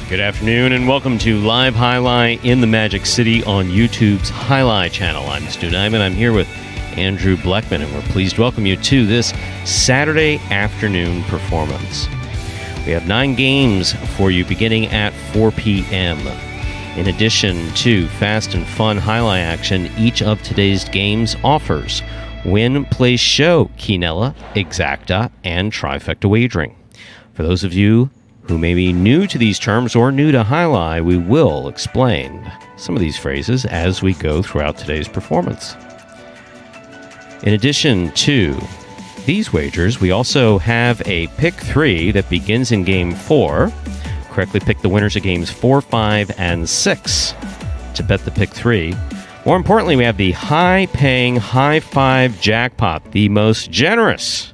Good afternoon and welcome to Live Jai-Alai in the Magic City on YouTube's Jai-Alai Channel. I'm Stu Nyman. I'm here with Andrew Bleckman, and we're pleased to welcome you to this Saturday afternoon performance. We have 9 games for you beginning at 4 p.m. In addition to fast and fun Jai-Alai action, each of today's games offers win, place, show, quinella, exacta, and trifecta wagering. For those of you who may be new to these terms or new to Jai-Alai, we will explain some of these phrases as we go throughout today's performance. In addition to these wagers, we also have a pick 3 that begins in game 4. Correctly pick the winners of games 4, 5, and 6 to bet the pick 3. More importantly, we have the high-paying High 5 jackpot, the most generous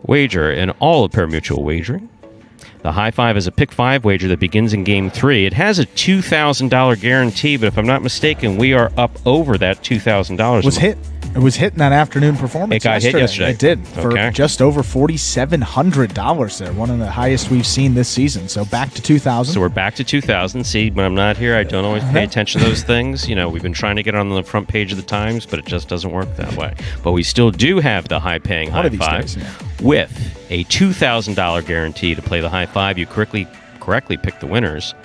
wager in all of parimutuel wagering. The High 5 is a pick 5 wager that begins in game 3. It has a $2,000 guarantee, but if I'm not mistaken, we are up over that $2,000. It was hit in that afternoon performance. It got hit yesterday. It did, for just over $4,700 there, one of the highest we've seen this season. So back to 2,000. So we're back to 2,000. See, when I'm not here, I don't always pay attention to those things. You know, we've been trying to get on the front page of the Times, but it just doesn't work that way. But we still do have the high-paying High 5 with a $2,000 guarantee to play the High 5. You correctly pick the winners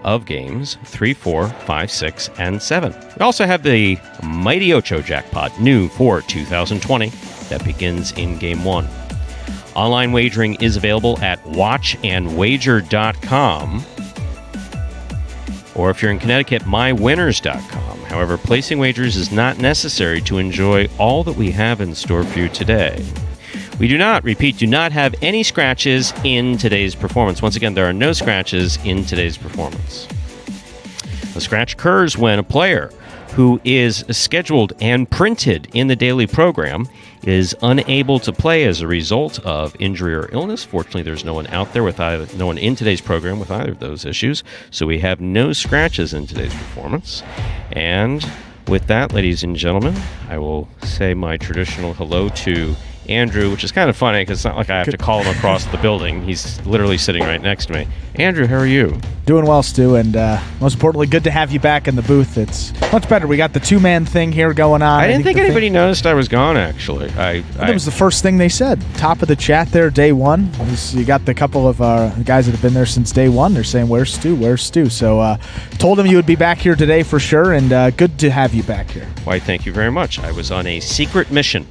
of games 3, 4, 5, 6, and 7. We also have the Mighty Ocho jackpot, new for 2020, that begins in game 1. Online wagering is available at watchandwager.com, or if you're in Connecticut, mywinners.com. However, placing wagers is not necessary to enjoy all that we have in store for you today. We do not have any scratches in today's performance. Once again, there are no scratches in today's performance. The scratch occurs when a player who is scheduled and printed in the daily program is unable to play as a result of injury or illness. Fortunately, there's no one out there no one in today's program with either of those issues, so we have no scratches in today's performance. And with that, ladies and gentlemen, I will say my traditional hello to Andrew, which is kind of funny because it's not like I have to call him across the building. He's literally sitting right next to me. Andrew, how are you? Doing well, Stu, and most importantly, good to have you back in the booth. It's much better. We got the two-man thing here going on. I didn't think anybody noticed I was gone, actually. That was the first thing they said. Top of the chat there, day one. You got the couple of guys that have been there since day one. They're saying, where's Stu? Where's Stu? So told them you would be back here today for sure, and good to have you back here. Why, thank you very much. I was on a secret mission.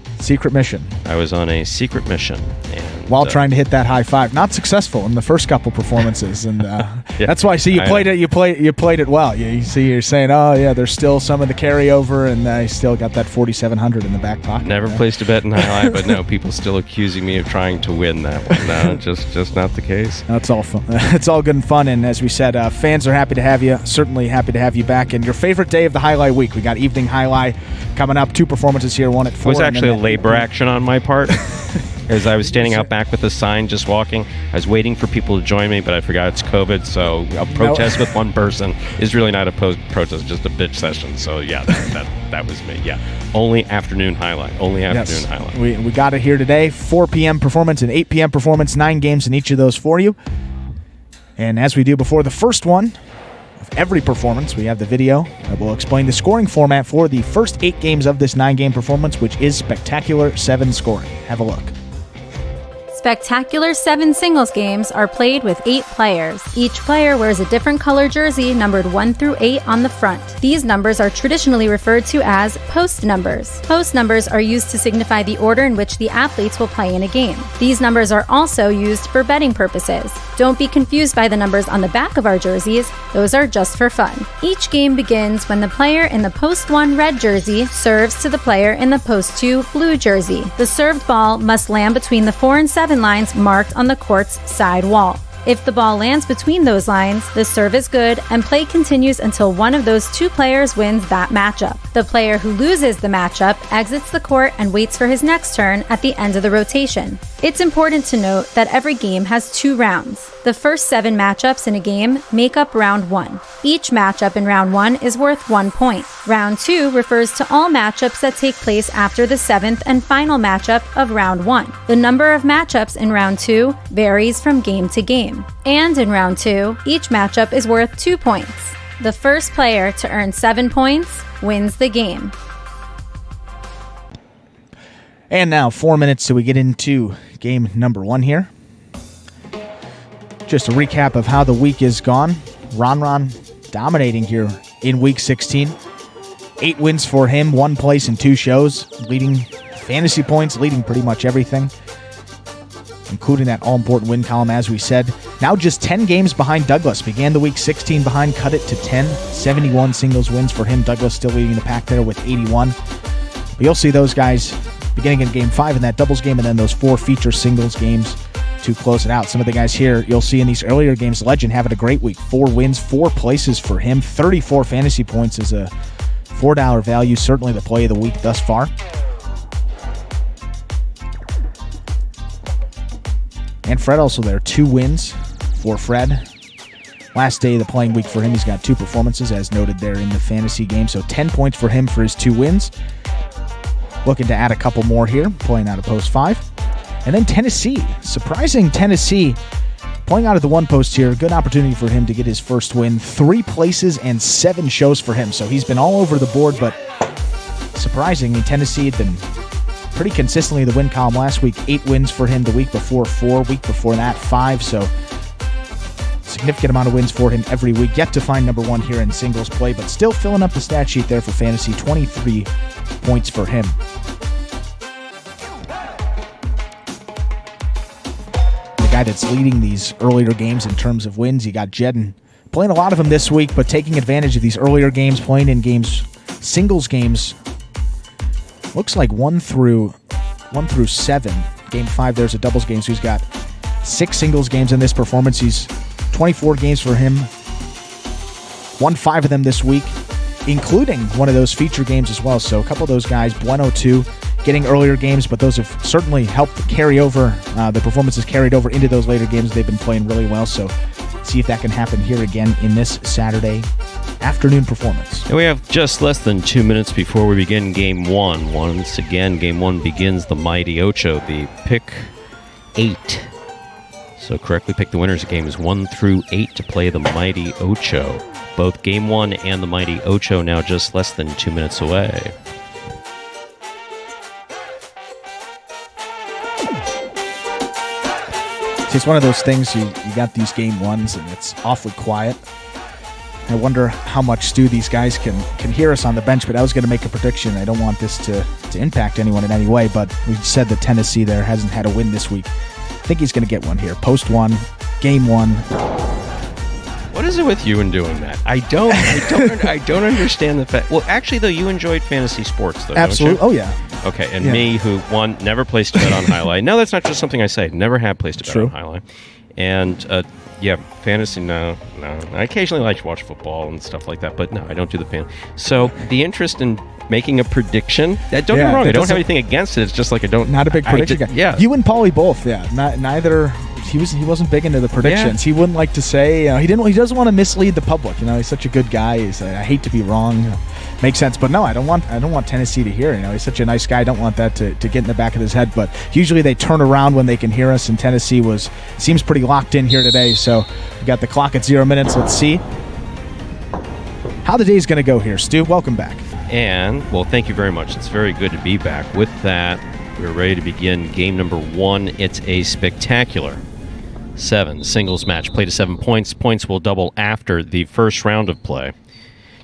I was on a secret mission. And, while trying to hit that High 5. Not successful in the first couple performances, and that's why I see you played it well. You see, you're saying, oh yeah, there's still some of the carryover, and I still got that 4,700 in the back pocket. Never placed a bet in Jai-Alai, but no, people still accusing me of trying to win that one. No, just not the case. That's all fun. It's all good and fun, and as we said, fans are happy to have you. Certainly happy to have you back. And your favorite day of the Jai-Alai week, we got evening Jai-Alai coming up. 2 performances here, one at 4. It was actually a labor action on my part. As I was standing out back with a sign, just walking, I was waiting for people to join me, but I forgot it's COVID, so a protest with one person is really not a protest, just a bitch session. So yeah, that was me. Yeah, only afternoon Jai-Alai. Jai-Alai. We got it here today. 4 p.m. performance and 8 p.m. performance. 9 games in each of those for you. And as we do before the first one of every performance, we have the video that will explain the scoring format for the first 8 games of this 9-game performance, which is Spectacular 7 scoring. Have a look. Spectacular 7 singles games are played with 8 players. Each player wears a different color jersey numbered 1 through 8 on the front. These numbers are traditionally referred to as post numbers. Post numbers are used to signify the order in which the athletes will play in a game. These numbers are also used for betting purposes. Don't be confused by the numbers on the back of our jerseys. Those are just for fun. Each game begins when the player in the post 1 red jersey serves to the player in the post 2 blue jersey. The served ball must land between the 4 and 7 lines marked on the court's side wall. If the ball lands between those lines, the serve is good and play continues until one of those 2 players wins that matchup. The player who loses the matchup exits the court and waits for his next turn at the end of the rotation. It's important to note that every game has 2 rounds. The first 7 matchups in a game make up round 1. Each matchup in round 1 is worth 1 point. Round 2 refers to all matchups that take place after the 7th and final matchup of round 1. The number of matchups in round 2 varies from game to game. And in round 2, each matchup is worth 2 points. The first player to earn 7 points wins the game. And now 4 minutes till we get into game number 1 here. Just a recap of how the week is gone. Ron dominating here in week 16. 8 wins for him, 1 place in 2 shows, leading fantasy points, leading pretty much everything, including that all-important win column, as we said. Now just 10 games behind Douglas. Began the week 16 behind, cut it to 10. 71 singles wins for him. Douglas still leading the pack there with 81. But you'll see those guys beginning in Game 5 in that doubles game, and then those 4 feature singles games to close it out. Some of the guys here you'll see in these earlier games. Legend having a great week. 4 wins, 4 places for him. 34 fantasy points is a $4 value. Certainly the play of the week thus far. And Fred also there. 2 wins for Fred. Last day of the playing week for him, he's got 2 performances, as noted there in the fantasy game. So 10 points for him for his 2 wins. Looking to add a couple more here, playing out of post 5. And then Tennessee. Surprising Tennessee playing out of the 1 post here. Good opportunity for him to get his first win. 3 places and 7 shows for him. So he's been all over the board, but surprisingly, Tennessee had been pretty consistently in the win column last week. 8 wins for him the week before, 4. Week before that, 5. So significant amount of wins for him every week. Yet to find number 1 here in singles play, but still filling up the stat sheet there for fantasy. 23 points for him. The guy that's leading these earlier games in terms of wins, you got Jedden playing a lot of them this week, but taking advantage of these earlier games, playing in games, singles games. Looks like 1 through 7. Game 5, there's a doubles game, so he's got 6 singles games in this performance. He's 24 games for him. Won 5 of them this week, including one of those feature games as well. So a couple of those guys, Bueno too, getting earlier games, but those have certainly helped carry over. The performances carried over into those later games. They've been playing really well, so see if that can happen here again in this Saturday afternoon performance. And we have just less than 2 minutes before we begin Game 1. Once again, Game 1 begins the Mighty Ocho, the pick 8. So correctly pick the winners of games 1 through 8 to play the Mighty Ocho. Both Game 1 and the Mighty Ocho now just less than 2 minutes away. See, it's one of those things, you got these Game 1s and it's awfully quiet. I wonder how much, Stu, these guys can hear us on the bench, but I was going to make a prediction. I don't want this to impact anyone in any way, but we said that Tennessee there hasn't had a win this week. I think he's going to get one here. Post 1, Game 1. What is it with you in doing that? I don't understand the fact. Well, actually, though, you enjoyed fantasy sports, though. Absolutely. Don't you? Oh, yeah. Okay, and me, who, never placed a bet on Jai-Alai. No, that's not just something I say. Never have placed a bet on Jai-Alai. And, fantasy, no. I occasionally like to watch football and stuff like that, but no, I don't do the fan. So, the interest in making a prediction, don't get me wrong, I don't have anything against it. It's just like I don't... Not a big prediction guy. Yeah. You and Paulie both, yeah. Neither... He wasn't big into the predictions. Yeah. He wouldn't like to say, he doesn't want to mislead the public. He's such a good guy. I hate to be wrong. Makes sense. But no, I don't want Tennessee to hear. He's such a nice guy. I don't want that to get in the back of his head. But usually they turn around when they can hear us, and Tennessee seems pretty locked in here today. So we got the clock at 0 minutes. Let's see how the day's going to go here. Stu, welcome back. And, well, thank you very much. It's very good to be back. With that, we're ready to begin game number 1. It's a spectacular 7 singles match. Play to 7 points. Points will double after the first round of play.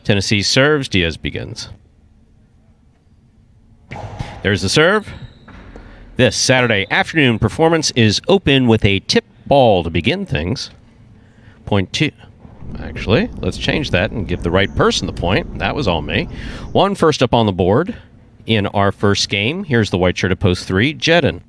Tennessee serves. Diaz begins. There's the serve. This Saturday afternoon performance is open with a tip ball to begin things. Point 2. Actually, let's change that and give the right person the point. That was all me. 1 first up on the board in our first game. Here's the white shirt at post 3, Jedden.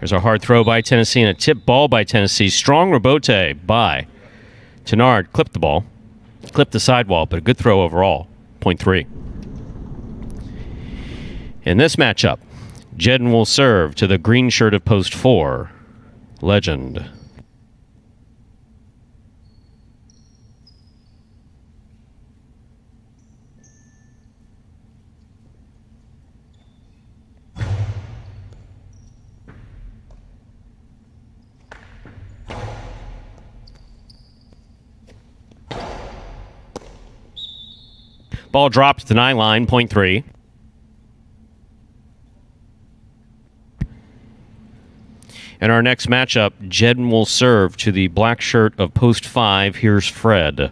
There's a hard throw by Tennessee and a tip ball by Tennessee. Strong rebote by Tenard. Clipped the ball. Clipped the sidewall, but a good throw overall. 0.3. In this matchup, Jedden will serve to the green shirt of post 4. Legend. Ball dropped to the 9 line, 0.3. In our next matchup, Jedden will serve to the black shirt of post 5. Here's Fred.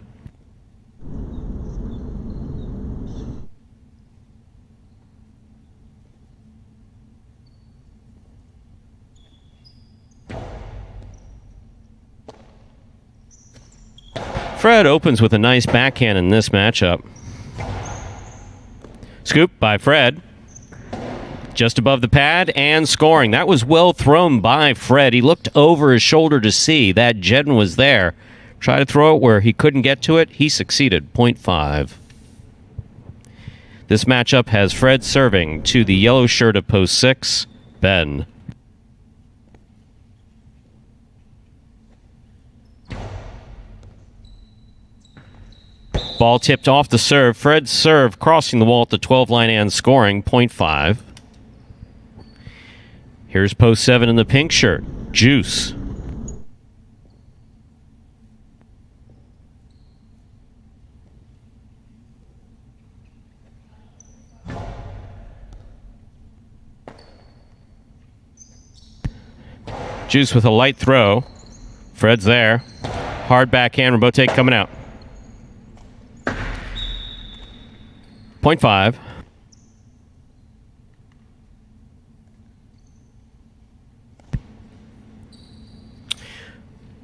Fred opens with a nice backhand in this matchup. Scoop by Fred. Just above the pad and scoring. That was well thrown by Fred. He looked over his shoulder to see that Jedden was there. Tried to throw it where he couldn't get to it. He succeeded. 0.5. This matchup has Fred serving to the yellow shirt of post 6, Ben. Ball tipped off the serve. Fred's serve crossing the wall at the 12 line and scoring. 0.5. Here's post 7 in the pink shirt. Juice. Juice with a light throw. Fred's there. Hard backhand. Rebote coming out. 0.5.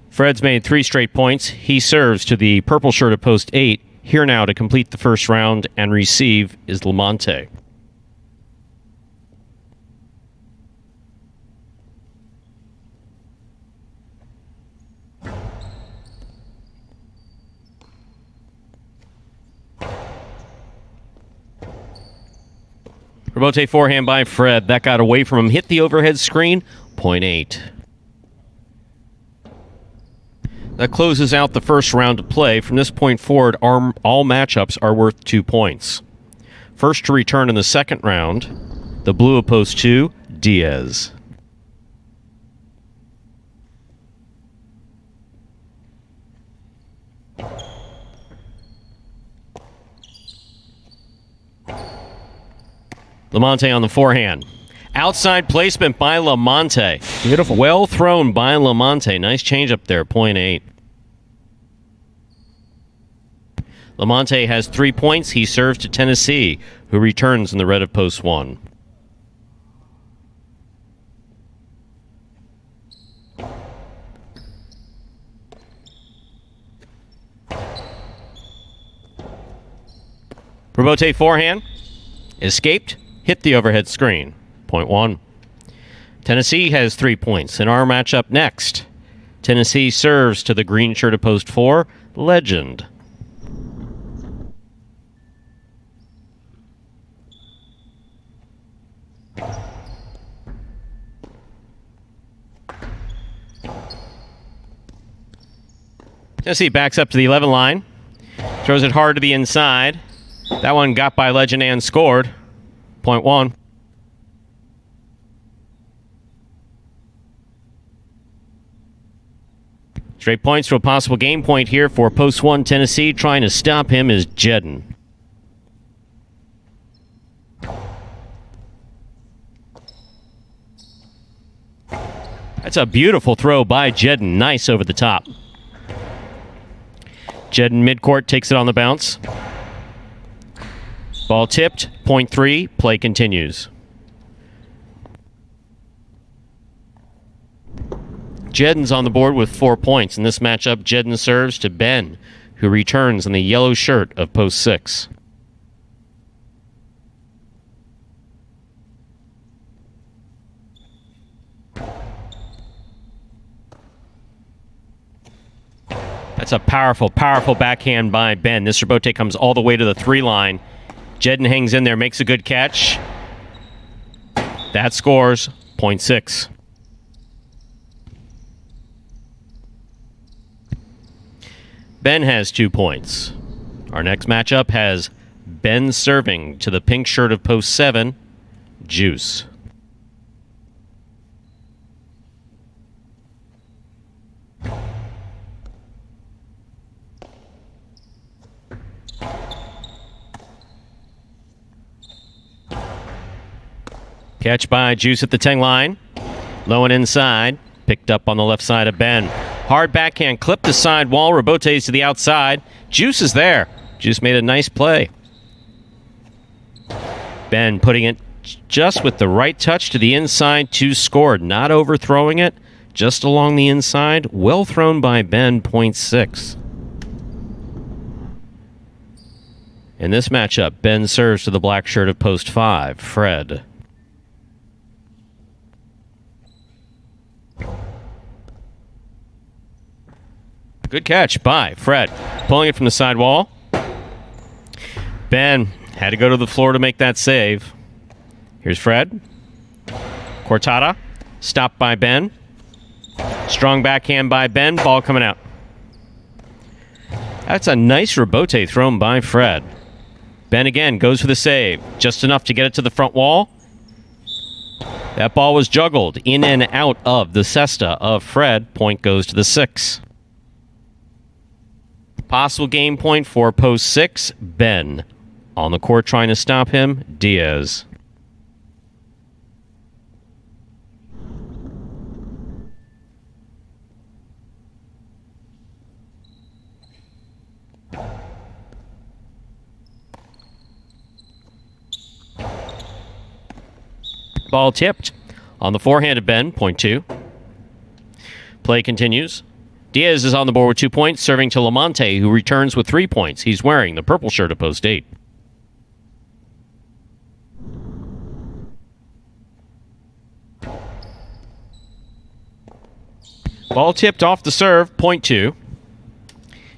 Fred's made 3 straight points. He serves to the purple shirt of post 8. Here now to complete the first round and receive is Lamonte. Rebote forehand by Fred. That got away from him. Hit the overhead screen. 0.8. That closes out the first round of play. From this point forward, all matchups are worth 2 points. First to return in the second round, the blue of post 2, Diaz. Lamonte on the forehand. Outside placement by Lamonte. Beautiful. Well thrown by Lamonte. Nice change up there, 0.8. Lamonte has 3 points. He serves to Tennessee, who returns in the red of post 1. Rebote forehand. Escaped. Hit the overhead screen. 0.1. Tennessee has 3 points. In our matchup next, Tennessee serves to the green shirt of post 4, Legend. Tennessee backs up to the 11 line. Throws it hard to the inside. That one got by Legend and scored. 0.1. Straight points to a possible game point here for post 1 Tennessee. Trying to stop him is Jedden. That's a beautiful throw by Jedden. Nice over the top. Jedden midcourt takes it on the bounce. Ball tipped, 0.3, play continues. Jedden's on the board with 4 points. In this matchup, Jedden serves to Ben, who returns in the yellow shirt of post 6. That's a powerful, powerful backhand by Ben. This rebote comes all the way to the 3-line. Jedden hangs in there, makes a good catch. That scores point 6. Ben has 2 points. Our next matchup has Ben serving to the pink shirt of post 7, Juice. Catch by Juice at the 10 line. Low and inside. Picked up on the left side of Ben. Hard backhand clip to side wall. Rebotes to the outside. Juice is there. Juice made a nice play. Ben putting it just with the right touch to the inside to score. Not overthrowing it. Just along the inside. Well thrown by Ben, point 6. In this matchup, Ben serves to the black shirt of post 5, Fred. Good catch by Fred. Pulling it from the side wall. Ben had to go to the floor to make that save. Here's Fred. Cortada. Stopped by Ben. Strong backhand by Ben. Ball coming out. That's a nice rebote thrown by Fred. Ben again goes for the save. Just enough to get it to the front wall. That ball was juggled in and out of the cesta of Fred. Point goes to the 6. Possible game point for post 6, Ben. On the court trying to stop him, Diaz. Ball tipped on the forehand of Ben, point 2. Play continues. Diaz is on the board with 2 points, serving to Lamonte, who returns with 3 points. He's wearing the purple shirt of post 8. Ball tipped off the serve, point 2.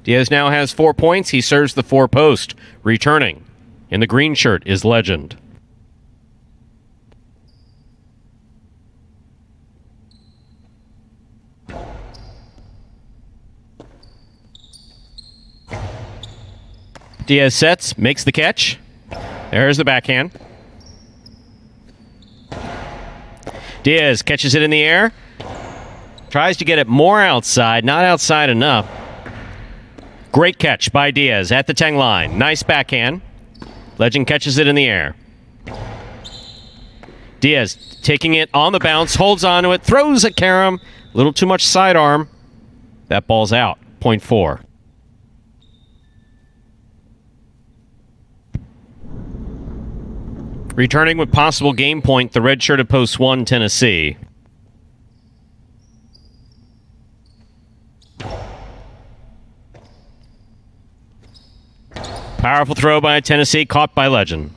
Diaz now has 4 points. He serves the 4 post. Returning in the green shirt is Legend. Diaz sets, makes the catch. There's the backhand. Diaz catches it in the air. Tries to get it more outside, not outside enough. Great catch by Diaz at the 10 line. Nice backhand. Legend catches it in the air. Diaz taking it on the bounce, holds onto it, throws at Karam. A little too much sidearm. That ball's out. Point 4. Returning with possible game point, the red shirt of post 1, Tennessee. Powerful throw by Tennessee, caught by Legend.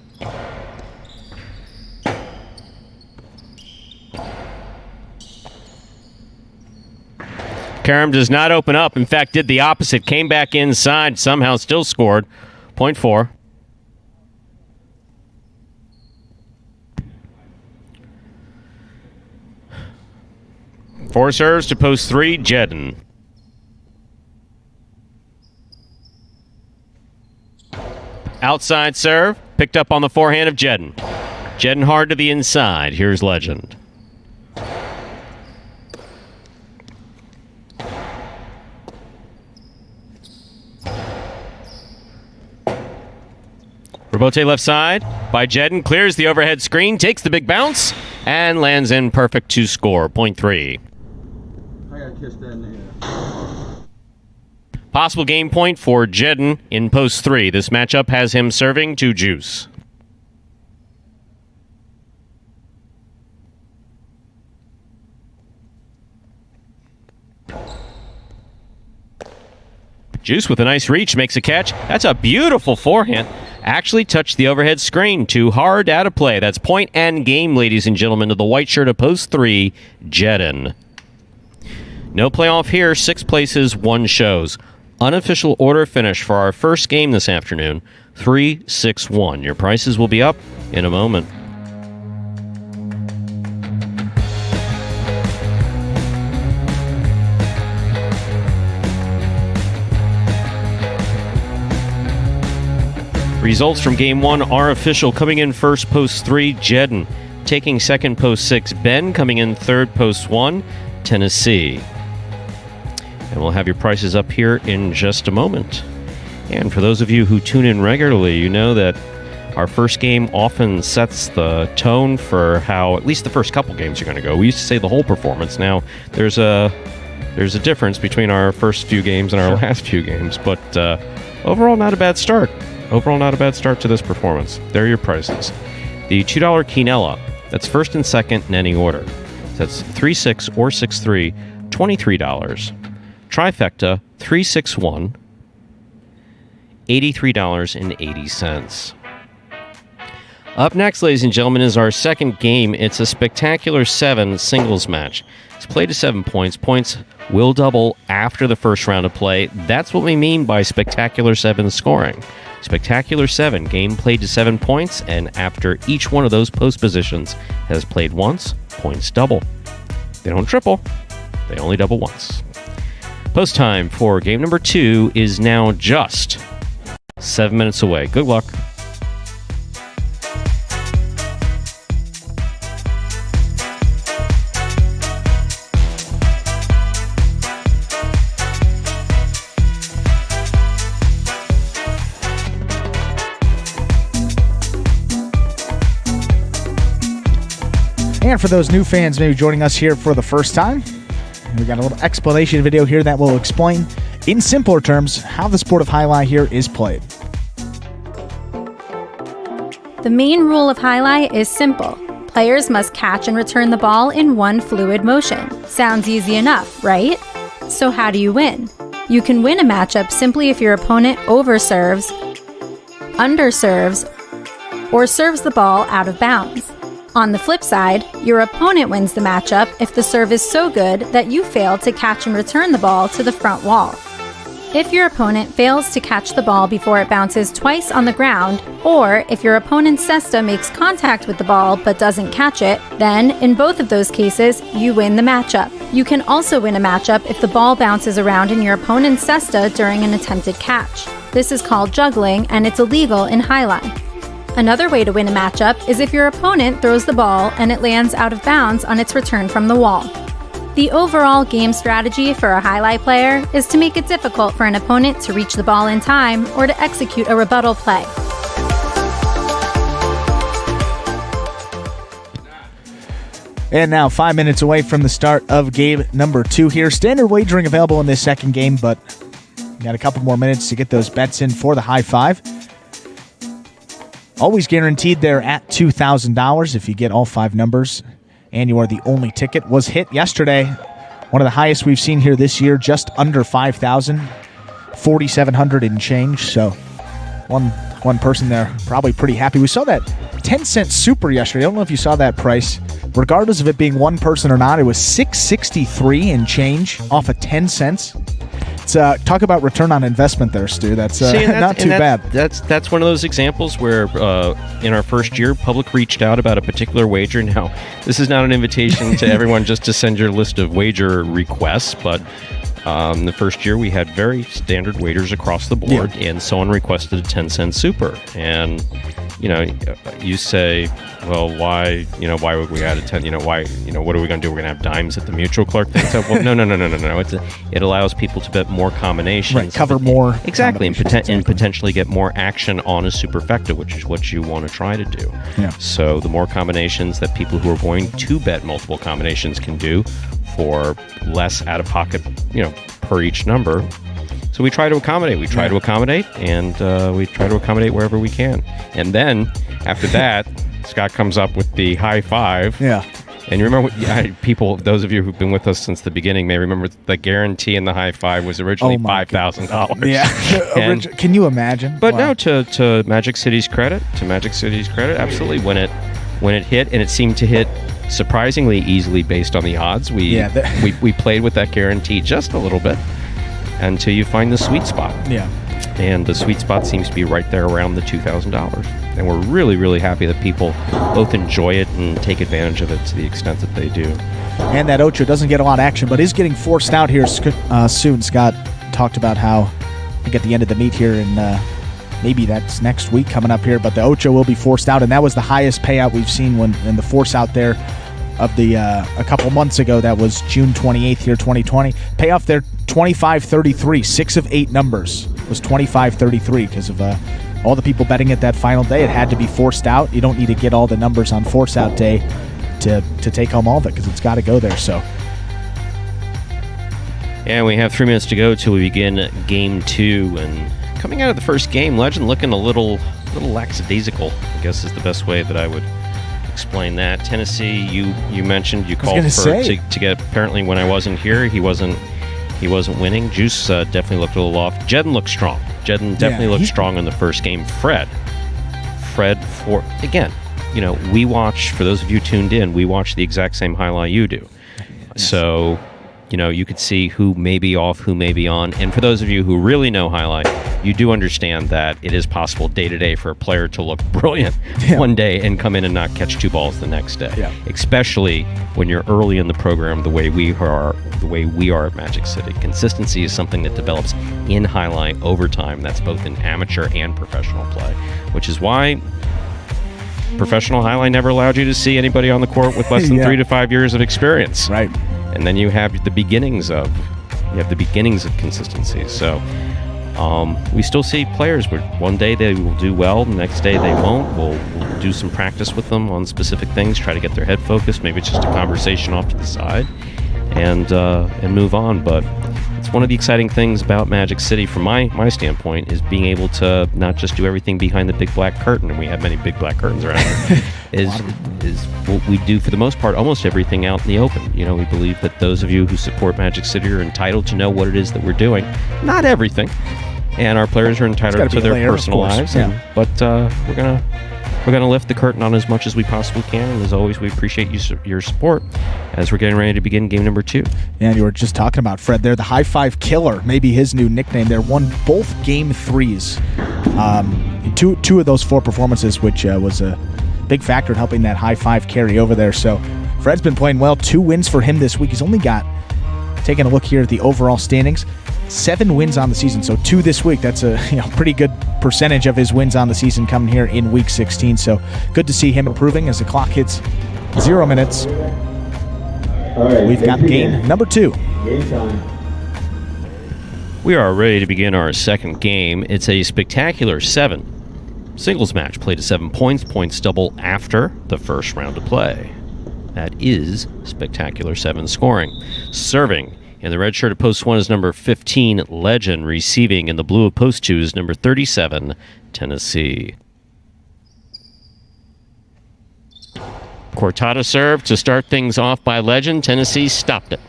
Karam does not open up. In fact, did the opposite. Came back inside, somehow still scored. Point 4. Four serves to post 3, Jedden. Outside serve, picked up on the forehand of Jedden. Jedden hard to the inside. Here's Legend. Rebote left side by Jedden. Clears the overhead screen, takes the big bounce, and lands in perfect to score. Point 3. I got kissed in there. Possible game point for Jedden in post 3. This matchup has him serving to Juice. Juice with a nice reach makes a catch. That's a beautiful forehand. Actually touched the overhead screen. Too hard out of play. That's point and game, ladies and gentlemen, to the white shirt of post 3, Jedden. No playoff here. 6 places, 1 shows. Unofficial order finish for our first game this afternoon, 3-6-1. Your prices will be up in a moment. Results from Game 1 are official. Coming in first, post 3, Jedden. Taking second, post 6, Ben. Coming in third, post 1, Tennessee. And we'll have your prices up here in just a moment. And for those of you who tune in regularly, you know that our first game often sets the tone for how at least the first couple games are going to go. We used to say the whole performance. Now, there's a difference between our first few games and our last few games. But overall, not a bad start. Overall, not a bad start to this performance. There are your prices. The $2 Quinella, that's first and second in any order. That's 3-6 or 6-3, $23. Trifecta, 3-6-1, $83.80. Up next, ladies and gentlemen, is our second game. It's a Spectacular 7 singles match. It's played to 7 points. Points will double after the first round of play. That's what we mean by Spectacular 7 scoring. Spectacular 7, game played to 7 points, and after each one of those post positions has played once, points double. They don't triple, they only double once. Post time for game number 2 is now just 7 minutes away. Good luck. And for those new fans maybe joining us here for the first time, we got a little explanation video here that will explain, in simpler terms, how the sport of Jai-Alai here is played. The main rule of Jai-Alai is simple. Players must catch and return the ball in one fluid motion. Sounds easy enough, right? So how do you win? You can win a matchup simply if your opponent overserves, underserves, or serves the ball out of bounds. On the flip side, your opponent wins the matchup if the serve is so good that you fail to catch and return the ball to the front wall. If your opponent fails to catch the ball before it bounces twice on the ground, or if your opponent's cesta makes contact with the ball but doesn't catch it, then, in both of those cases, you win the matchup. You can also win a matchup if the ball bounces around in your opponent's cesta during an attempted catch. This is called juggling, and it's illegal in Jai-Alai. Another way to win a matchup is if your opponent throws the ball and it lands out of bounds on its return from the wall. The overall game strategy for a Jai-Alai player is to make it difficult for an opponent to reach the ball in time or to execute a rebuttal play. And now 5 minutes away from the start of game number 2 here. Standard wagering available in this second game, but got a couple more minutes to get those bets in for the high five. Always guaranteed there at $2,000 if you get all 5 numbers and you are the only ticket. Was hit yesterday, one of the highest we've seen here this year, just under 5,000, 4,700 and change. So one person there probably pretty happy. We saw that 10-cent super yesterday. I don't know if you saw that price. Regardless of it being one person or not, it was $6.63 and change off of 10 cents. Talk about return on investment there, Stu. That's not too bad. That's one of those examples where in our first year, public reached out about a particular wager. Now, this is not an invitation to everyone just to send your list of wager requests, but the first year we had very standard wagers across the board, and someone requested a 10-cent super. And, you say, well, why would we add a 10? Why, what are we going to do? We're going to have dimes at the mutual clerk thing? So, well, no. It allows people to bet more combinations. Right, cover more. Exactly, and potentially get more action on a superfecta, which is what you want to try to do. Yeah. So the more combinations that people who are going to bet multiple combinations can do for less out of pocket, per each number. So we try to accommodate. We try to accommodate wherever we can. And then after that, Scott comes up with the high five. Yeah. And you remember, people, those of you who've been with us since the beginning may remember the guarantee in the high five was originally $5,000. Yeah. Can you imagine? But no, to Magic City's credit, absolutely. When it hit, and it seemed to hit surprisingly easily based on the odds, we played with that guarantee just a little bit. until you find the sweet spot. Yeah. And the sweet spot seems to be right there around the $2,000. And we're really, really happy that people both enjoy it and take advantage of it to the extent that they do. And that Ocho doesn't get a lot of action, but is getting forced out here soon. Scott talked about how I think at the end of the meet here, and maybe that's next week coming up here, but the Ocho will be forced out, and that was the highest payout we've seen in the force out there of the a couple months ago. That was June 28th here, 2020. Payoff there, 25.33. 6 of 8 numbers was 25.33 because of all the people betting it that final day. It had to be forced out. You don't need to get all the numbers on force out day to take home all of it because it's got to go there. So. And we have 3 minutes to go till we begin game 2. And coming out of the first game, Legend looking a little lackadaisical, I guess is the best way that I would explain that. Tennessee, you mentioned you called for to get. Apparently, when I wasn't here, he wasn't winning. Juice definitely looked a little off. Jedden looked strong. Jedden definitely looked strong in the first game. Fred, for again, we watch. For those of you tuned in, we watch the exact same highlight you do. Yes. So, you could see who may be off, who may be on. And for those of you who really know highlight, you do understand that it is possible day to day for a player to look brilliant one day and come in and not catch 2 balls the next day. Yeah. Especially when you're early in the program, the way we are at Magic City. Consistency is something that develops in highlight over time. That's both in amateur and professional play, which is why professional highlight never allowed you to see anybody on the court with less than 3 to 5 years of experience. Right. And then you have the beginnings of consistency. So we still see players where one day they will do well, the next day they won't. We'll do some practice with them on specific things, try to get their head focused. Maybe it's just a conversation off to the side, and move on. But it's one of the exciting things about Magic City, from my standpoint, is being able to not just do everything behind the big black curtain, and we have many big black curtains around here, is what we do for the most part, almost everything out in the open. We believe that those of you who support Magic City are entitled to know what it is that we're doing. Not everything. And our players are entitled to their personal lives. Yeah. But we're gonna lift the curtain on as much as we possibly can. And as always, we appreciate your support as we're getting ready to begin game number 2. And you were just talking about Fred there, the high five killer, maybe his new nickname there. Won both game 3s. Two of those 4 performances, which was a big factor in helping that high five carry over there. So Fred's been playing well. 2 wins for him this week. He's only got, taking a look here at the overall standings, 7 wins on the season, so 2 this week. That's a pretty good percentage of his wins on the season coming here in week 16. So good to see him improving as the clock hits 0 minutes. All right, we've got game number 2. Game time. We are ready to begin our second game. It's a spectacular 7 singles match played at 7 points. Points double after the first round of play. That is spectacular 7 scoring. Serving in the red shirt of post 1 is number 15, Legend. Receiving in the blue of post 2 is number 37, Tennessee. Cortada serve to start things off by Legend. Tennessee stopped it.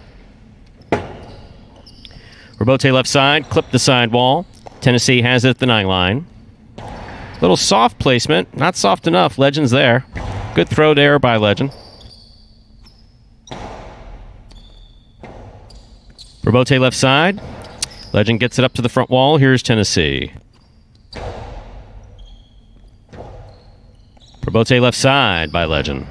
Robote left side, clipped the sidewall. Tennessee has it at the 9 line. Little soft placement, not soft enough. Legend's there. Good throw there by Legend. Robote left side. Legend gets it up to the front wall. Here's Tennessee. Robote left side by Legend.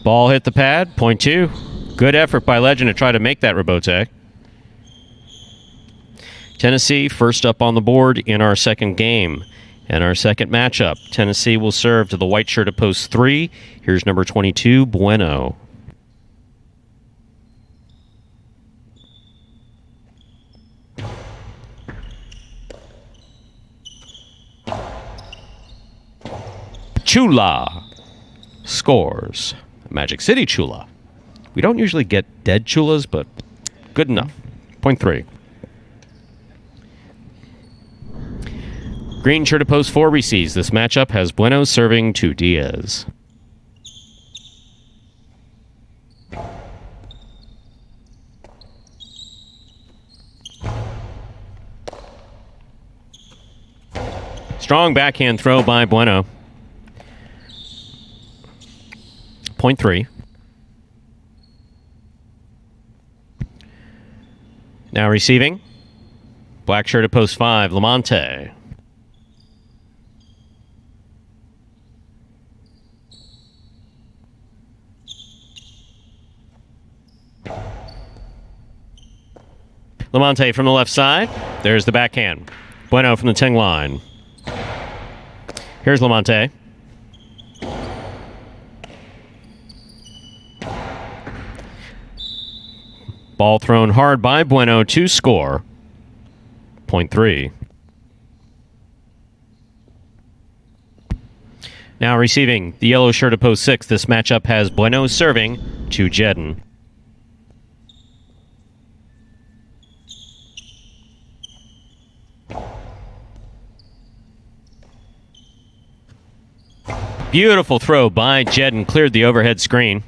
Ball hit the pad. Point 2. Good effort by Legend to try to make that Robote. Tennessee first up on the board in our second game. And our second matchup, Tennessee will serve to the white shirt of post 3. Here's number 22, Bueno. Chula scores. Magic City Chula. We don't usually get dead Chulas, but good enough. Point 3. Green shirt of post 4 receives. This matchup has Bueno serving to Diaz. Strong backhand throw by Bueno. point 3. Now receiving. Black shirt at post 5, Lamonte. Lamonte from the left side. There's the backhand. Bueno from the 10 line. Here's Lamonte. Ball thrown hard by Bueno to score. Point 3. Now receiving the yellow shirt at post 6. This matchup has Bueno serving to Jedden. Beautiful throw by Jedden. Cleared the overhead screen.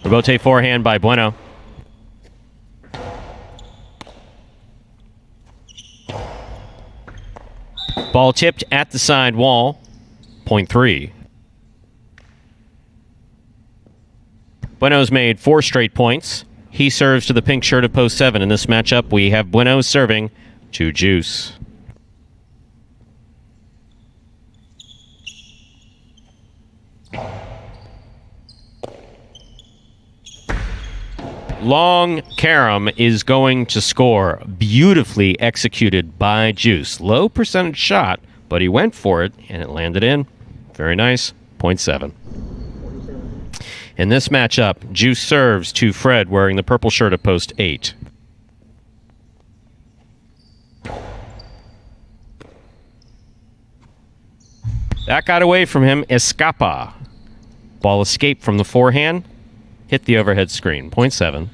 Rebote forehand by Bueno. Ball tipped at the side wall. Point 3. Bueno's made 4 straight points. He serves to the pink shirt of post 7. In this matchup, we have Bueno serving to Juice. Long carom is going to score. Beautifully executed by Juice. Low percentage shot, but he went for it, and it landed in. Very nice. Point 7. In this matchup, Juice serves to Fred wearing the purple shirt at post 8. That got away from him. Escapa. Ball escaped from the forehand. Hit the overhead screen. Point 7.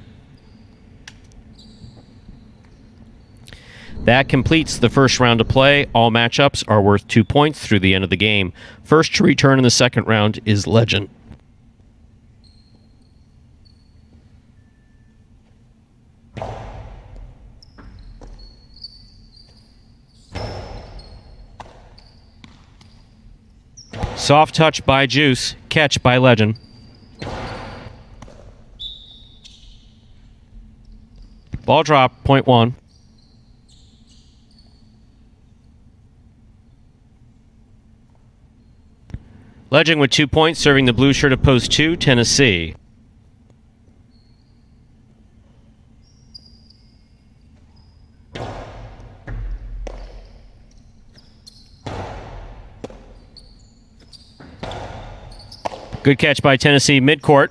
That completes the first round of play. All matchups are worth 2 points through the end of the game. First to return in the second round is Legend. Soft touch by Juice. Catch by Legend. Ball drop, point 1. Legend with 2 points, serving the blue shirt of post 2, Tennessee. Good catch by Tennessee midcourt.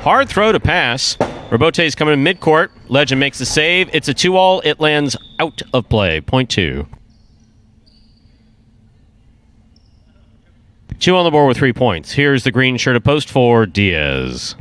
Hard throw to pass. Rebote's coming in midcourt. Legend makes the save. It's a 2-all. It lands out of play. Point 2. 2 on the board with 3 points. Here's the green shirt of post 4, Diaz.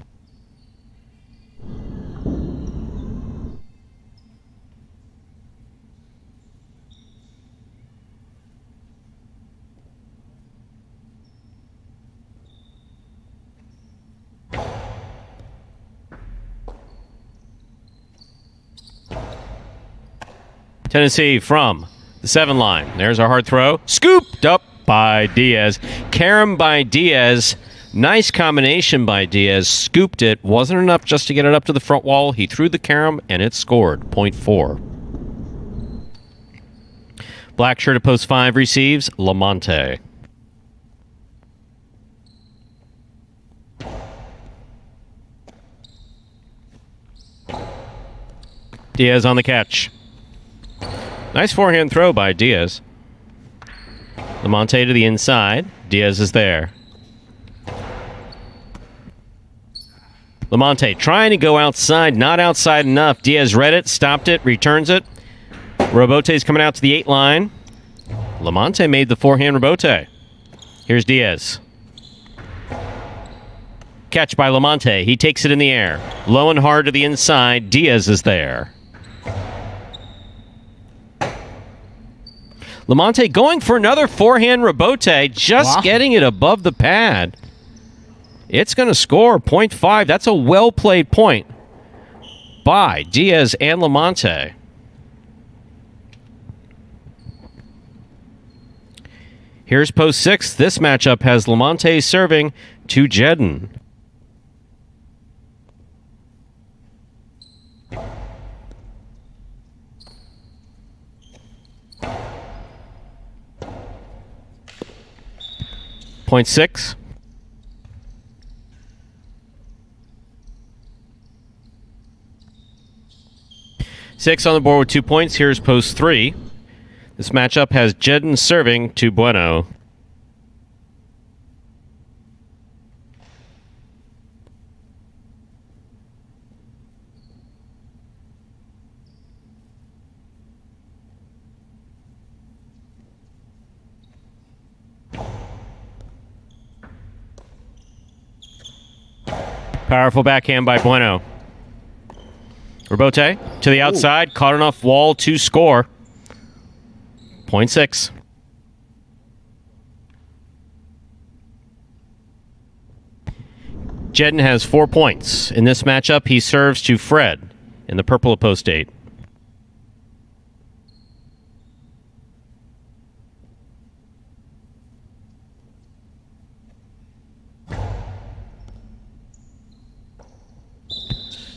Tennessee from the 7 line. There's our hard throw. Scooped up by Diaz. Carom by Diaz. Nice combination by Diaz. Scooped it. Wasn't enough just to get it up to the front wall. He threw the carom and it scored. Point 4. Black shirt at post 5 receives Lamonte. Diaz on the catch. Nice forehand throw by Diaz. Lamonte to the inside. Diaz is there. Lamonte trying to go outside, not outside enough. Diaz read it, stopped it, returns it. Rebote's coming out to the 8 line. Lamonte made the forehand rebote. Here's Diaz. Catch by Lamonte. He takes it in the air. Low and hard to the inside. Diaz is there. Lamonte going for another forehand rebote, just getting it above the pad. It's going to score. Point 5. That's a well-played point by Diaz and Lamonte. Here's post 6. This matchup has Lamonte serving to Jedden. 0.6. Six on the board with 2 points. Here's post 3. This matchup has Jedden serving to Bueno. Powerful backhand by Bueno. Rebote to the outside, caught enough wall to score. 0.6. Jedden has 4 points. In this matchup, he serves to Fred in the purple of post 8.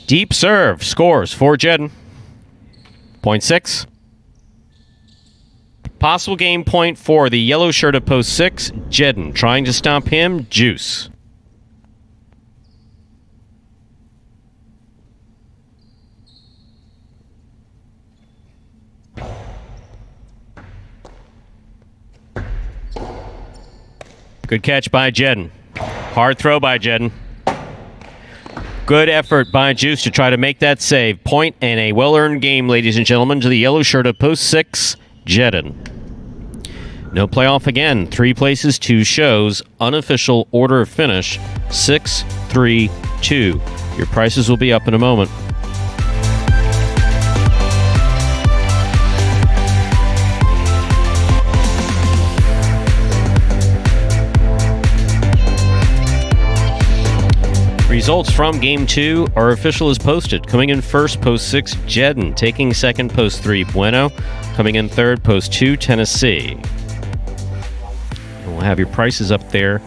Deep serve scores for Jedden. 0.6. Possible game point for the yellow shirt of post 6. Jedden trying to stop him. Juice. Good catch by Jedden. Hard throw by Jedden. Good effort by Juice to try to make that save. Point and a well-earned game, ladies and gentlemen, to the yellow shirt of post 6, Jedden. No playoff again. 3 places, 2 shows. Unofficial order of finish, 6-3-2. Your prices will be up in a moment. Results from Game 2 are official as posted. Coming in first, post 6, Jedden. Taking second, post 3, Bueno. Coming in third, post 2, Tennessee. And we'll have your prices up there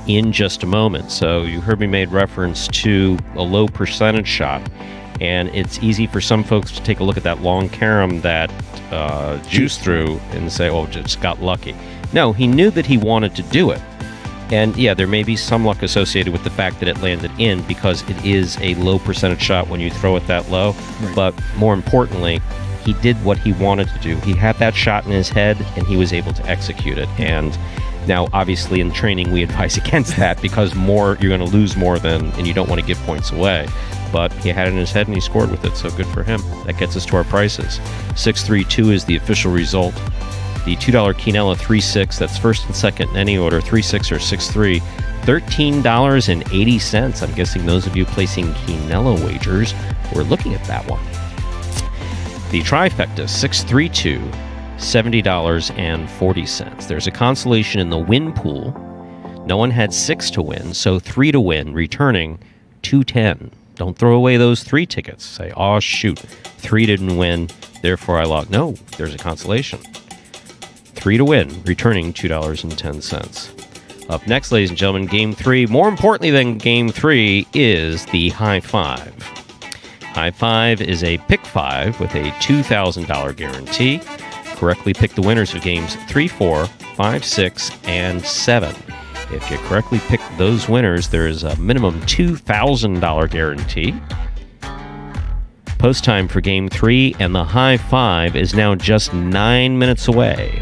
in just a moment. So you heard me made reference to a low percentage shot. And it's easy for some folks to take a look at that long carom that Juice threw and say, oh, just got lucky. No, he knew that he wanted to do it. And yeah, there may be some luck associated with the fact that it landed in because it is a low percentage shot when you throw it that low. Right. But more importantly, he did what he wanted to do. He had that shot in his head and he was able to execute it. And now, obviously, in training, we advise against that because you're going to lose more than, and you don't want to give points away. But he had it in his head and he scored with it, so good for him. That gets us to our prices. 6-3-2 is the official result. The $2 quinella 3-6, that's first and second in any order, 3-6 or 6-3, $13.80. I'm guessing those of you placing quinella wagers were looking at that one. The trifecta 6-3-2, $70.40. There's a consolation in the win pool. No one had 6 to win, so 3 to win, returning $2.10. Don't throw away those 3 tickets. Say, oh, shoot, 3 didn't win, therefore I lost. No, there's a consolation. 3 to win, returning $2.10. Up next, ladies and gentlemen, Game 3. More importantly than Game 3 is the High Five. High Five is a pick 5 with a $2,000 guarantee. Correctly pick the winners of Games 3, 4, 5, 6, and 7. If you correctly pick those winners, there is a minimum $2,000 guarantee. Post time for Game 3, and the High Five is now just 9 minutes away.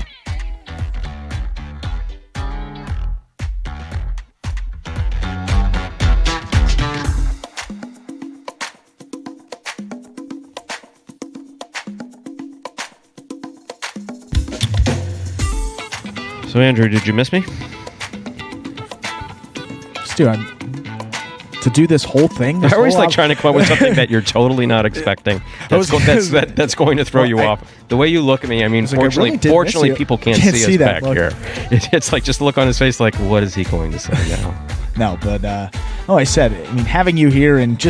So, Andrew, did you miss me? Stu, to do this whole thing? I always like trying to come up with something that you're totally not expecting. That's going to throw you off. The way you look at me, I mean, fortunately, people can't see us back here. It's like just look on his face like, what is he going to say now? No, but I said, having you here and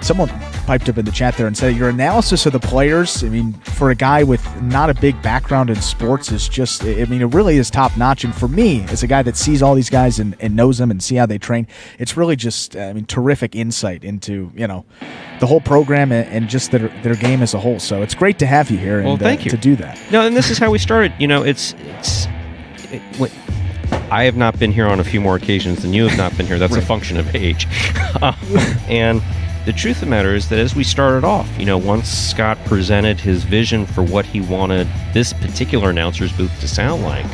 someone piped up in the chat there and said your analysis of the players, for a guy with not a big background in sports is just, it really is top notch. And for me, as a guy that sees all these guys and knows them and see how they train, it's really just, terrific insight into, the whole program and just their game as a whole. So it's great to have you here and thank you. To do that. No, and this is how we started. I have not been here on a few more occasions than you have not been here. That's a function of age. And the truth of the matter is that as we started off, once Scott presented his vision for what he wanted this particular announcer's booth to sound like,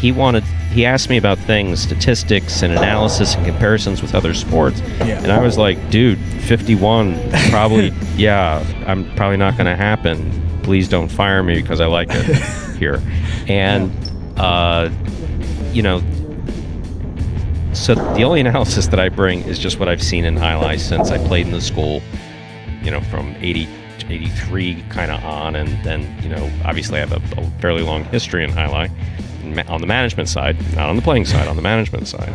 he asked me about things, statistics and analysis and comparisons with other sports. Yeah. And I was like, dude, 51, probably, I'm probably not going to happen. Please don't fire me because I like it here. And, so the only analysis that I bring is just what I've seen in Jai-Alai since I played in the school, from 80 to 83 kind of on. And then, obviously I have a fairly long history in Jai-Alai on the management side, not on the playing side, on the management side.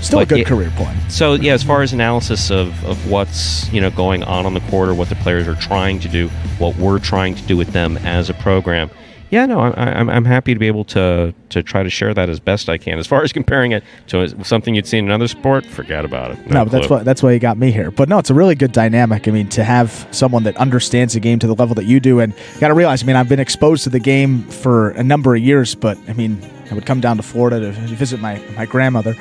Still a good career point. So, as far as analysis of what's, going on the court or what the players are trying to do, what we're trying to do with them as a program, I'm happy to be able to try to share that as best I can. As far as comparing it to something you'd seen in another sport, forget about it. No, but that's why you got me here. But no, it's a really good dynamic. I mean, to have someone that understands the game to the level that you do, and you got to realize, I've been exposed to the game for a number of years, but I would come down to Florida to visit my grandmother.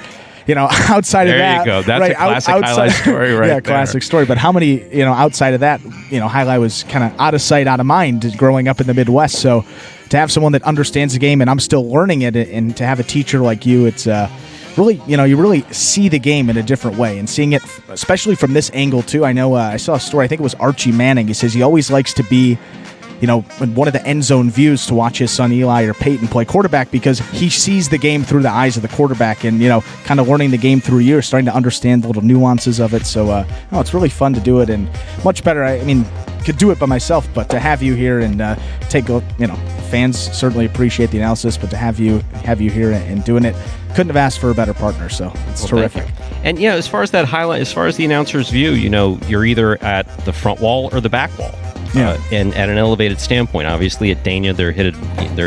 Outside of that, there you go. That's a classic Jai-Alai story, right? Yeah, classic story. But how many, outside of that, Jai-Alai was kind of out of sight, out of mind growing up in the Midwest. So to have someone that understands the game, and I'm still learning it, and to have a teacher like you, it's really, you really see the game in a different way, and seeing it, especially from this angle too. I know I saw a story. I think it was Archie Manning. He says he always likes to be, in one of the end zone views to watch his son Eli or Peyton play quarterback, because he sees the game through the eyes of the quarterback, and kind of learning the game through years, starting to understand the little nuances of it. So it's really fun to do it, and much better. Could do it by myself, but to have you here and fans certainly appreciate the analysis, but to have you here and doing it, couldn't have asked for a better partner. So it's terrific. And as far as that highlight, as far as the announcer's view, you're either at the front wall or the back wall. And at an elevated standpoint. Obviously, at Dania, they're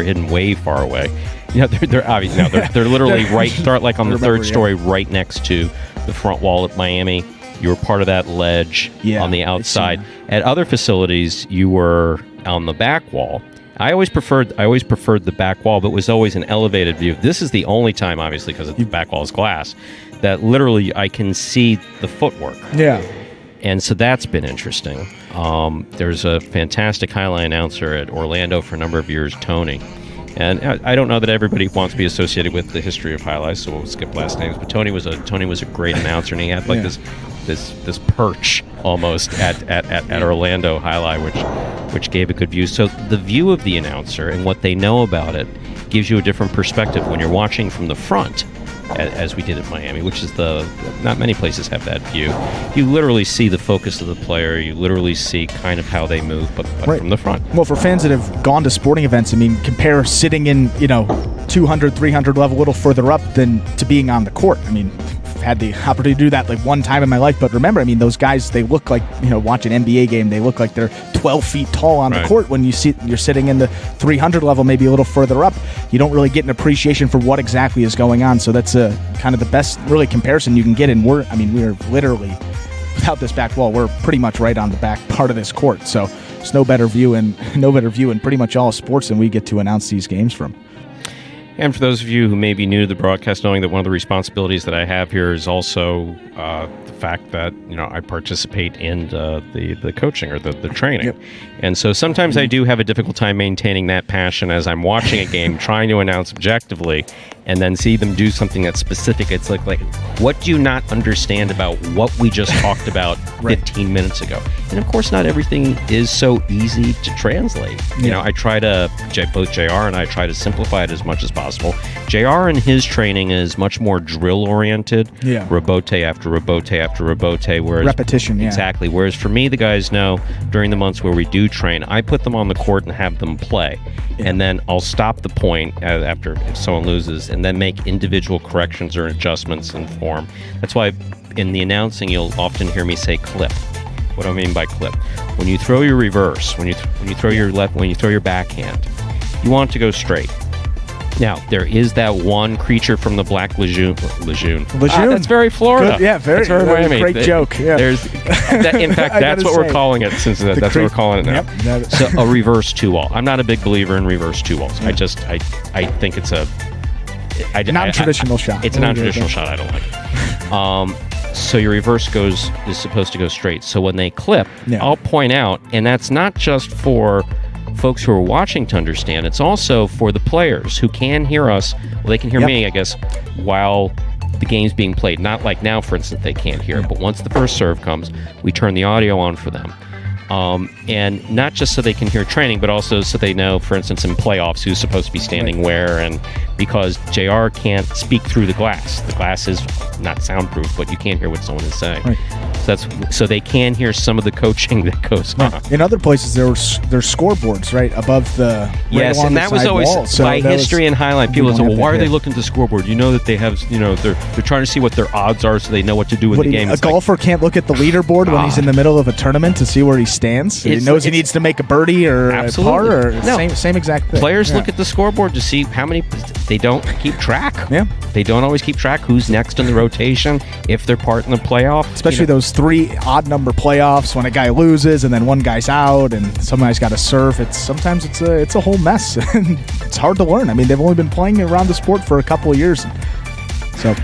hidden way far away. They're obviously they're literally right. Start like on the third story, right next to the front wall at Miami. You were part of that ledge on the outside. At other facilities, you were on the back wall. I always preferred the back wall, but it was always an elevated view. This is the only time, obviously, because the back wall is glass, that literally I can see the footwork. Yeah. And so that's been interesting. There's a fantastic Jai-Alai announcer at Orlando for a number of years, Tony. And I don't know that everybody wants to be associated with the history of Jai-Alai, so we'll skip last names. But Tony was a great announcer, and he had this perch almost at Orlando Jai-Alai, which gave a good view. So the view of the announcer and what they know about it gives you a different perspective when you're watching from the front, as we did at Miami, which is not many places have that view. You literally see the focus of the player. You literally see kind of how they move, but right from the front. Well, for fans that have gone to sporting events, compare sitting in, 200, 300 level, a little further up than to being on the court. Had the opportunity to do that like one time in my life, but remember, those guys, they look like, watching an NBA game, they look like they're 12 feet tall on the court. When you're sitting in the 300 level, maybe a little further up, you don't really get an appreciation for what exactly is going on. So that's kind of the best really comparison you can get. And we're literally, without this back wall, we're pretty much right on the back part of this court. So there's no better view in pretty much all sports than we get to announce these games from. And for those of you who may be new to the broadcast, knowing that one of the responsibilities that I have here is also the fact that I participate in the coaching or the training. Yep. And so sometimes I do have a difficult time maintaining that passion as I'm watching a game, trying to announce objectively, and then see them do something that's specific. It's like what do you not understand about what we just talked about 15 minutes ago? And of course, not everything is so easy to translate. I try to, both JR and I try to simplify it as much as possible. JR in his training is much more drill oriented, rebote after rebote after rebote, whereas repetition, exactly. Whereas for me, the guys know during the months where we do train, I put them on the court and have them play, and then I'll stop the point after if someone loses, and then make individual corrections or adjustments in form. That's why in the announcing you'll often hear me say clip. What do I mean by clip? When you throw your reverse, when you throw your left, when you throw your backhand, you want it to go straight. Now, there is that one creature from the Black Lagoon. That's very Florida. Good, very Miami. Great joke. Yeah. In fact, that's what we're calling it. That's what we're calling it now. Yep. So a reverse two-wall. I'm not a big believer in reverse two-walls. Yeah. I think it's Non-traditional shot. It's a non-traditional shot. I don't like it. So your reverse is supposed to go straight. So when they clip, I'll point out, and that's not just for folks who are watching to understand. It's also for the players who can hear us. Well, they can hear me, I guess, while the game's being played. Not like now, for instance, they can't hear it. But once the first serve comes, we turn the audio on for them. And not just so they can hear training, but also so they know, for instance, in playoffs, who's supposed to be standing where, and because JR can't speak through the glass. The glass is not soundproof, but you can't hear what someone is saying. Right. So they can hear some of the coaching that goes on. In other places, there's scoreboards right above the and that was always wall. So by history and highlight. People say, "Well, why are they looking at the scoreboard?" You know that they have, they're trying to see what their odds are, so they know what to do in the game. A golfer can't look at the leaderboard when he's in the middle of a tournament to see where he stands. He knows he needs to make a birdie or a par, or same exact thing. Players look at the scoreboard to see how many. They don't keep track. Yeah, they don't always keep track who's next in the rotation, if they're part in the playoff. Especially those 3 odd number playoffs when a guy loses and then one guy's out and some guy's got to serve. Sometimes it's a whole mess. It's hard to learn. I mean, they've only been playing around the sport for a couple of years, so.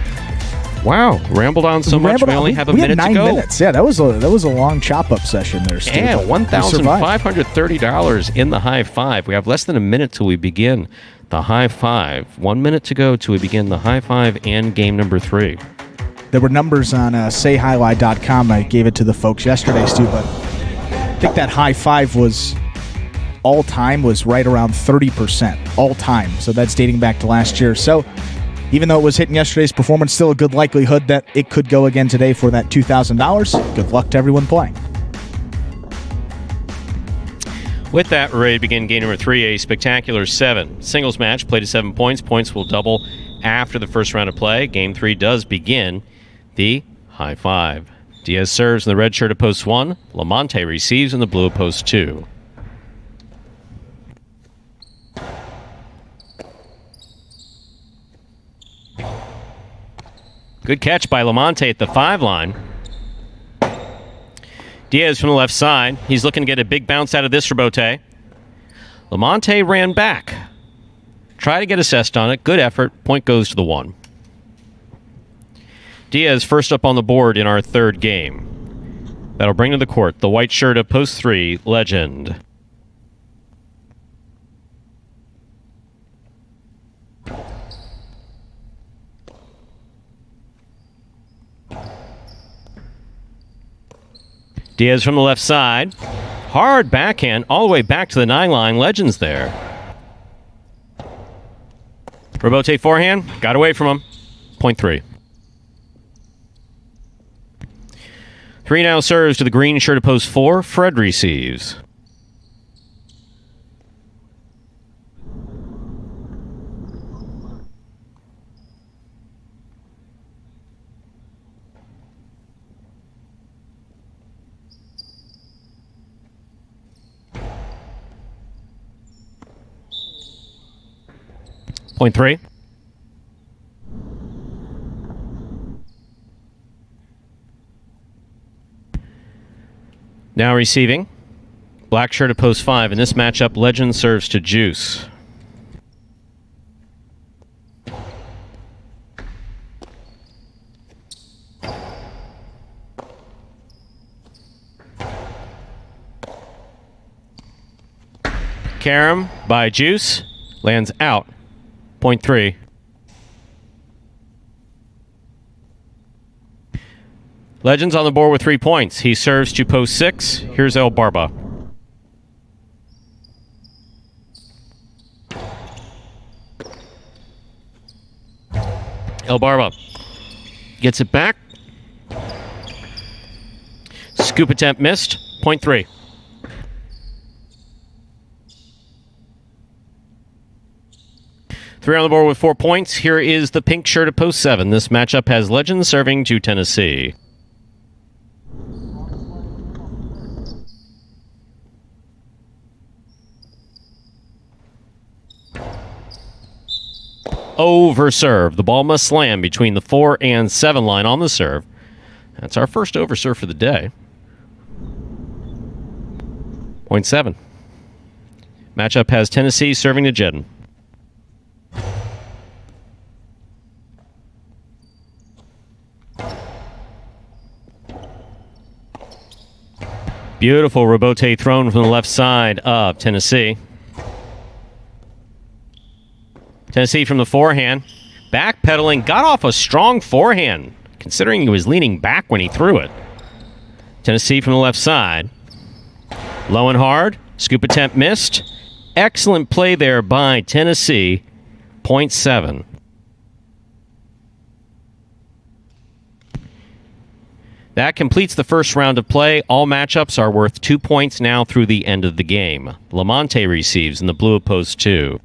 Wow, rambled on so much. We only have a minute to go. 9 minutes. Yeah, that was a long chop-up session there, Steve. Yeah, $1,530 in the high five. We have less than a minute till we begin the high five. 1 minute to go till we begin the high five and game number 3. There were numbers on sayhighlight.com. I gave it to the folks yesterday, Stu, but I think that high five was all-time was right around 30% all-time. So that's dating back to last year. So even though it was hitting yesterday's performance, still a good likelihood that it could go again today for that $2,000. Good luck to everyone playing. With that, we're ready to begin game number 3, a spectacular 7. Singles match, played to 7 points. Points will double after the first round of play. Game 3 does begin the high five. Diaz serves in the red shirt of post 1. Lamonte receives in the blue of post 2. Good catch by Lamonte at the 5 line. Diaz from the left side. He's looking to get a big bounce out of this rebote. Lamonte ran back. Try to get assessed on it. Good effort. Point goes to the 1. Diaz first up on the board in our 3rd game. That'll bring to the court the white shirt of post 3, Legend. Diaz from the left side. Hard backhand all the way back to the 9 line. Legends there. Rebote forehand. Got away from him. Point 3. 3 now serves to the green shirt of post 4. Fred receives. Point 3. Now receiving. Black shirt of post 5. In this matchup, Legend serves to Juice. Karam by Juice. Lands out. Point 3. Legends on the board with 3 points. He serves to post 6. Here's El Barba. El Barba gets it back. Scoop attempt missed. Point 3. Three on the board with 4 points. Here is the pink shirt at post 7. This matchup has Legends serving to Tennessee. Over serve. The ball must slam between the 4 and 7 line on the serve. That's our first over serve for the day. Point 7. Matchup has Tennessee serving to Jedden. Beautiful rebote thrown from the left side of Tennessee. Tennessee from the forehand. Backpedaling, got off a strong forehand, considering he was leaning back when he threw it. Tennessee from the left side. Low and hard. Scoop attempt missed. Excellent play there by Tennessee. 0.7. That completes the first round of play. All matchups are worth 2 points now through the end of the game. Lamonte receives in the blue of post 2.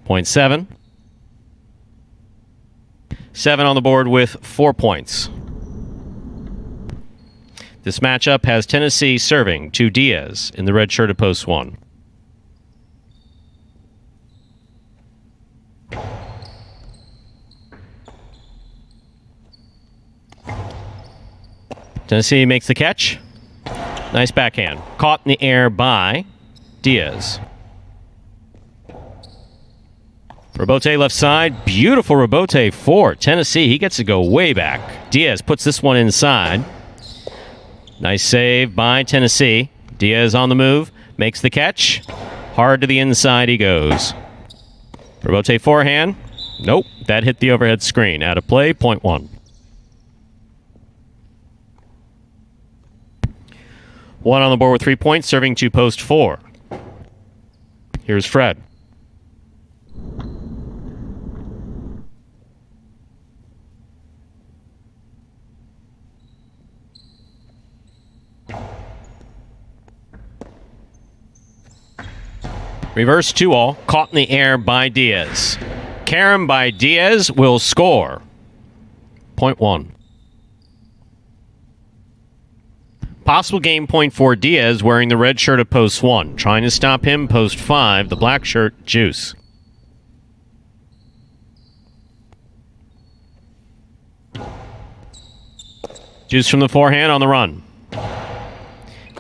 Point 7. 7 on the board with 4 points. This matchup has Tennessee serving to Diaz in the red shirt of post 1. Tennessee makes the catch. Nice backhand. Caught in the air by Diaz. Rebote left side. Beautiful rebote for Tennessee. He gets to go way back. Diaz puts this one inside. Nice save by Tennessee. Diaz on the move. Makes the catch. Hard to the inside he goes. Rebote forehand. Nope. That hit the overhead screen. Out of play. 0.1. 1 on the board with 3 points, serving to post 4. Here's Fred. Reverse 2-all, caught in the air by Diaz. Carom by Diaz will score. 0.1. Possible game point for Diaz wearing the red shirt of post 1. Trying to stop him, post 5, the black shirt, Juice. Juice from the forehand on the run.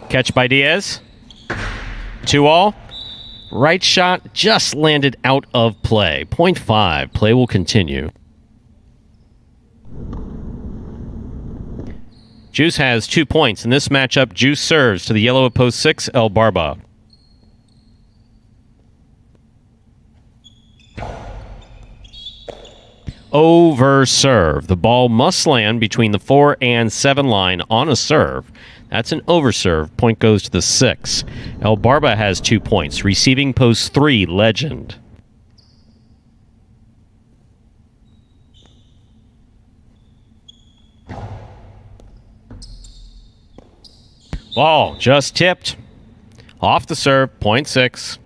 Catch by Diaz. 2-all. Right shot just landed out of play. 0.5. Play will continue. Juice has 2 points. In this matchup, Juice serves to the yellow of post 6, El Barba. Over serve. The ball must land between the 4 and 7 line on a serve. That's an over serve. Point goes to the 6. El Barba has 2 points. Receiving post 3, Legend. Ball just tipped. Off the serve, 0.6.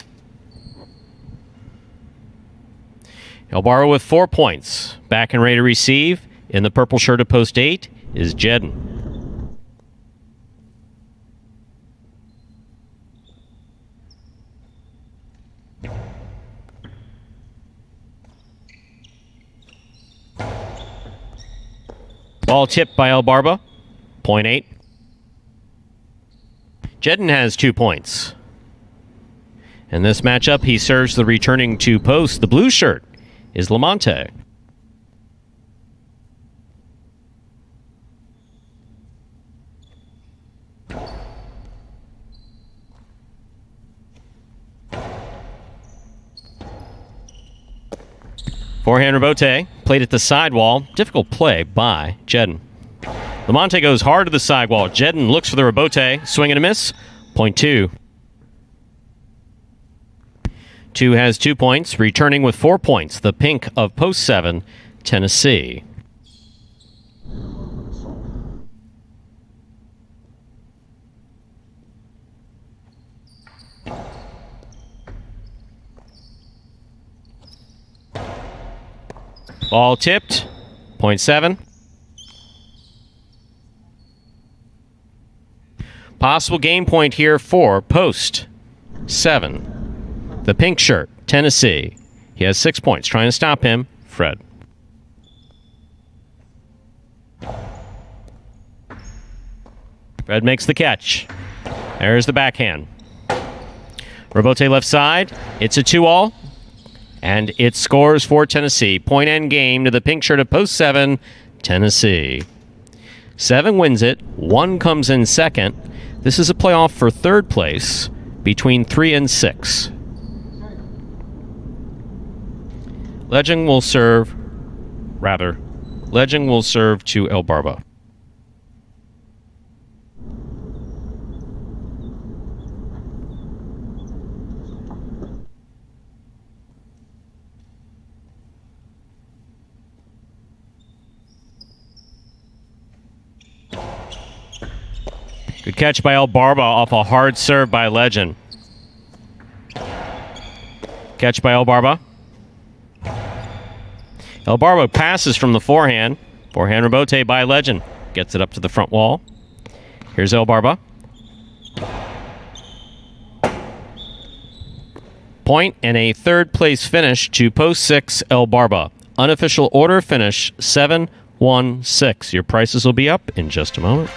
El Barba with 4 points. Back and ready to receive. In the purple shirt of post 8 is Jedden. Ball tipped by El Barba, 0.8. Jedden has 2 points. In this matchup, he serves the returning to post. The blue shirt is Lamonte. Forehand rebote, played at the sidewall. Difficult play by Jedden. Lamonte goes hard to the sidewall. Jedden looks for the rebote. Swing and a miss. 0.2. 2 has 2 points. Returning with 4 points. The pink of post 7, Tennessee. Ball tipped. 0.7. Possible game point here for post 7. The pink shirt, Tennessee. He has 6 points. Trying to stop him, Fred. Fred makes the catch. There's the backhand. Rebote left side. It's a 2-all. And it scores for Tennessee. Point end game to the pink shirt of post 7, Tennessee. 7 wins it. 1 comes in second. This is a playoff for third place between 3 and 6. Legend will serve to El Barba. Good catch by El Barba off a hard serve by Legend. Catch by El Barba. El Barba passes from the forehand. Forehand rebote by Legend. Gets it up to the front wall. Here's El Barba. Point and a third place finish to post 6 El Barba. Unofficial order finish 7-1-6. Your prices will be up in just a moment.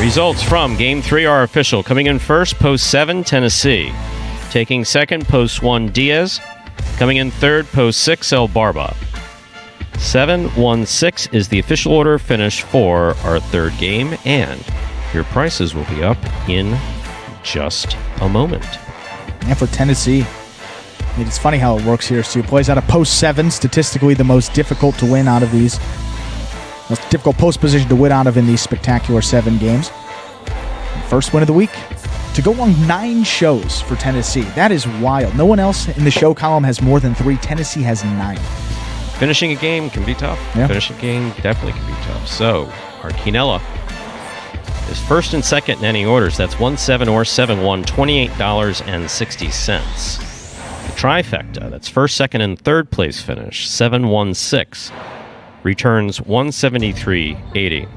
Results from Game 3 are official. Coming in first, post 7, Tennessee. Taking second, post 1, Diaz. Coming in third, post 6, El Barba. 7-1-6 is the official order finish for our third game, and your prices will be up in just a moment. And for Tennessee, it's funny how it works here. So he plays out of post 7, statistically the most difficult to win out of these. Most difficult post position to win out of in these spectacular 7 games. First win of the week to go on 9 shows for Tennessee. That is wild. No one else in the show column has more than 3. Tennessee has 9. Finishing a game can be tough. Yeah. Finishing a game definitely can be tough. So, our Quinella is first and second in any orders. That's 1-7 or 7-1, $28.60. The trifecta, that's first, second, and third place finish, 7-1-6. Returns $173.80.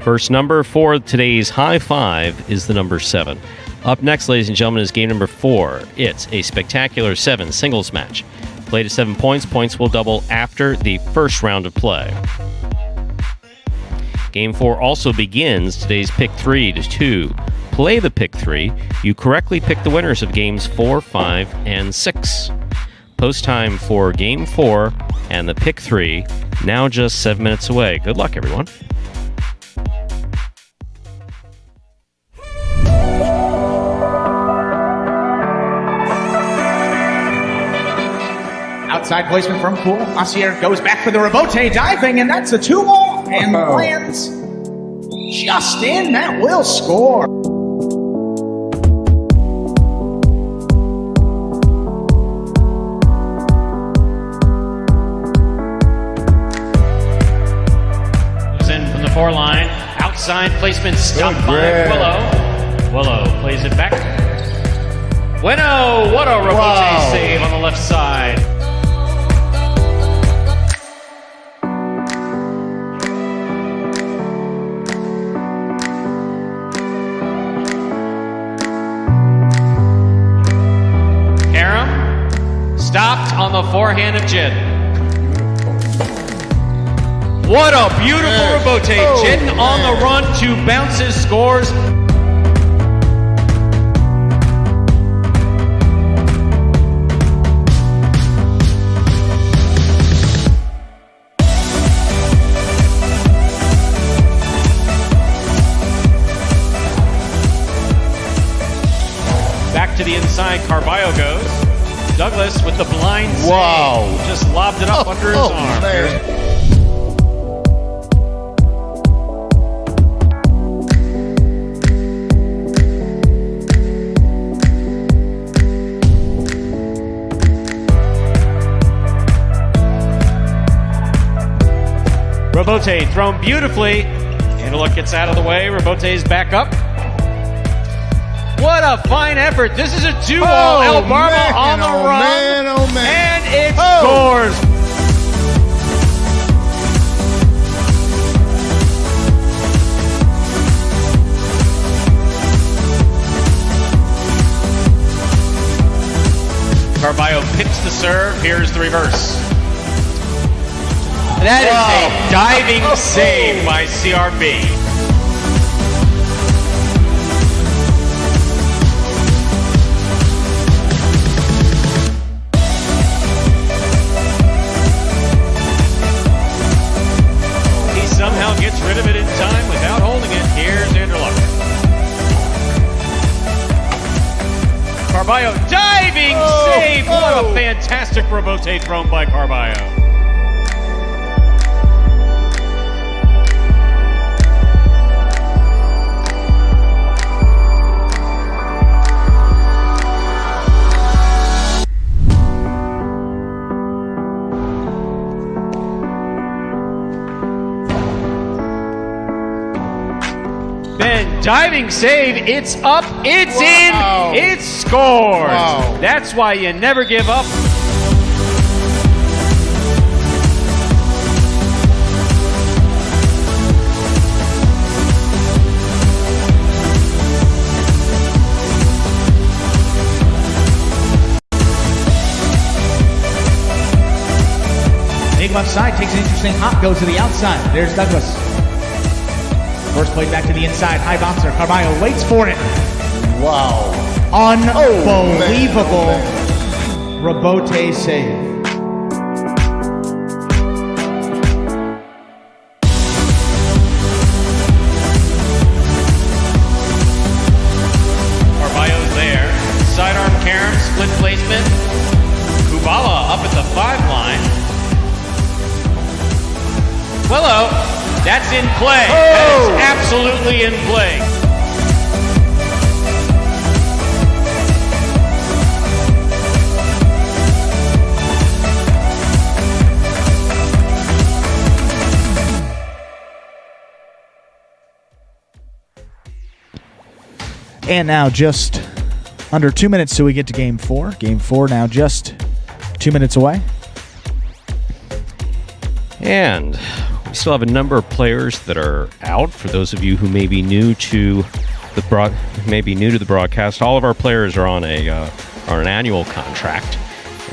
First number for today's high 5 is the number 7. Up next, ladies and gentlemen, is game number 4. It's a spectacular 7 singles match. Played at 7 points. Points will double after the first round of play. Game 4 also begins today's pick 3 to play the pick 3. You correctly pick the winners of games 4, 5, and 6. Post time for Game 4 and the Pick 3, now just 7 minutes away. Good luck, everyone. Outside placement from Poole. Asier goes back for the rebote, diving, and that's a 2-ball, and lands just in. That will score. Line. Outside placement stopped by Willow. Willow plays it back. Bueno, what a rebote save on the left side. Karam stopped on the forehand of Jin. What a beautiful rebote. Jin on the run, 2 bounces, scores. Back to the inside, Carballo goes. Douglas with the blind save. Just lobbed it up under his arm. Rebote thrown beautifully. Antelope gets out of the way. Rebote's back up. What a fine effort. This is a 2-ball. El Barba on the run. And it scores. Carballo picks the serve. Here's the reverse. That is a diving save by CRB. Carballo diving save. What a fantastic rebote thrown by Carballo. Diving save, it's up, it's in, it's scored. Wow. That's why you never give up. Big left side takes an interesting hop, goes to the outside. There's Douglas. First play back to the inside, high bouncer. Carballo waits for it. Wow. Unbelievable rebote save. Carballo's there. Sidearm carom, split placement. Kubala up at the 5-line. Hello. That's in play. That is absolutely in play. And now just under 2 minutes till we get to Game 4. Game 4 now just 2 minutes away. And we still have a number of players that are out. For those of you who may be new to the broadcast, all of our players are on an annual contract.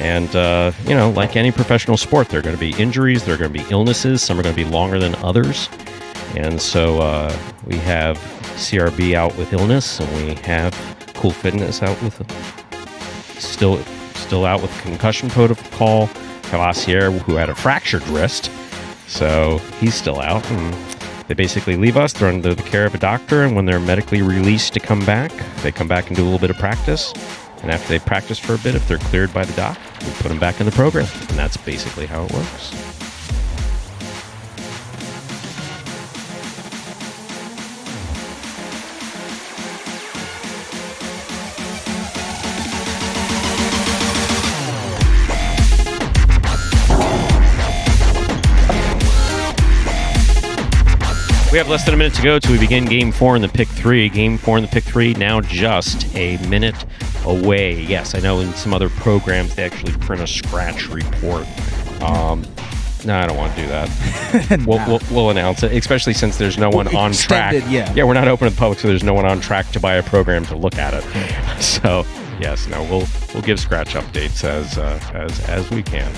And like any professional sport, there are going to be injuries, there are going to be illnesses. Some are going to be longer than others. And so we have CRB out with illness, and we have Cool Fitness out with still out with concussion protocol. Cavassier, who had a fractured wrist. So he's still out. And they basically leave us. They're under the care of a doctor. And when they're medically released to come back, they come back and do a little bit of practice. And after they practice for a bit, if they're cleared by the doc, we put them back in the program. And that's basically how it works. We have less than a minute to go till we begin Game 4 in the Pick 3. Game 4 in the Pick 3 now just a minute away. Yes, I know in some other programs they actually print a scratch report. No, I don't want to do that. We'll announce it, especially since there's no one on track. Yeah, we're not open to the public, so there's no one on track to buy a program to look at it. So, yes, no, we'll give scratch updates as we can.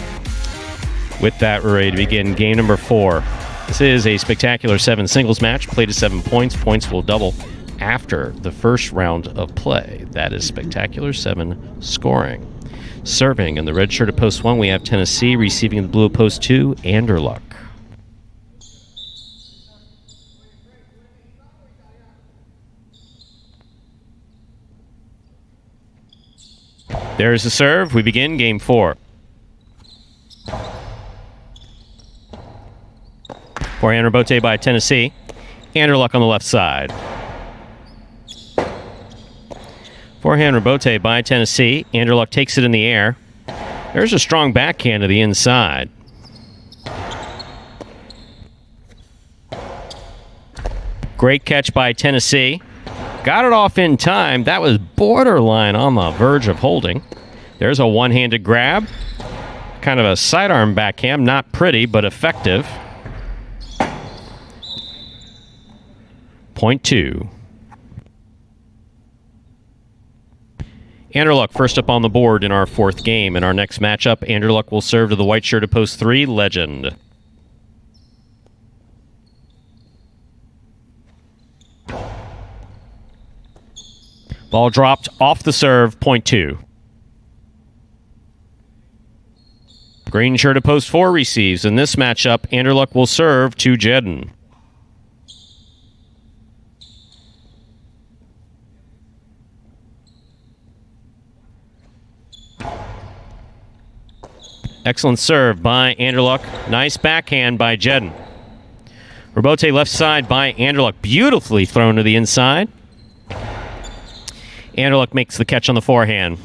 With that, we're ready to begin Game number 4. This is a spectacular 7 singles match, played to 7 points. Points will double after the first round of play. That is spectacular 7 scoring. Serving in the red shirt at post 1, we have Tennessee. Receiving in the blue at post 2, Anderluck. There's the serve. We begin Game 4. Forehand rebote by Tennessee. Anderluck on the left side. Forehand rebote by Tennessee. Anderluck takes it in the air. There's a strong backhand to the inside. Great catch by Tennessee. Got it off in time. That was borderline on the verge of holding. There's a one-handed grab. Kind of a sidearm backhand. Not pretty, but effective. Point 2. Anderluck first up on the board in our 4th game. In our next matchup, Anderluck will serve to the white shirt at post 3, Legend. Ball dropped off the serve, point 2. Green shirt at post 4 receives. In this matchup, Anderluck will serve to Jedden. Excellent serve by Anderluck. Nice backhand by Jedden. Robote left side by Anderluck. Beautifully thrown to the inside. Anderluck makes the catch on the forehand.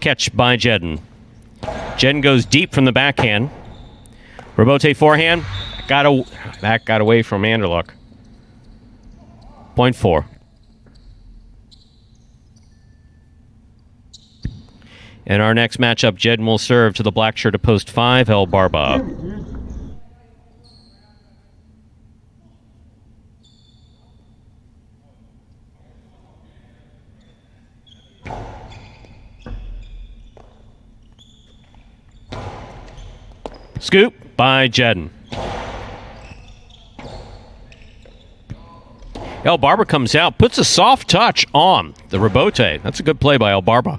Catch by Jedden. Jedden goes deep from the backhand. Robote forehand. That got away from Anderluck. Point 4. In our next matchup, Jedden will serve to the black shirt of post 5, El Barba. Scoop by Jedden. El Barba comes out, puts a soft touch on the Robote. That's a good play by El Barba.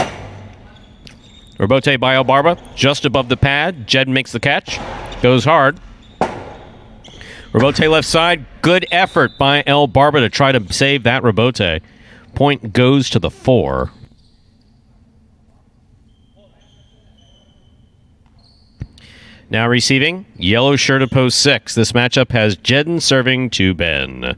Robote by El Barba, just above the pad. Jedden makes the catch. Goes hard. Robote left side. Good effort by El Barba to try to save that Robote. Point goes to the 4. Now receiving, yellow shirt of post 6. This matchup has Jedden serving to Ben.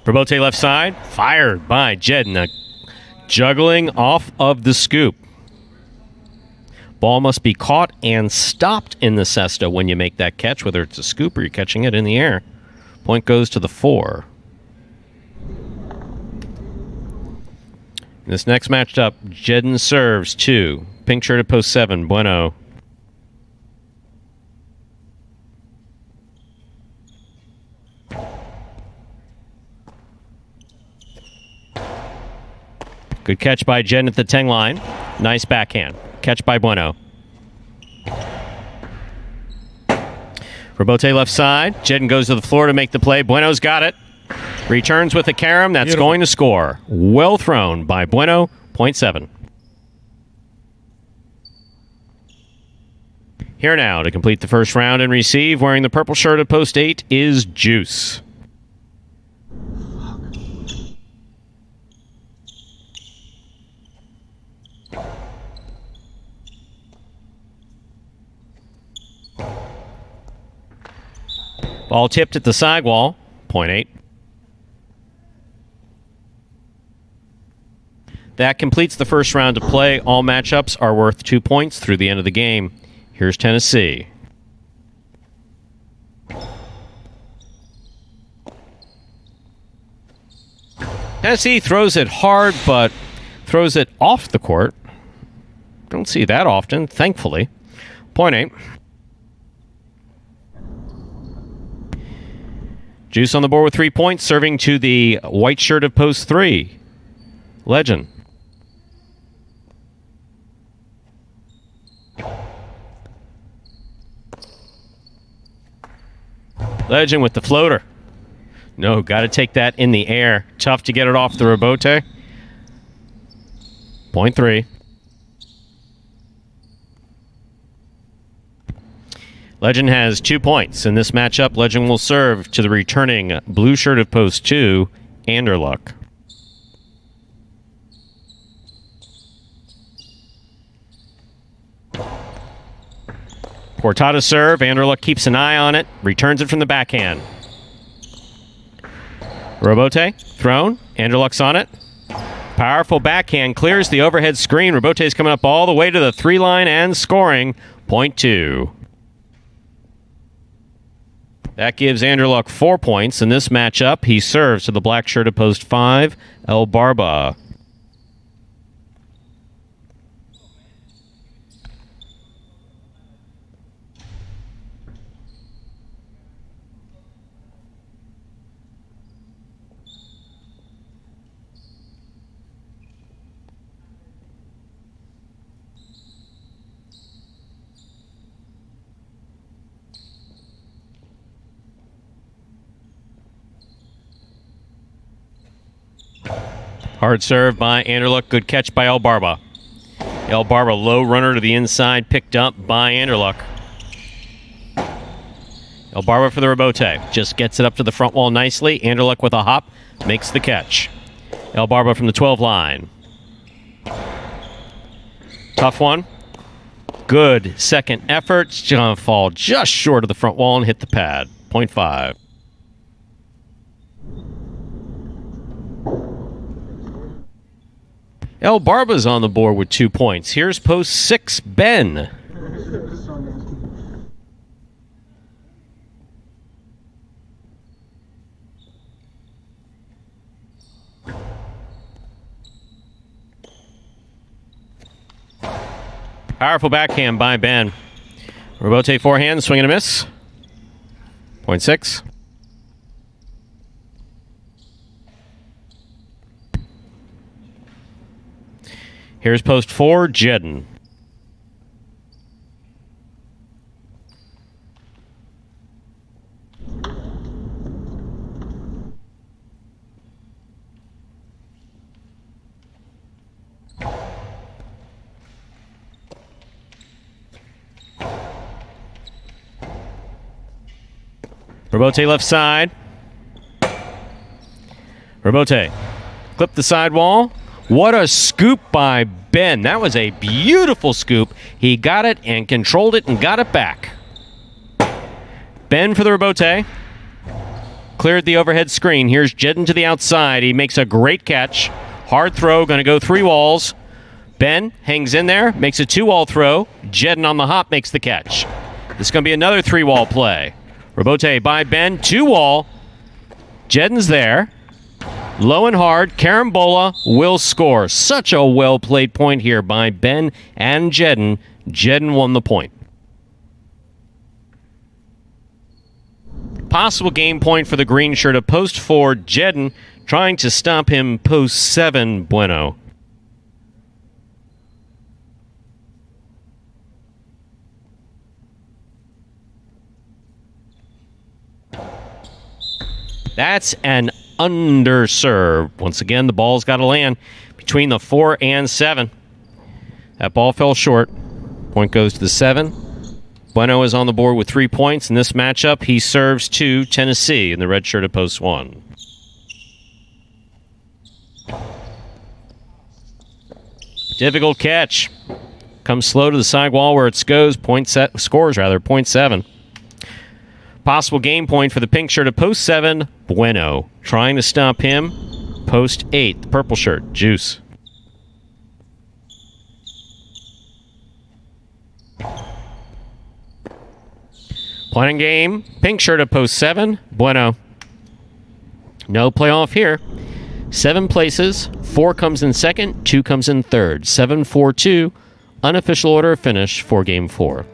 Robote left side, fired by Jedden. Juggling off of the scoop. Ball must be caught and stopped in the cesta when you make that catch, whether it's a scoop or you're catching it in the air. Point goes to the 4. This next matchup, Jedden serves to pink shirt at post 7, Bueno. Good catch by Jedden at the 10 line. Nice backhand. Catch by Bueno. Robote left side. Jedden goes to the floor to make the play. Bueno's got it. Returns with a carom. That's beautiful. Going to score. Well thrown by Bueno. Point 7. Here now to complete the first round and receive, wearing the purple shirt at post 8, is Juice. Ball tipped at the sidewall, point 8. That completes the first round of play. All matchups are worth 2 points through the end of the game. Here's Tennessee. Tennessee throws it hard, but throws it off the court. Don't see that often, thankfully. Point 8. Juice on the board with 3 points, serving to the white shirt of post 3. Legend. Legend with the floater. No, got to take that in the air. Tough to get it off the Robote. Point 3. Legend has 2 points. In this matchup, Legend will serve to the returning blue shirt of post 2, Anderluck. Portada serve. Anderluck keeps an eye on it. Returns it from the backhand. Robote, thrown. Anderluck's on it. Powerful backhand. Clears the overhead screen. Robote's coming up all the way to the 3 line and scoring. Point 2. That gives Anderluck 4 points. In this matchup, he serves to the black shirt of post 5, El Barba. Hard serve by Anderluck. Good catch by El Barba. El Barba, low runner to the inside, picked up by Anderluck. Elbarba for the rebote. Just gets it up to the front wall nicely. Anderluck with a hop. Makes the catch. Elbarba from the 12 line. Tough one. Good second effort. It's going to fall just short of the front wall and hit the pad. 0.5. Elbarba's on the board with 2 points. Here's post 6, Ben. Powerful backhand by Ben. Rebote forehand, swing and a miss. 0.6. Here's post 4, Jedden. Rebote left side. Rebote. Clip the sidewall. What a scoop by Ben. That was a beautiful scoop. He got it and controlled it and got it back. Ben for the rebote. Cleared the overhead screen. Here's Jedden to the outside. He makes a great catch. Hard throw. Going to go 3 walls. Ben hangs in there. Makes a 2-wall throw. Jedden on the hop makes the catch. This is going to be another 3-wall play. Rebote by Ben, 2-wall. Jedden's there. Low and hard. Carambola will score. Such a well-played point here by Ben and Jedden. Jedden won the point. Possible game point for the green shirt of post 4, Jedden trying to stop him post 7, Bueno. That's an underserve. Once again, the ball's got to land between the 4 and 7. That ball fell short. Point goes to the 7. Bueno is on the board with 3 points. In this matchup, he serves to Tennessee in the red shirt at post 1. Difficult catch. Comes slow to the sidewall where it scores. Scores 0.7. Possible game point for the pink shirt of post 7, Bueno. Trying to stop him, post 8, the purple shirt, Juice. Point in game, pink shirt of post 7, Bueno. No playoff here. 7 places, 4 comes in second, 2 comes in third. 7-4-2, unofficial order of finish for game 4.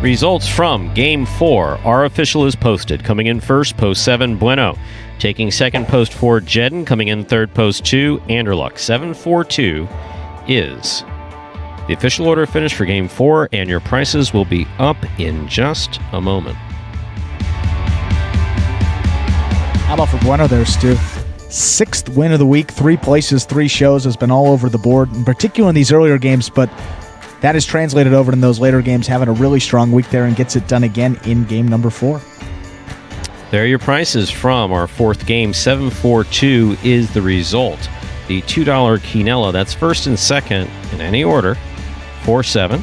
Results from Game 4. Our official is posted. Coming in first, post 7, Bueno. Taking second, post 4, Jedden. Coming in third, post 2, Anderluck. 7-4-2 is the official order of finish for Game 4, and your prices will be up in just a moment. How about for Bueno there, Stu? 6th win of the week, 3 places, 3 shows, has been all over the board, in particular in these earlier games, but that is translated over in those later games, having a really strong week there and gets it done again in game number 4. There are your prices from our 4th game. 7-4-2 is the result. The $2 Quinella, that's first and second in any order. 4-7,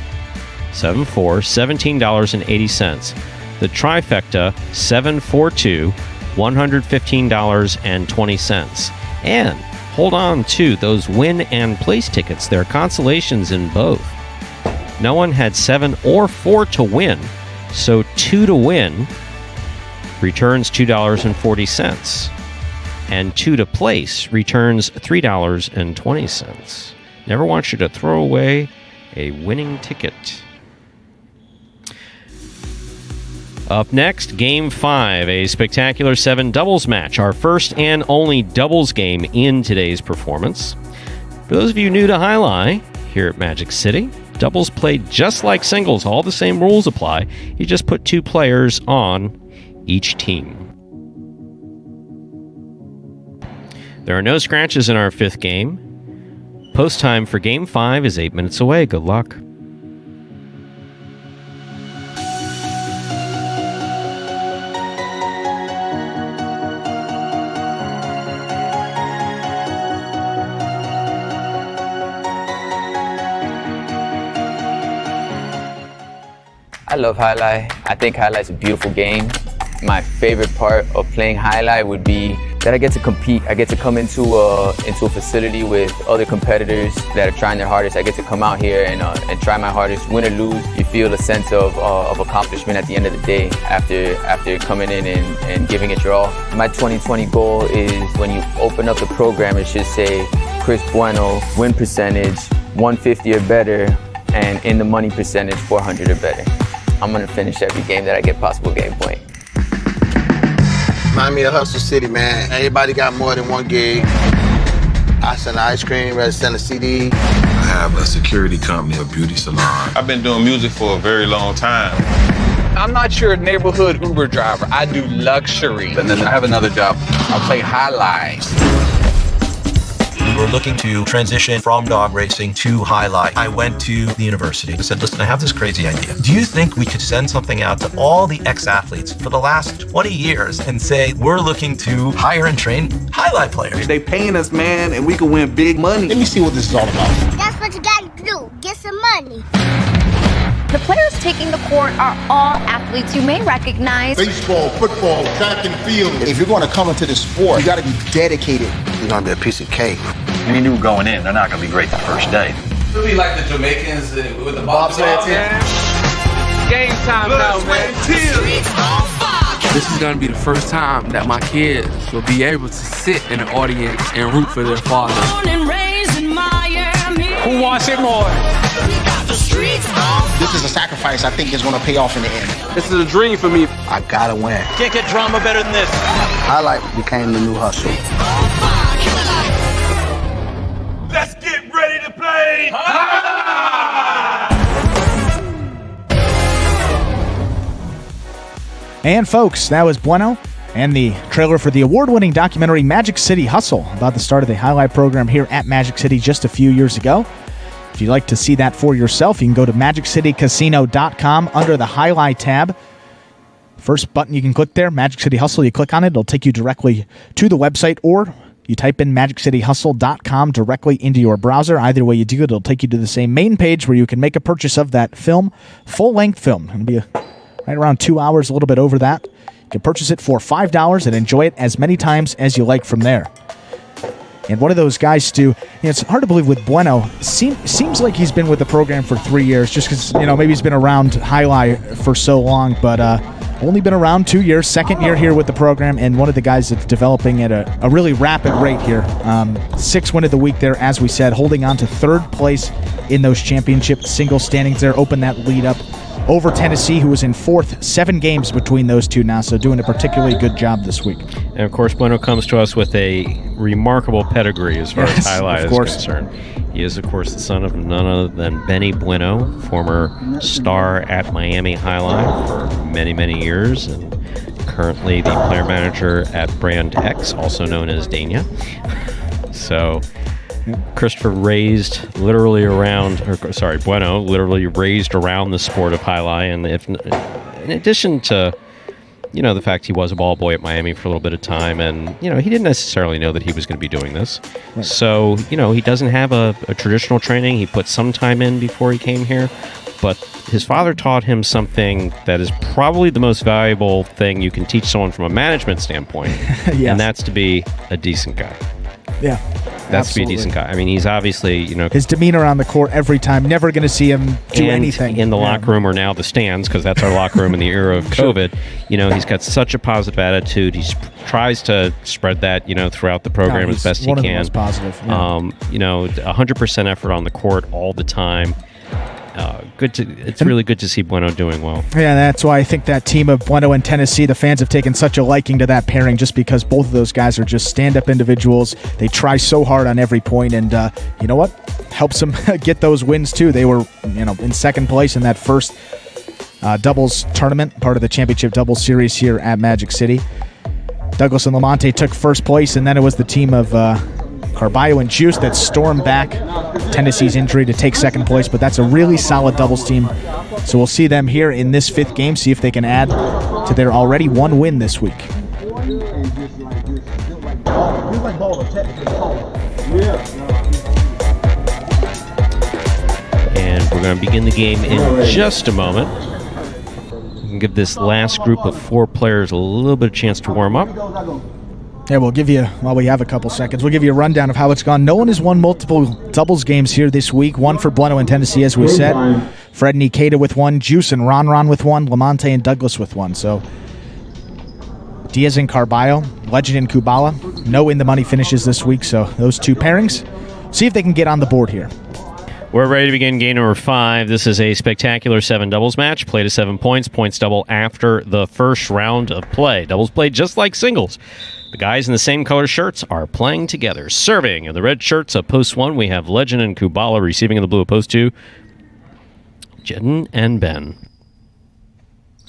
7-4, $17.80. The trifecta, 7-4-2, $115.20. And hold on to those win and place tickets. There are consolations in both. No one had 7 or 4 to win, so 2 to win returns $2.40, and 2 to place returns $3.20. Never want you to throw away a winning ticket. Up next, Game 5, a spectacular 7 doubles match, our first and only doubles game in today's performance. For those of you new to Jai-Alai here at Magic City, doubles played just like singles. All the same rules apply. You just put 2 players on each team. There are no scratches in our 5th game. Post time for Game 5 is 8 minutes away. Good luck. I love Jai-Alai. I think Jai-Alai is a beautiful game. My favorite part of playing Jai-Alai would be that I get to compete. I get to come into a facility with other competitors that are trying their hardest. I get to come out here and try my hardest. Win or lose, you feel a sense of accomplishment at the end of the day after coming in and giving it your all. My 2020 goal is when you open up the program, it should say Chris Bueno, win percentage 150 or better, and in the money percentage 400 or better. I'm gonna finish every game that I get possible game point. Remind me of Hustle City, man. Everybody got more than one gig. I sell ice cream, rather sell a CD. I have a security company, a beauty salon. I've been doing music for a very long time. I'm not your neighborhood Uber driver. I do luxury. And then I have another job. I play Jai-Alai. We were looking to transition from dog racing to Jai-Alai. I went to the university and said, listen, I have this crazy idea. Do you think we could send something out to all the ex-athletes for the last 20 years and say, we're looking to hire and train Jai-Alai players? They paying us, man, and we can win big money. Let me see what this is all about. That's what you gotta do. Get some money. The players taking the court are all athletes you may recognize. Baseball, football, track and field. If you're going to come into this sport, you got to be dedicated. You're going to be a piece of cake. We knew going in, they're not going to be great the first day. It'll be like the Jamaicans with the bobsled team. Game time now, man. This is going to be the first time that my kids will be able to sit in the audience and root for their father. Who wants it more? This is a sacrifice I think is going to pay off in the end. This is a dream for me. I got to win. Can't get drama better than this. Jai-Alai became the new hustle. Let's get ready to play. And folks, that was Bueno and the trailer for the award-winning documentary Magic City Hustle about the start of the Jai-Alai program here at Magic City just a few years ago. If you'd like to see that for yourself, you can go to MagicCityCasino.com under the Jai-Alai tab. First button you can click there, Magic City Hustle. You click on it, it'll take you directly to the website, or you type in MagicCityHustle.com directly into your browser. Either way you do it, it'll take you to the same main page where you can make a purchase of that film, full-length film. It'll be right around 2 hours, a little bit over that. You can purchase it for $5 and enjoy it as many times as you like from there. And one of those guys, Stu, it's hard to believe with Bueno, seems like he's been with the program for 3 years, just because, maybe he's been around Jai-Alai for so long, but only been around 2 years, second year here with the program, and one of the guys that's developing at a really rapid rate here. 6 win of the week there, as we said, holding on to third place in those championship single standings there, open that lead up over Tennessee, who was in fourth. 7 games between those two now, so doing a particularly good job this week. And of course, Bueno comes to us with a remarkable pedigree as far as Jai-Alai is concerned. He is, of course, the son of none other than Benny Bueno, former star at Miami Jai-Alai for many, many years, and currently the player manager at Brand X, also known as Dania. So Christopher Bueno literally raised around the sport of Jai-Alai, and in addition to, the fact he was a ball boy at Miami for a little bit of time, and, he didn't necessarily know that he was going to be doing this. Right. So, he doesn't have a traditional training. He put some time in before he came here, but his father taught him something that is probably the most valuable thing you can teach someone from a management standpoint, yes. And that's to be a decent guy. Yeah. That's to be a decent guy. I mean, he's obviously, his demeanor on the court every time, never going to see him do anything. In the locker room, or now the stands, because that's our locker room in the era of COVID. Sure. He's got such a positive attitude. He tries to spread that, throughout the program as best he can. One of the most positive. Yeah. 100% effort on the court all the time. It's really good to see Bueno doing well. Yeah, that's why I think that team of Bueno and Tennessee, the fans have taken such a liking to that pairing, just because both of those guys are just stand-up individuals. They try so hard on every point, and you know what? Helps them get those wins too. They were, in second place in that first doubles tournament, part of the championship doubles series here at Magic City. Douglas and Lamonte took first place, and then it was the team of Carballo and Juice that stormed back Tennessee's injury to take second place, but that's a really solid doubles team. So we'll see them here in this 5th game, see if they can add to their already 1 win this week. And we're going to begin the game in just a moment. We can give this last group of 4 players a little bit of chance to warm up. Yeah, we'll give you, while we have a couple seconds, we'll give you a rundown of how it's gone. No one has won multiple doubles games here this week. 1 for Bueno and Tennessee, as we said. Fred and Ikeda with 1, Juice and Ron with 1, Lamonte and Douglas with 1. So Diaz and Carballo, Legend and Kubala, no in-the-money finishes this week, so those 2 pairings. See if they can get on the board here. We're ready to begin game number 5. This is a spectacular 7 doubles match. Play to 7 points. Points double after the first round of play. Doubles played just like singles. The guys in the same color shirts are playing together. Serving in the red shirts of post 1, we have Legend and Kubala. Receiving in the blue of post 2, Jedden and Ben.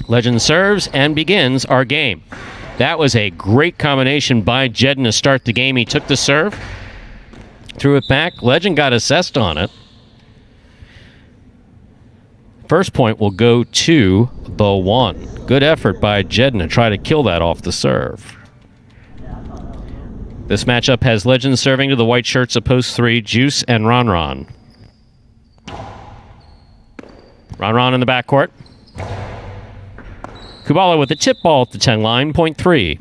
Legend serves and begins our game. That was a great combination by Jedden to start the game. He took the serve, threw it back. Legend got assessed on it. First point will go to the 1. Good effort by Jedden to try to kill that off the serve. This matchup has Legend serving to the white shirts of post 3, Juice and Ron. Ron in the backcourt. Kubala with the tip ball at the 10 line, point 3.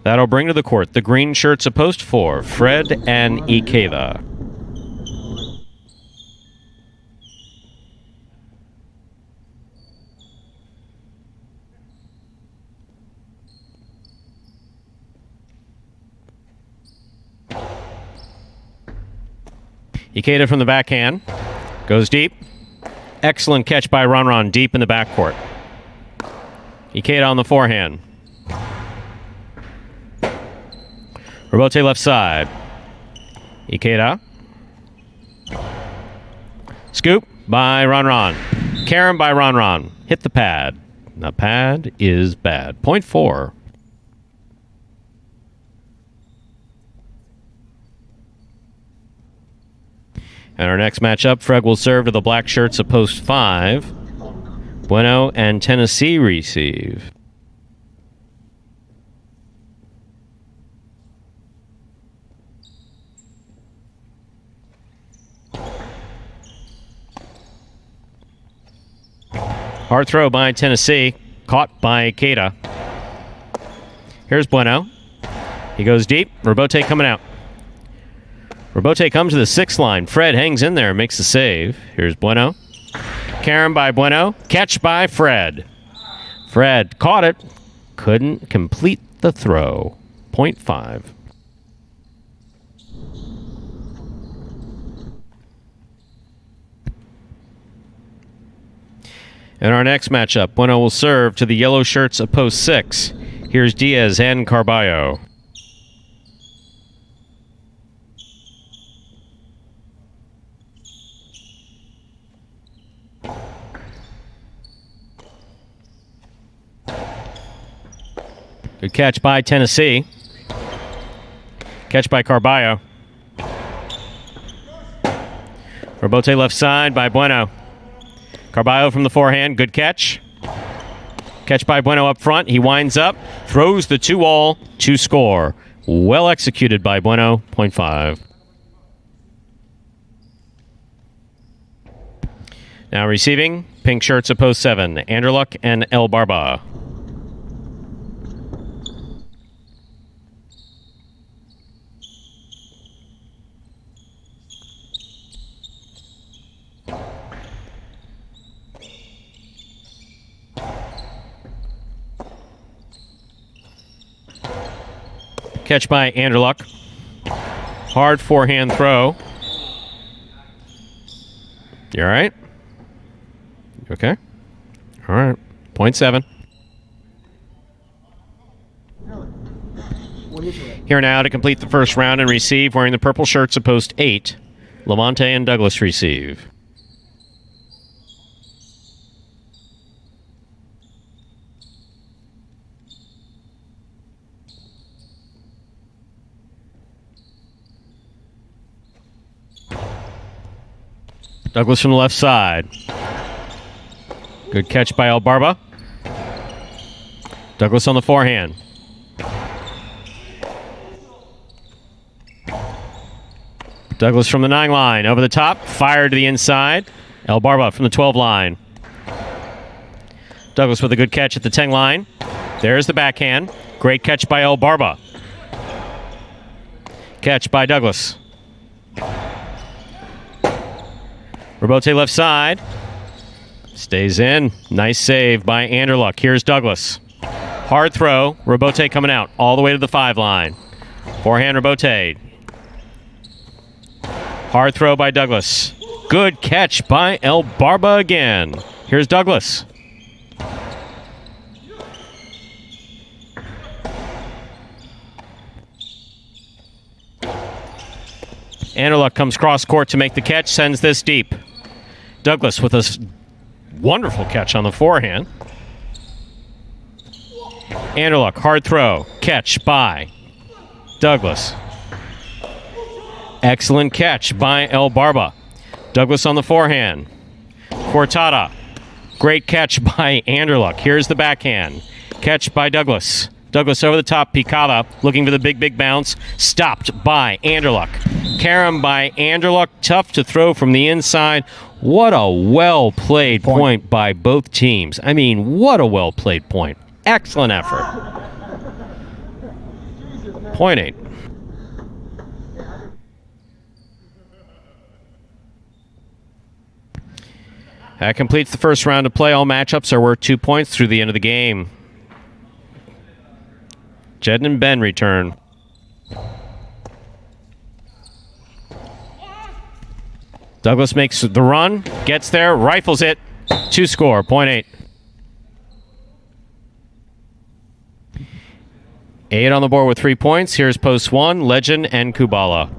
That'll bring to the court the green shirts of post 4, Fred and Ikeda. Ikeda from the backhand. Goes deep. Excellent catch by Ron deep in the backcourt. Ikeda on the forehand. Robote left side. Ikeda. Scoop by Ron. Karen by Ron. Hit the pad. The pad is bad. Point 4. And our next matchup, Fred will serve to the black shirts of post 5. Bueno and Tennessee receive. Hard throw by Tennessee. Caught by Ikeda. Here's Bueno. He goes deep. Robote coming out. Robote comes to the 6th line. Fred hangs in there, makes the save. Here's Bueno. Karen by Bueno. Catch by Fred. Fred caught it. Couldn't complete the throw. Point 5. In our next matchup, Bueno will serve to the yellow shirts of post 6. Here's Diaz and Carballo. Good catch by Tennessee. Catch by Carballo. Robote left side by Bueno. Carballo from the forehand. Good catch. Catch by Bueno up front. He winds up. Throws the 2-all to score. Well executed by Bueno. Point 5. Now receiving. Pink shirts of post 7. Anderluck and El Barba. Catch by Anderluck. Hard forehand throw. You all right? You okay? All right. Point 7. Here now to complete the first round and receive, wearing the purple shirts of post 8. Lamonte and Douglas receive. Douglas from the left side. Good catch by El Barba. Douglas on the forehand. Douglas from the 9 line. Over the top. Fired to the inside. El Barba from the 12 line. Douglas with a good catch at the 10 line. There's the backhand. Great catch by El Barba. Catch by Douglas. Robote left side. Stays in. Nice save by Anderluck. Here's Douglas. Hard throw. Robote coming out all the way to the 5 line. Forehand Robote. Hard throw by Douglas. Good catch by El Barba again. Here's Douglas. Anderluck comes cross court to make the catch, sends this deep. Douglas with a wonderful catch on the forehand. Anderluck, hard throw, catch by Douglas. Excellent catch by El Barba. Douglas on the forehand. Cortada, great catch by Anderluck. Here's the backhand. Catch by Douglas. Douglas over the top, Picada looking for the big bounce. Stopped by Anderluck. Carom by Anderluck, tough to throw from the inside. What a well-played point by both teams. I mean, what a well-played point. Excellent effort. Point 8. That completes the first round of play. All matchups are worth 2 points through the end of the game. Jed and Ben return. Douglas makes the run, gets there, rifles it, 2 score, point 8. 8 on the board with 3 points. Here's post 1, Legend and Kubala.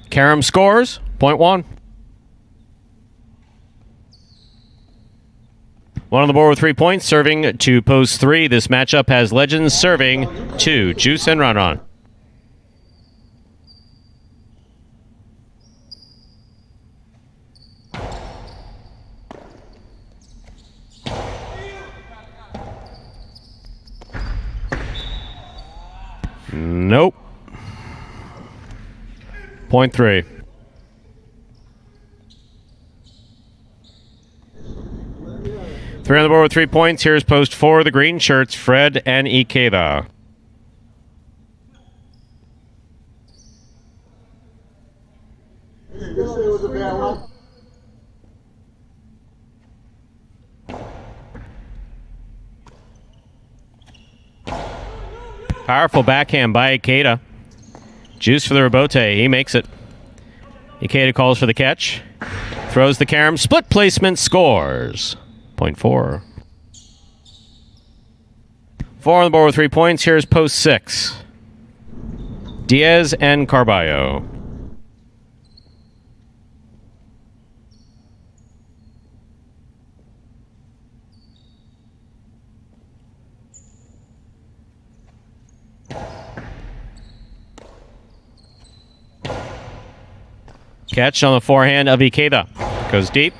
Carom scores, point 1. 1 on the board with 3 points, serving to post 3. This matchup has Legends serving to Juice and Ron. Nope. Point 3. 3 on the board with 3 points. Here's post 4, the green shirts, Fred and Ikeda. Powerful backhand by Ikeda. Juice for the Robote. He makes it. Ikeda calls for the catch. Throws the carom. Split placement. Scores. Point 4. 4 on the board with 3 points. Here's post 6. Diaz and Carballo. Catch on the forehand of Ikeda. Goes deep.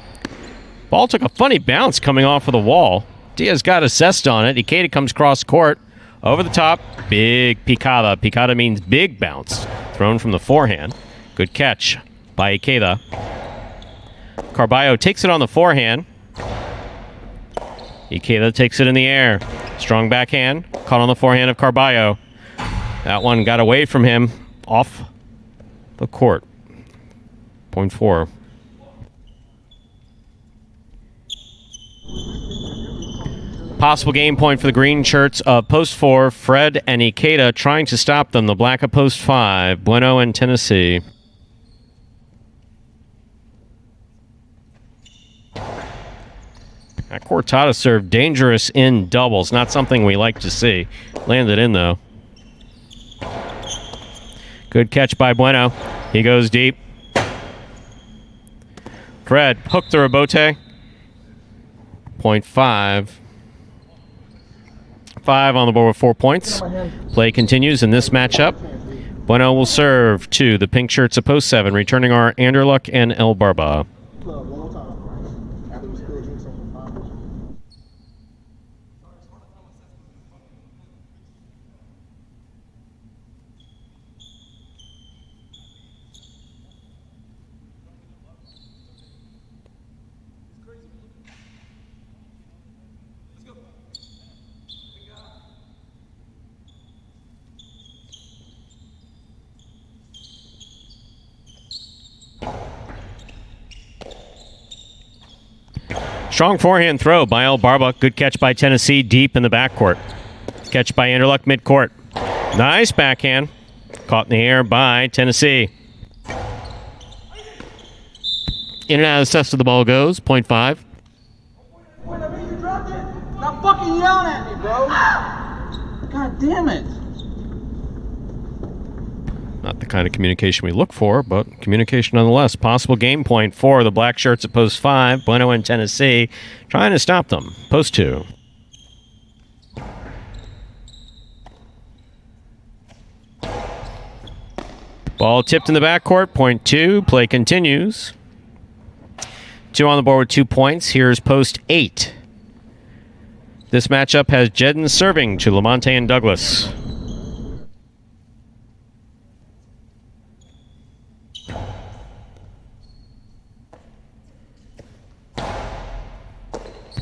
Ball took a funny bounce coming off of the wall. Diaz got assessed on it. Ikeda comes cross court. Over the top. Big picada. Picada means big bounce. Thrown from the forehand. Good catch by Ikeda. Carballo takes it on the forehand. Ikeda takes it in the air. Strong backhand. Caught on the forehand of Carballo. That one got away from him off the court. Point 4. Possible game point for the green shirts of post 4, Fred and Ikeda trying to stop them. The black of post 5, Bueno and Tennessee. That Cortada serve dangerous in doubles. Not something we like to see. Landed in though. Good catch by Bueno. He goes deep. Fred hooked the rebote. 0.5. 5 on the board with 4 points. Play continues in this matchup. Bueno will serve to the pink shirts of post 7, returning are Anderluck and El Barba. Strong forehand throw by El Barba. Good catch by Tennessee deep in the backcourt. Catch by Anderluck midcourt. Nice backhand. Caught in the air by Tennessee. In and out of the center of the ball goes. 0.5. Stop fucking yelling at me, bro. God damn it. Not the kind of communication we look for, but communication nonetheless. Possible game point for the black shirts at post 5. Bueno and Tennessee trying to stop them. Post 2. Ball tipped in the backcourt. 0.2. Play continues. 2 on the board with 2 points. Here's post 8. This matchup has Jedden serving to Lamonte and Douglas.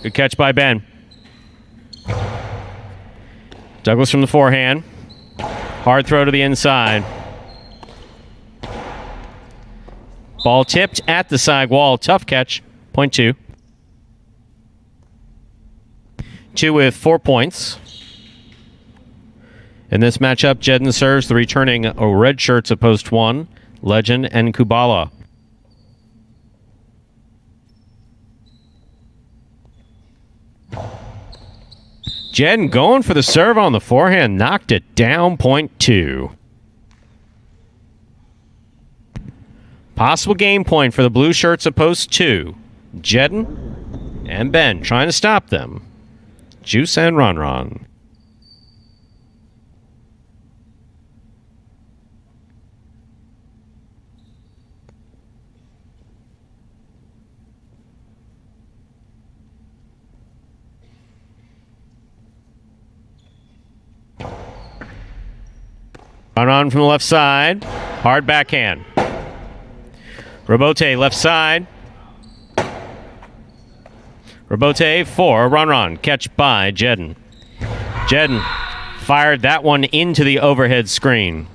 Good catch by Ben. Douglas from the forehand. Hard throw to the inside. Ball tipped at the side wall. Tough catch. 0.2. 2 with 4 points. In this matchup, Jedden serves the returning red shirts of post 1, Legend and Kubala. Jedden going for the serve on the forehand. Knocked it down. 0.2. Possible game point for the blue shirts of post 2. Jedden and Ben trying to stop them. Juice and Ron. Ron from the left side. Hard backhand. Rebote left side. Rebote for Ron. Catch by Jedden. Jedden fired that one into the overhead screen.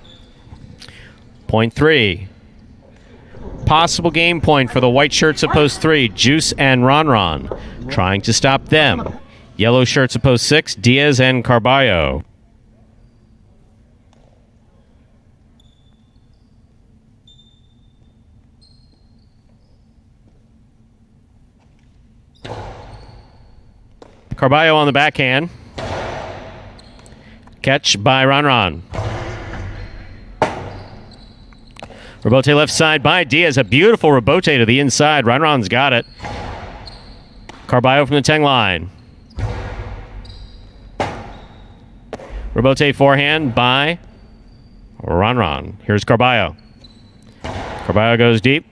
0.3. Possible game point for the white shirts of post 3. Juice and Ron. Trying to stop them. Yellow shirts of post 6. Diaz and Carballo. Carballo on the backhand. Catch by Ron. Rebote left side by Diaz. A beautiful rebote to the inside. Ron's got it. Carballo from the 10 line. Rebote forehand by Ron. Here's Carballo. Carballo goes deep.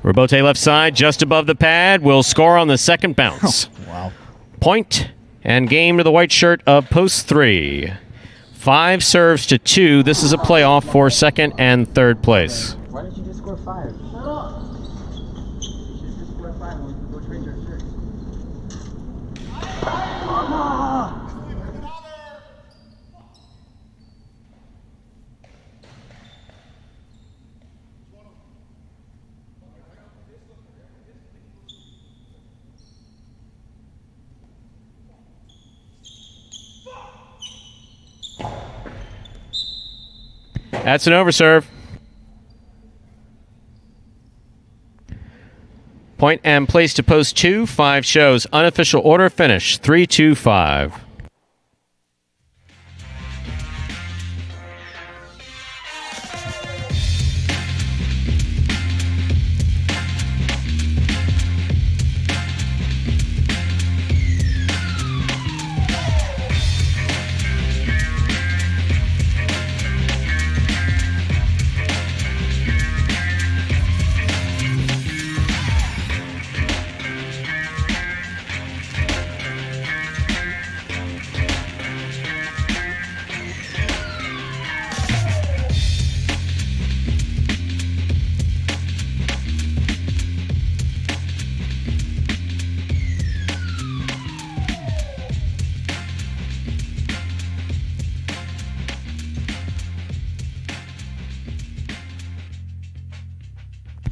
Rebote left side, just above the pad, will score on the second bounce. Wow. Point and game to the white shirt of post 3. 5 serves to 2. This is a playoff for second and third place. Why didn't you just score 5? Shut up! You should just score 5 when we go trade your shirts. That's an overserve. Point and place to post 2. 5 shows. Unofficial order finish. 3-2-5.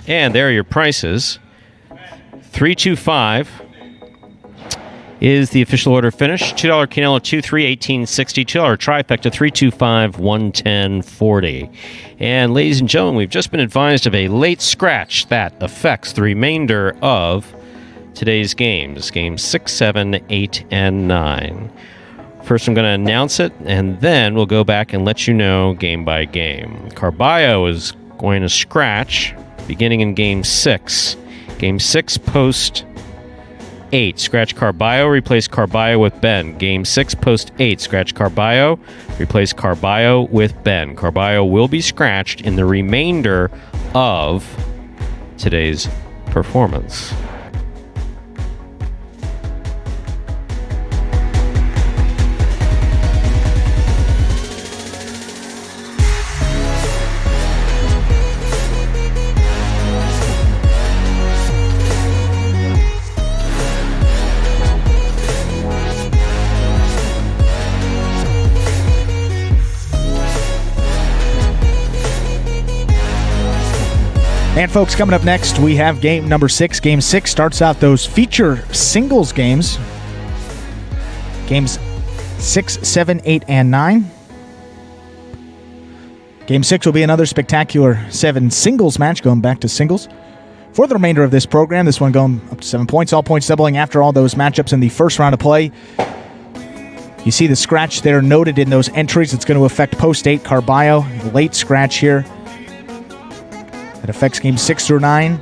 And there are your prices. 325 is the official order finish. $2 Canelo 2-3 1860. $2 trifecta 325 110.40. And ladies and gentlemen, we've just been advised of a late scratch that affects the remainder of today's games. Games 6, 7, 8, and 9. First, I'm going to announce it, and then we'll go back and let you know game by game. Carballo is going to scratch beginning in Game 6. Game 6, post 8. Scratch Carballo, replace Carballo with Ben. Game 6, post 8. Scratch Carballo, replace Carballo with Ben. Carballo will be scratched in the remainder of today's performance. And folks, coming up next, we have game number 6. Game 6 starts out those feature singles games. Games 6, 7, 8, and 9. Game 6 will be another spectacular 7 singles match, going back to singles. For the remainder of this program, this one going up to 7 points, all points doubling after all those matchups in the first round of play. You see the scratch there noted in those entries. It's going to affect post 8 Carballo. Late scratch here. That affects Game 6 through 9.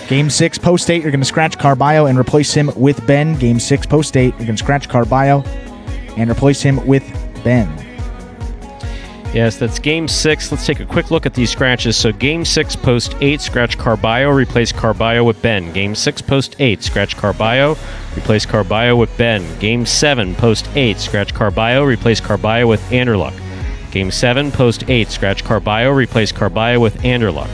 Game 6, post 8, you're going to scratch Carballo and replace him with Ben. Game 6, post 8, you're going to scratch Carballo and replace him with Ben. Yes, that's Game 6. Let's take a quick look at these scratches. So Game 6, post 8, scratch Carballo, replace Carballo with Ben. Game 6, post 8, scratch Carballo, replace Carballo with Ben. Game 7, post 8, scratch Carballo, replace Carballo with Anderluck. Game 7, post 8, scratch Carballo, replace Carballo with Anderluck.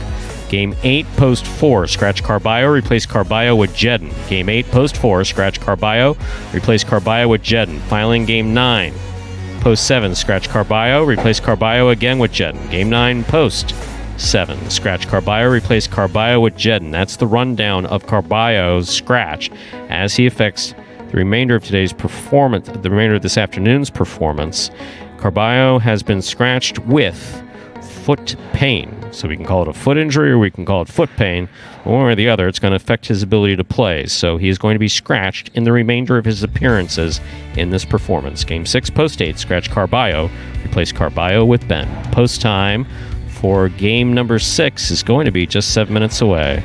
Game 8, post 4, scratch Carballo, replace Carballo with Jedden. Game 8, post 4, scratch Carballo, replace Carballo with Jedden. Filing Game 9, post 7, scratch Carballo, replace Carballo again with Jedden. Game 9, post 7, scratch Carballo, replace Carballo with Jedden. That's the rundown of Carballo's scratch as he affects the remainder of today's performance, the remainder of this afternoon's performance. Carballo has been scratched with foot pain. So we can call it a foot injury or we can call it foot pain. One or the other, it's going to affect his ability to play. So he is going to be scratched in the remainder of his appearances in this performance. Game 6, post 8, scratch Carballo, replace Carballo with Ben. Post time for game number 6 is going to be just 7 minutes away.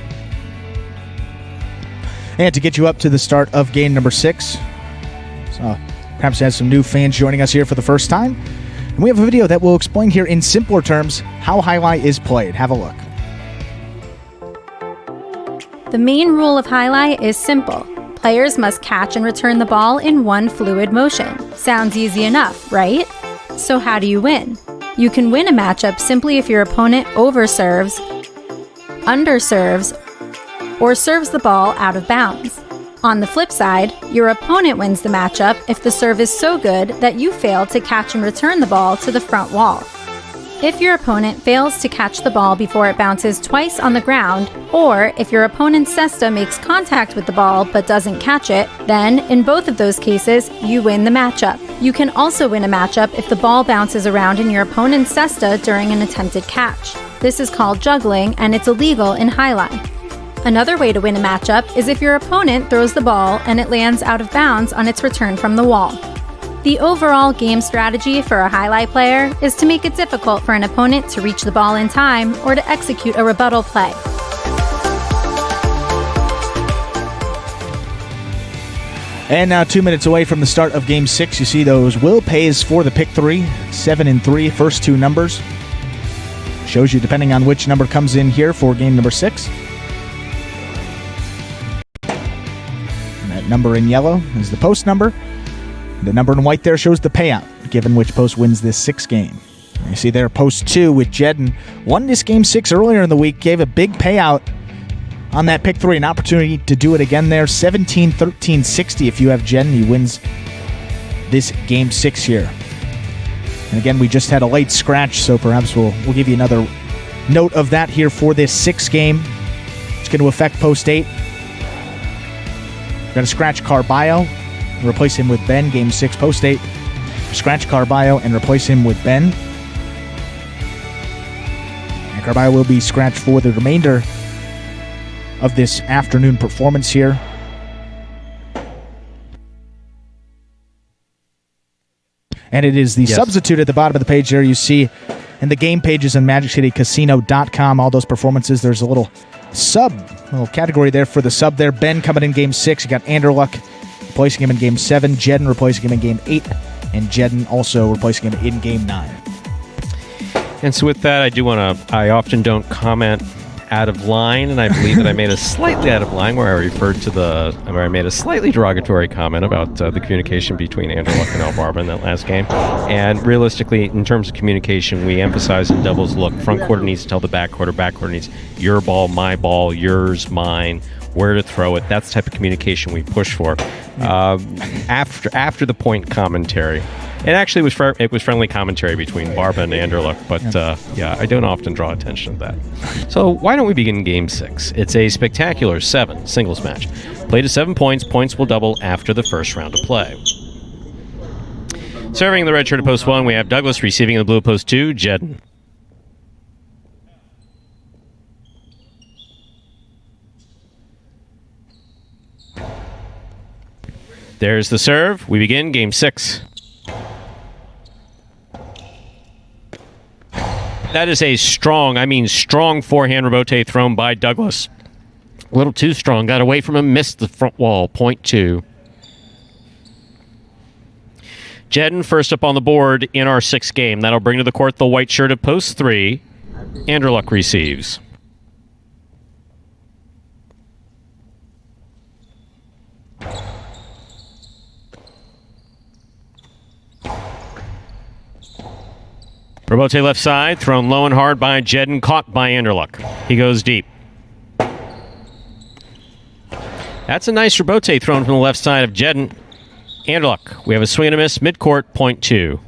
And to get you up to the start of game number 6, perhaps has some new fans joining us here for the first time. And we have a video that will explain here in simpler terms how Jai-Alai is played. Have a look. The main rule of Jai-Alai is simple. Players must catch and return the ball in one fluid motion. Sounds easy enough, right? So how do you win? You can win a matchup simply if your opponent overserves, underserves, or serves the ball out of bounds. On the flip side, your opponent wins the matchup if the serve is so good that you fail to catch and return the ball to the front wall. If your opponent fails to catch the ball before it bounces twice on the ground, or if your opponent's cesta makes contact with the ball but doesn't catch it, then, in both of those cases, you win the matchup. You can also win a matchup if the ball bounces around in your opponent's cesta during an attempted catch. This is called juggling, and it's illegal in Jai-Alai. Another way to win a matchup is if your opponent throws the ball and it lands out of bounds on its return from the wall. The overall game strategy for a Jai-Alai player is to make it difficult for an opponent to reach the ball in time or to execute a rebuttal play. And now 2 minutes away from the start of Game 6, you see those will pays for the pick 3, 7 and 3, first 2 numbers. Shows you depending on which number comes in here for game number 6. Number in yellow is the post number. The number in white there shows the payout, given which post wins this 6th game. You see there post 2 with Jedden. Won this game 6 earlier in the week, gave a big payout on that pick 3. An opportunity to do it again there. 17-13-60 if you have Jedden. He wins this game 6 here. And again, we just had a late scratch, so perhaps we'll give you another note of that here for this 6th game. It's going to affect post 8. We're going to scratch Carballo and replace him with Ben. Game 6, post 8. Scratch Carballo and replace him with Ben. And Carballo will be scratched for the remainder of this afternoon performance here. And it is the substitute at the bottom of the page there. You see in the game pages on MagicCityCasino.com, all those performances. There's a little category there for the sub there. Ben coming in game 6. You got Anderluck replacing him in game 7. Jedden replacing him in game 8. And Jedden also replacing him in game 9. And so with that, I often don't comment out of line, and I believe that I made a slightly out of line where I made a slightly derogatory comment about the communication between Anderluck and Albarba in that last game. And realistically, in terms of communication, we emphasize in Devil's Look, front quarter needs to tell the back quarter needs your ball, my ball, yours, mine, where to throw it. That's the type of communication we push for. After the point commentary, it actually was friendly commentary between Barba and Anderluck, but I don't often draw attention to that. So why don't we begin Game 6? It's a spectacular 7 singles match. Play to 7 points. Points will double after the first round of play. Serving the red shirt at post 1, we have Douglas. Receiving in the blue at post 2, Jedden. There's the serve. We begin Game 6. That is a strong forehand rebote thrown by Douglas. A little too strong. Got away from him. Missed the front wall. Point 2. Jedden first up on the board in our 6th game. That'll bring to the court the white shirt at post 3. Anderluck receives. Rebote left side, thrown low and hard by Jedden, caught by Anderluck. He goes deep. That's a nice rebote thrown from the left side of Jedden. Anderluck, we have a swing and a miss, midcourt, point 2.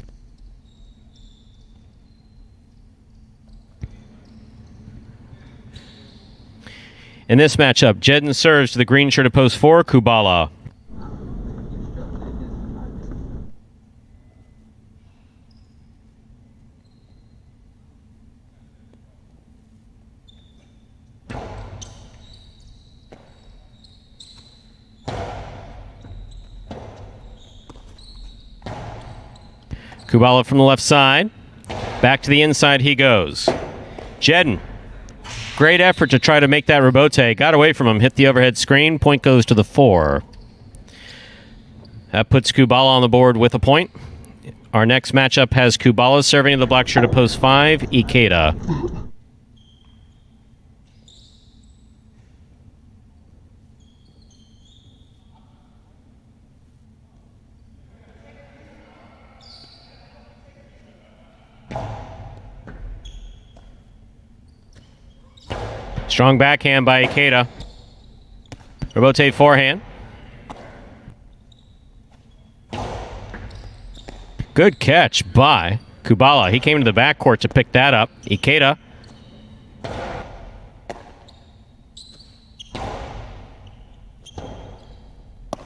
In this matchup, Jedden serves to the green shirt at post 4, Kubala. Kubala from the left side. Back to the inside he goes. Jedden. Great effort to try to make that rebote. Got away from him. Hit the overhead screen. Point goes to the 4. That puts Kubala on the board with a point. Our next matchup has Kubala serving in the black shirt at post 5. Ikeda. Strong backhand by Ikeda. Rebote forehand. Good catch by Kubala. He came to the backcourt to pick that up. Ikeda.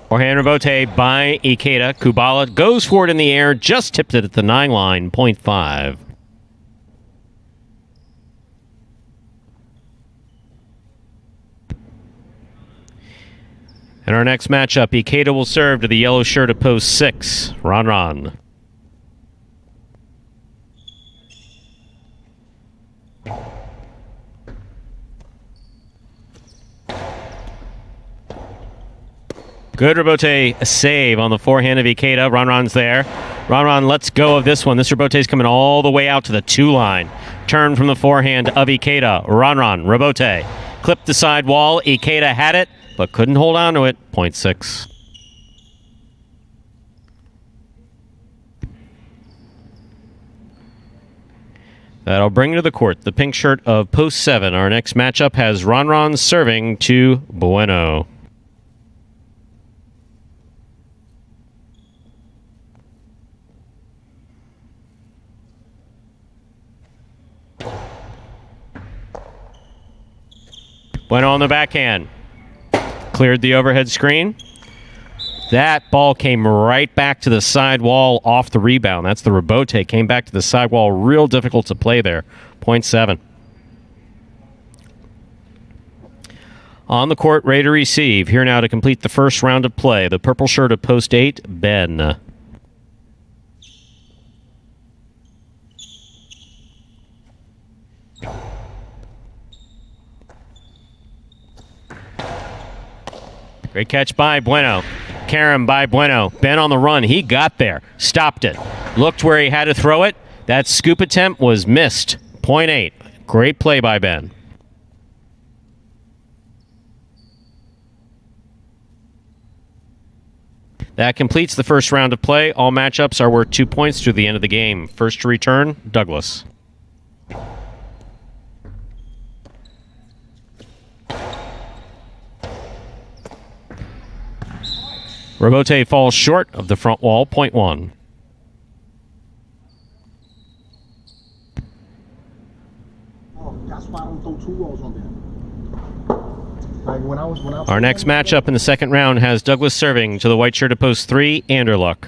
Forehand rebote by Ikeda. Kubala goes for it in the air, just tipped it at the 9 line, point 5. In our next matchup, Ikeda will serve to the yellow shirt at post 6, Ron. Good rebote save on the forehand of Ikeda. Ron's there. Ron lets go of this one. This rebote is coming all the way out to the 2 line. Turn from the forehand of Ikeda. Ron, rebote. Clipped the side wall. Ikeda had it, but couldn't hold on to it. Point 6. That'll bring to the court the pink shirt of post 7. Our next matchup has Ron serving to Bueno. Bueno on the backhand. Cleared the overhead screen. That ball came right back to the side wall off the rebound. That's the rebote. Came back to the side wall. Real difficult to play there. 0.7. On the court, ready to receive. Here now to complete the first round of play. The purple shirt of post 8, Ben. Great catch by Bueno. Karam by Bueno. Ben on the run. He got there. Stopped it. Looked where he had to throw it. That scoop attempt was missed. 0.8. Great play by Ben. That completes the first round of play. All matchups are worth 2 points through the end of the game. First to return, Douglas. Rebote falls short of the front wall, 0.1. That's why I don't throw 2 rolls on there. Like when I was Our next matchup in the second round has Douglas serving to the white shirt of post 3, Anderluck.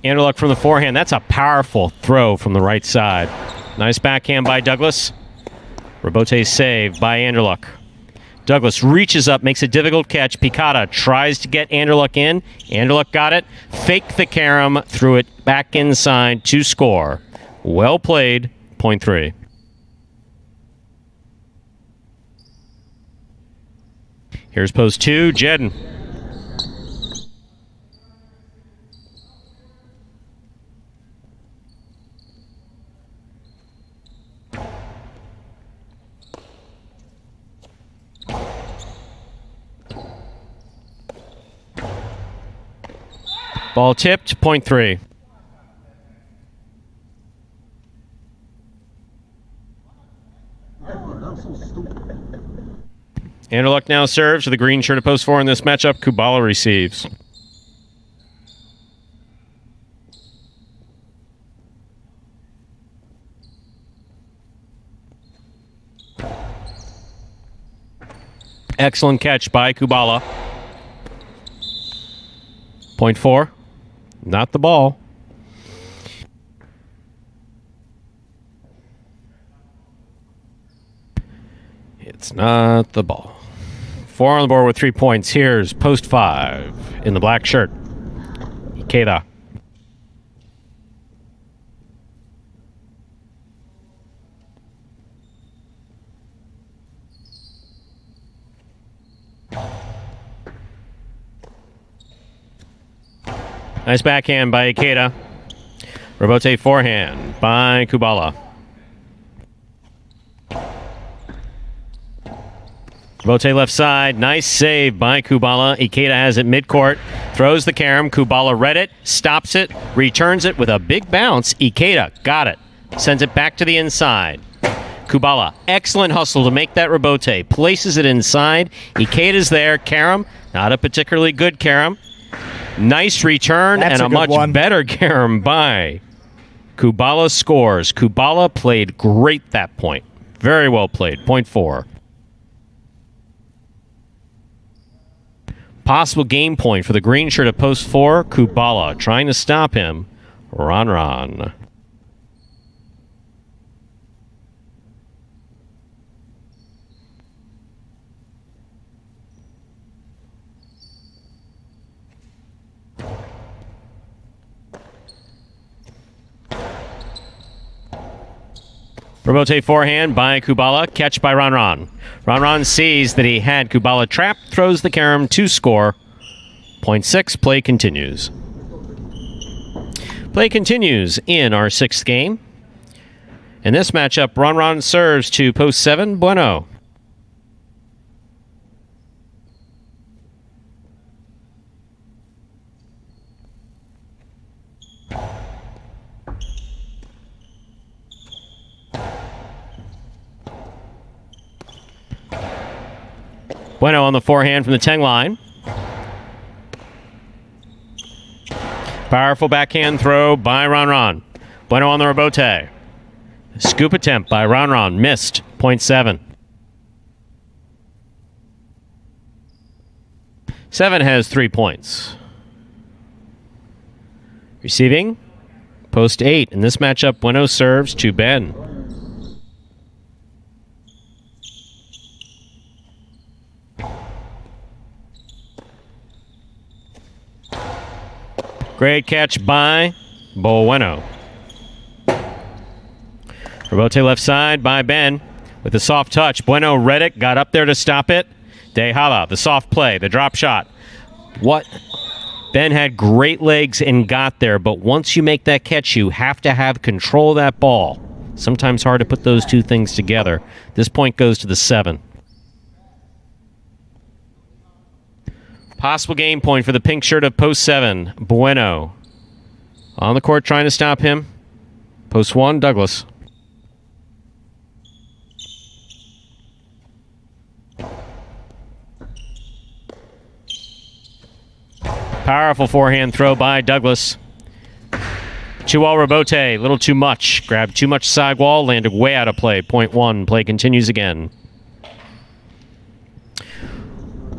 Anderluck from the forehand. That's a powerful throw from the right side. Nice backhand by Douglas. Rebote save by Anderluck. Douglas reaches up, makes a difficult catch. Picata tries to get Anderluck in. Anderluck got it. Faked the carom, threw it back inside to score. Well played, 0.3. Here's post 2, Jedden. Ball tipped, 0.3. Anderluck now serves to the green shirt of post 4 in this matchup. Kubala receives. Excellent catch by Kubala. 0.4. Not the ball. It's not the ball. 4 on the board with 3 points. Here's post 5 in the black shirt. Ikeda. Nice backhand by Ikeda. Rebote forehand by Kubala. Rebote left side. Nice save by Kubala. Ikeda has it midcourt. Throws the carom. Kubala read it. Stops it. Returns it with a big bounce. Ikeda got it. Sends it back to the inside. Kubala. Excellent hustle to make that rebote. Places it inside. Ikeda's there. Carom. Not a particularly good carom. Nice return. That's and a much one. better carom by Kubala scores. Kubala played great that point. Very well played. 0.4. Possible game point for the green shirt of post 4. Kubala trying to stop him. Ron. Rebote forehand by Kubala. Catch by Ron. Ron sees that he had Kubala trapped. Throws the carom to score. 0.6. Play continues. Play continues in our 6th game. In this matchup, Ron serves to post 7, Bueno. Bueno on the forehand from the 10 line. Powerful backhand throw by Ron. Bueno on the rebote. Scoop attempt by Ron. Missed. 0.7. 7 has 3 points. Receiving. Post 8. In this matchup, Bueno serves to Ben. Great catch by Bueno. Rebote left side by Ben with a soft touch. Bueno read it, got up there to stop it. Jai-Alai, the soft play, the drop shot. What? Ben had great legs and got there, but once you make that catch, you have to have control of that ball. Sometimes hard to put those two things together. This point goes to the 7. Possible game point for the pink shirt of post 7. Bueno. On the court trying to stop him. Post 1, Douglas. Powerful forehand throw by Douglas. 2-wall rebote, a little too much. Grabbed too much sidewall, landed way out of play. 0.1, play continues again.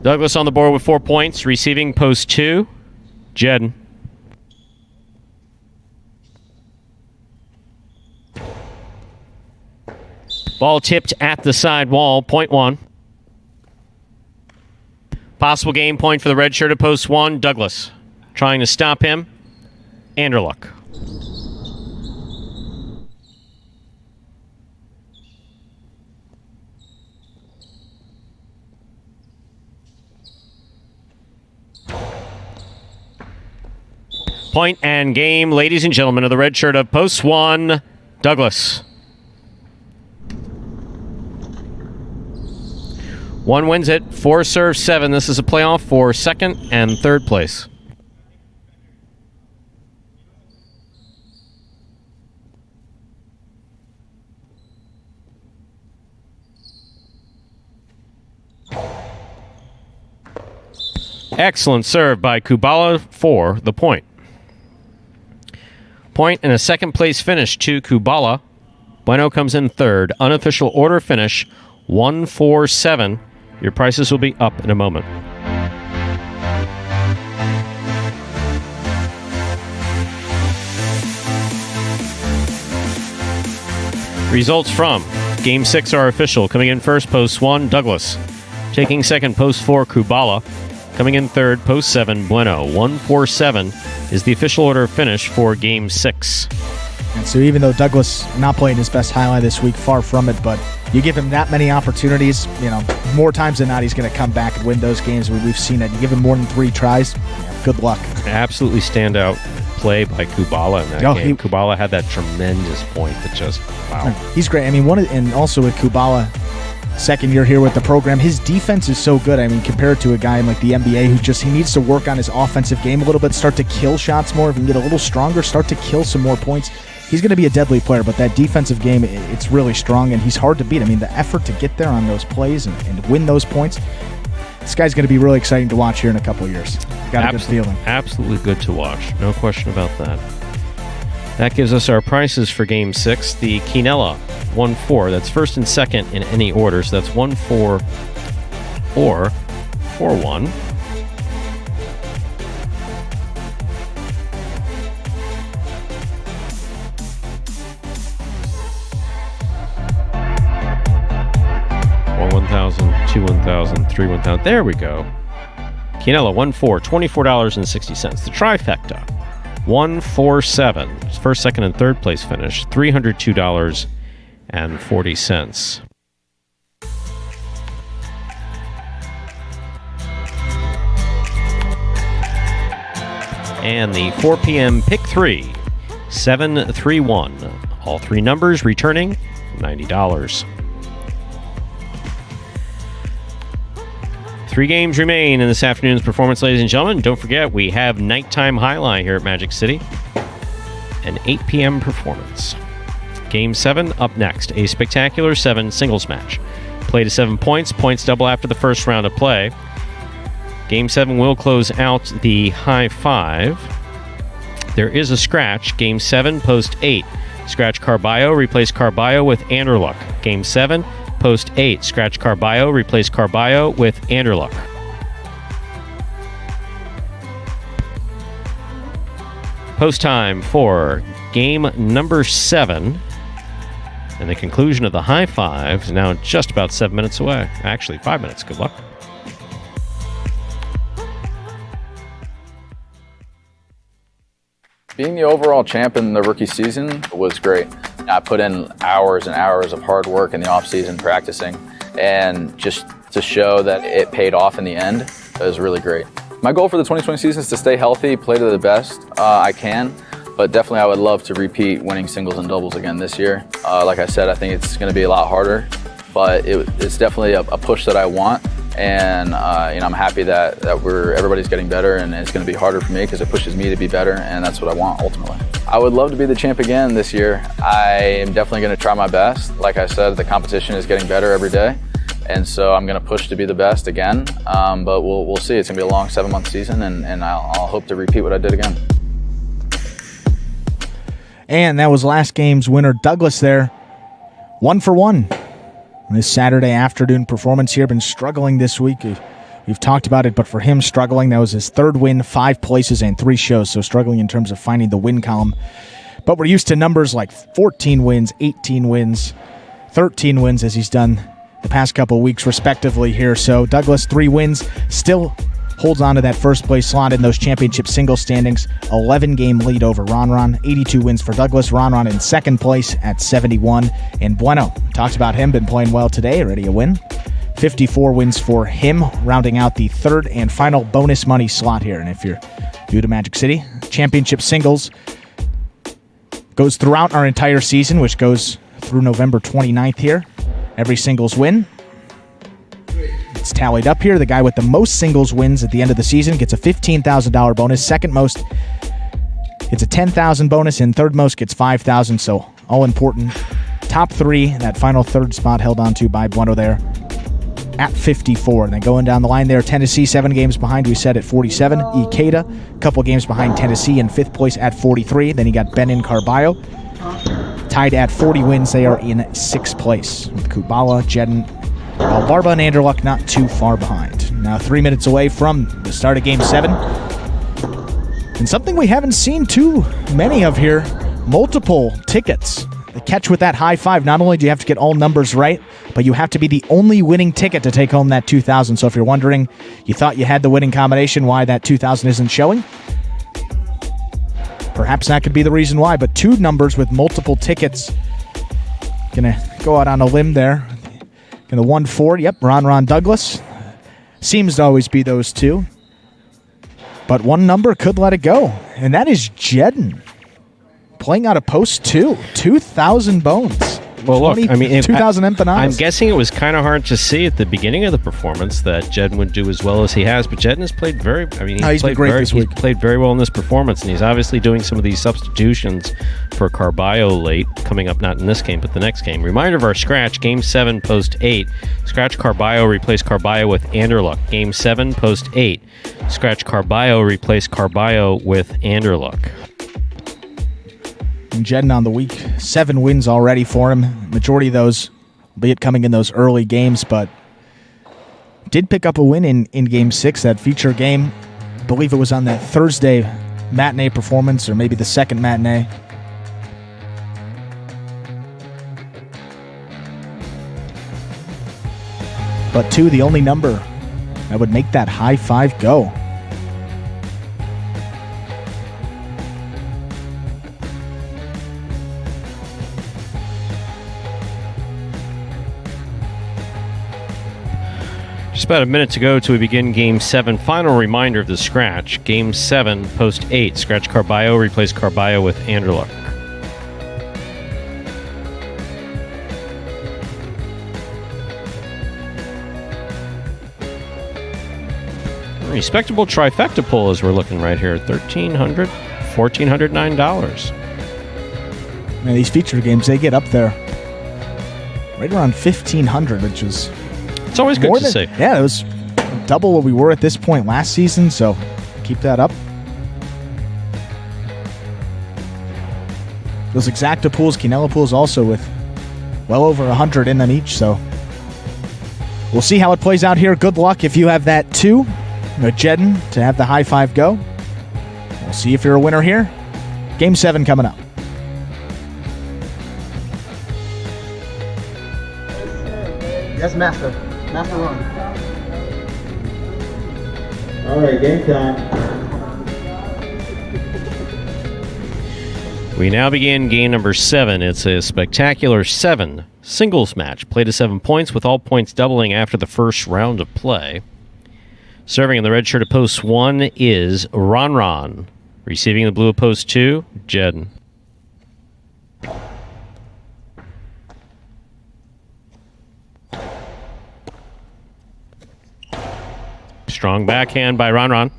Douglas on the board with 4 points. Receiving post 2, Jed. Ball tipped at the side wall, 0.1. Possible game point for the red shirt at post 1, Douglas. Trying to stop him. Anderluck. Point and game, ladies and gentlemen, of the red shirt of post 1, Douglas. 1 wins it, 4 serves 7. This is a playoff for 2nd and 3rd place. Excellent serve by Kubala for the point. Point and a 2nd place finish to Kubala. Bueno comes in 3rd. Unofficial order finish, 1-4-7. Your prices will be up in a moment. Results from Game 6 are official. Coming in first, post 1, Douglas. Taking second, post 4, Kubala. Coming in third, post 7, Bueno. 1-4-7 is the official order finish for Game 6. And so even though Douglas not playing his best highlight this week, far from it, but you give him that many opportunities, more times than not, he's going to come back and win those games. We've seen it. You give him more than 3 tries, good luck. Absolutely standout play by Kubala in that game. Kubala had that tremendous point that just, wow. He's great. And also with Kubala, second year here with the program, his defense is so good. Compared to a guy in like the NBA who he needs to work on his offensive game a little bit, start to kill shots more. If he can get a little stronger, start to kill some more points. He's going to be a deadly player, but that defensive game, it's really strong, and he's hard to beat. The effort to get there on those plays and win those points, this guy's going to be really exciting to watch here in a couple of years. Got a good feeling. Absolutely good to watch. No question about that. That gives us our prices for Game 6. The Quinella, 1-4. That's first and second in any order, so that's 1-4 or 4-1. $1,000, $2,000, $1,000, $3,000. There we go. Quinella, 1-4, $24.60. The trifecta, 1-4-7. First, second, and third place finish, $302.40. And the 4 p.m. Pick 3, 731. All 3 numbers returning $90. 3 games remain in this afternoon's performance, ladies and gentlemen. Don't forget, we have nighttime highlight here at Magic City. An 8 p.m. performance. Game 7 up next. A spectacular 7 singles match. Play to 7 points. Points double after the first round of play. Game 7 will close out the high 5. there is a scratch. Game 7, post 8. Scratch Carballo, replace Carballo with Anderluck. Game 7, post 8. Scratch Carballo, replace Carballo with Anderluck. Post time for game number 7. And the conclusion of the high five is now just about 7 minutes away. Actually, 5 minutes. Good luck. Being the overall champ in the rookie season was great. I put in hours and hours of hard work in the offseason practicing, and just to show that it paid off in the end was really great. My goal for the 2020 season is to stay healthy, play to the best I can, but definitely I would love to repeat winning singles and doubles again this year. Like I said, I think it's going to be a lot harder, but it's definitely a push that I want. And I'm happy that everybody's getting better, and it's going to be harder for me because it pushes me to be better, and that's what I want ultimately. I would love to be the champ again this year. I am definitely going to try my best. Like I said, the competition is getting better every day, and so I'm going to push to be the best again. But we'll see. It's going to be a long 7-month season, and I'll hope to repeat what I did again. And that was last game's winner, Douglas there. 1 for 1. This Saturday afternoon performance here, been struggling this week. We've talked about it, but for him, struggling. That was his 3rd win, 5 places, and 3 shows, so struggling in terms of finding the win column. But we're used to numbers like 14 wins, 18 wins, 13 wins, as he's done the past couple of weeks, respectively here. So Douglas, 3 wins, still holds on to that first-place slot in those championship single standings. 11-game lead over Ron. 82 wins for Douglas. Ron in 2nd place at 71. And Bueno, talked about him, been playing well today, already a win. 54 wins for him, rounding out the 3rd and final bonus money slot here. And if you're new to Magic City, championship singles goes throughout our entire season, which goes through November 29th here. Every singles win, it's tallied up here. The guy with the most singles wins at the end of the season gets a $15,000 bonus. Second most gets a $10,000 bonus, and third most gets $5,000. So all important. Top 3, that final 3rd spot held on to by Bueno there at 54. And then going down the line there, Tennessee 7 games behind, we said, at 47. Ikeda, a couple games behind Tennessee in 5th place at 43. Then you got Benin Carballo tied at 40 wins. They are in 6th place with Kubala, Jedin, Barba, and Anderluck not too far behind. Now 3 minutes away from the start of Game 7. And something we haven't seen too many of here, multiple tickets. The catch with that high five, not only do you have to get all numbers right, but you have to be the only winning ticket to take home that $2,000. So if you're wondering, you thought you had the winning combination, why that $2,000 isn't showing, perhaps that could be the reason why. But 2 numbers with multiple tickets. Gonna go out on a limb there. And the 1-4, yep, Ron Douglas. Seems to always be those 2. But one number could let it go, and that is Jedin. Playing out of post 2. 2,000 bones. Well, look, I mean, 2,000 empanadas. I'm guessing it was kind of hard to see at the beginning of the performance that Jedin would do as well as he has, but Jedin has played very, he's played great this week. He's played very well in this performance, and he's obviously doing some of these substitutions for Carballo late, coming up not in this game, but the next game. Reminder of our scratch, Game 7, Post 8. Scratch Carballo, replace Carballo with Anderluck. Game 7, Post 8. Scratch Carballo, replace Carballo with Anderluck. And Jedin on the week, 7 wins already for him. Majority of those, albeit coming in those early games, but did pick up a win in Game 6, that feature game. I believe it was on that Thursday matinee performance, or maybe the second matinee. But 2, the only number that would make that high five go. Just about a minute to go till we begin Game 7. Final reminder of the scratch. Game 7, Post 8. Scratch Carballo, replace Carballo with Anderluck. Respectable trifecta pull as we're looking right here. $1,300, $1,409. Man, these feature games, they get up there right around $1,500, which is... It's always good to see. Yeah, it was double what we were at this point last season, so keep that up. Those exacta pools, Quinella pools also with well over 100 in them each, so we'll see how it plays out here. Good luck if you have that too. Jedden to have the high five go. We'll see if you're a winner here. Game 7 coming up. Yes, master. Master run. All right, game time. We now begin game number 7. It's a spectacular 7 singles match. Play to 7 points with all points doubling after the first round of play. Serving in the red shirt of post 1 is Ron. Receiving the blue of post 2, Jedden. Strong backhand by Ron.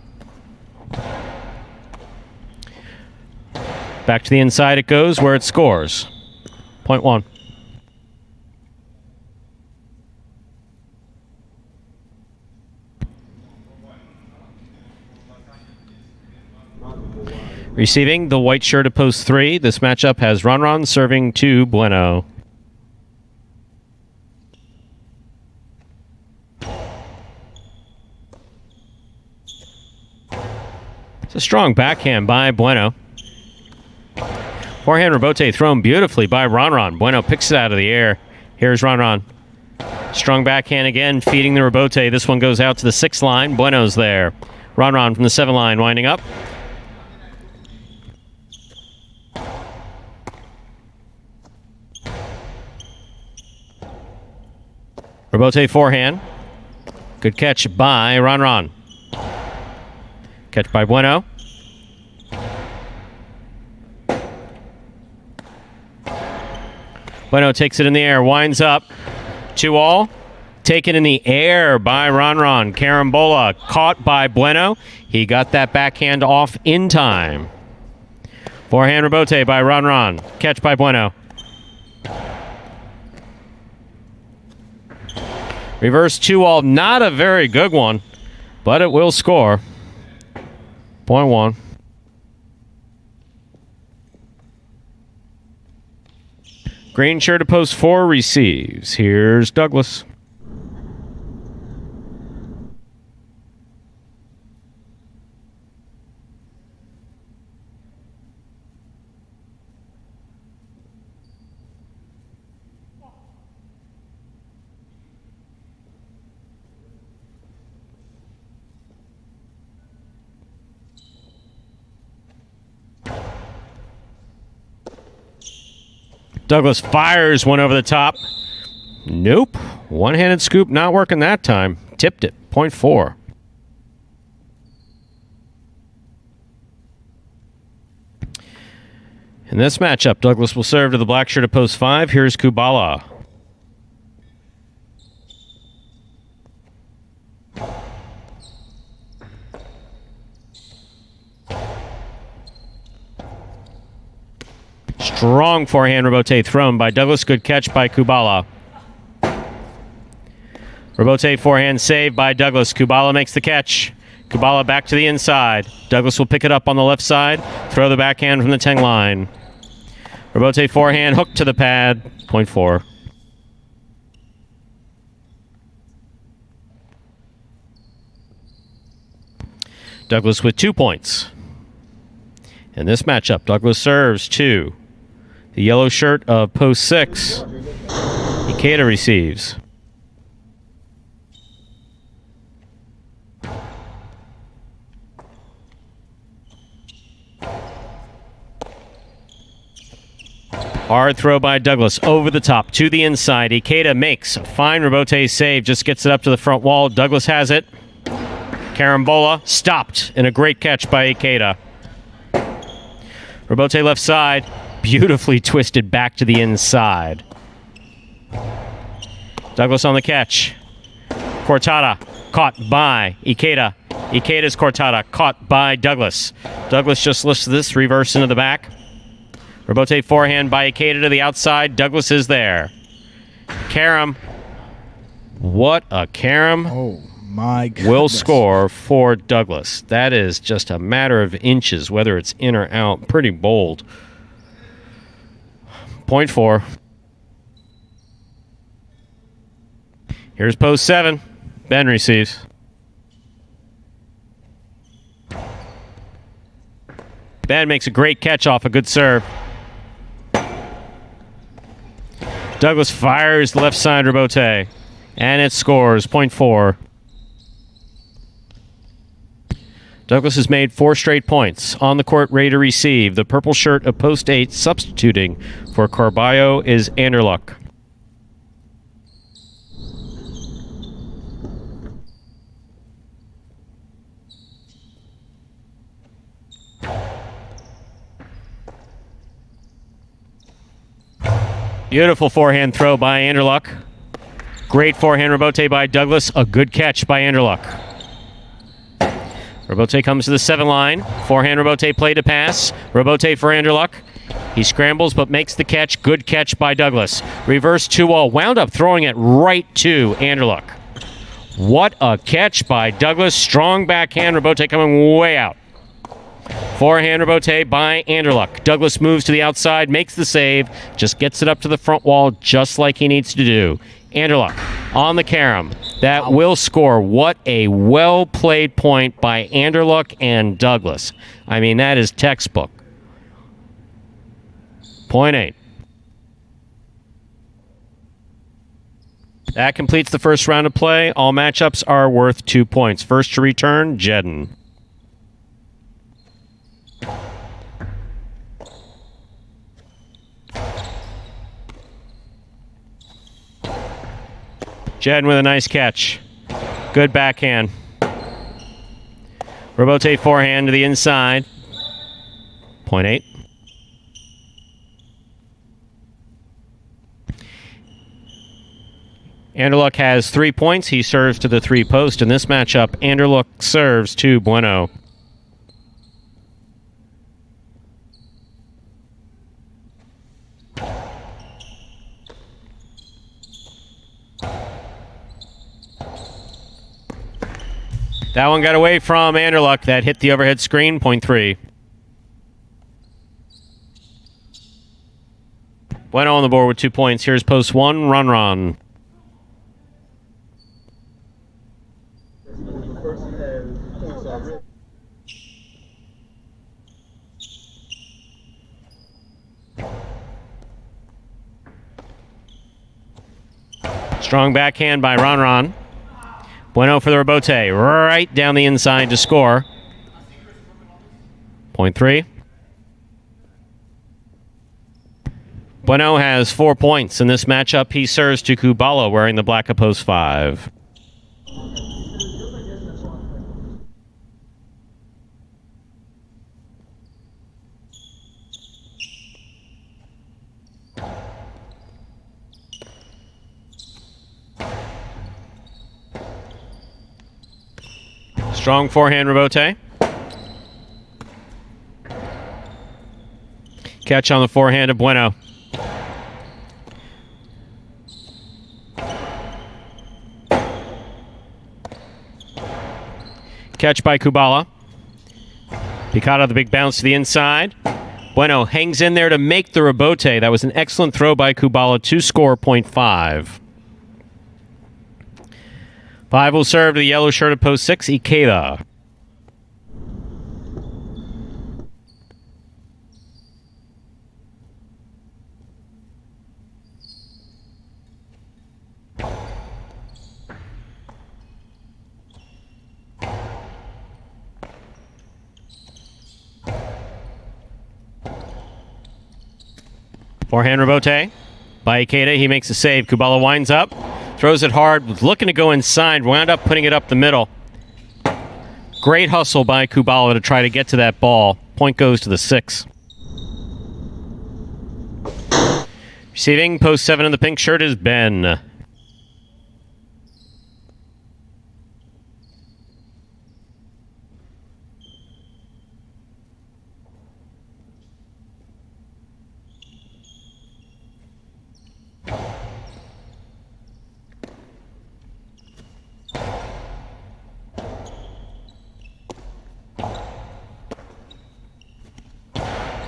Back to the inside it goes, where it scores. Point 1. Receiving the white shirt of post 3. This matchup has Ron serving to Bueno. It's a strong backhand by Bueno. Forehand rebote thrown beautifully by Ron. Bueno picks it out of the air. Here's Ron. Strong backhand again, feeding the rebote. This one goes out to the 6 line. Bueno's there. Ron from the 7 line, winding up. Rebote forehand. Good catch by Ron. Catch by Bueno. Bueno takes it in the air, winds up. 2-all. Taken in the air by Ron. Carambola caught by Bueno. He got that backhand off in time. Forehand rebote by Ron. Catch by Bueno. Reverse 2-all, not a very good one, but it will score. Point 1. Green shirt to post 4 receives. Here's Douglas. Douglas fires one over the top. Nope. One-handed scoop not working that time. Tipped it. Point 4. In this matchup, Douglas will serve to the black shirt of post 5. Here's Kubala. Strong forehand rebote thrown by Douglas. Good catch by Kubala. Rebote forehand saved by Douglas. Kubala makes the catch. Kubala back to the inside. Douglas will pick it up on the left side. Throw the backhand from the 10 line. Rebote forehand hook to the pad. Point 4. Douglas with 2 points. In this matchup, Douglas serves to the yellow shirt of post 6. Ikeda receives. Hard throw by Douglas over the top to the inside. Ikeda makes a fine rebote save, just gets it up to the front wall. Douglas has it. Carambola stopped, and a great catch by Ikeda. Rebote left side, beautifully twisted back to the inside. Douglas on the catch. Cortada caught by Ikeda. Ikeda's Cortada caught by Douglas. Douglas just lifts this, reverse into the back. Rebote forehand by Ikeda to the outside. Douglas is there. Karam. What a Karam. Oh, my goodness. Will score for Douglas. That is just a matter of inches, whether it's in or out. Pretty bold. Point 4. Here's post 7. Ben receives. Ben makes a great catch off a good serve. Douglas fires the left side rebote. And it scores. Point 4. Douglas has made 4 straight points. On the court, ready to receive. The purple shirt of post 8, substituting for Carballo, is Anderluck. Beautiful forehand throw by Anderluck. Great forehand rebote by Douglas. A good catch by Anderluck. Rebote comes to the 7 line. Forehand rebote play to pass. Rebote for Anderluck. He scrambles but makes the catch. Good catch by Douglas. Reverse 2-0. Wound up throwing it right to Anderluck. What a catch by Douglas. Strong backhand rebote coming way out. Forehand rebote by Anderluck. Douglas moves to the outside, makes the save, just gets it up to the front wall just like he needs to do. Anderluck on the carom. That will score. What a well-played point by Anderluck and Douglas. I mean, that is textbook. Point 8. That completes the first round of play. All matchups are worth 2 points. First to return, Jedden. Jedden with a nice catch. Good backhand. Rebote forehand to the inside. Point 8. Anderluck has 3 points. He serves to the 3 post. In this matchup, Anderluck serves to Bueno. That one got away from Anderluck. That hit the overhead screen. Point 3. Bueno on the board with 2 points. Here's post 1, Ron. Strong backhand by Ron. Bueno for the rebote. Right down the inside to score. Point 3. Bueno has 4 points. In this matchup, he serves to Kubala wearing the black of post 5. Strong forehand rebote. Catch on the forehand of Bueno. Catch by Kubala. Picado the big bounce to the inside. Bueno hangs in there to make the rebote. That was an excellent throw by Kubala to score. Point 5. 5 will serve to the yellow shirt of post 6, Ikeda. Forehand rebote by Ikeda. He makes a save. Kubala winds up. Throws it hard, was looking to go inside, wound up putting it up the middle. Great hustle by Kubala to try to get to that ball. Point goes to the 6. Receiving post 7 in the pink shirt is Ben.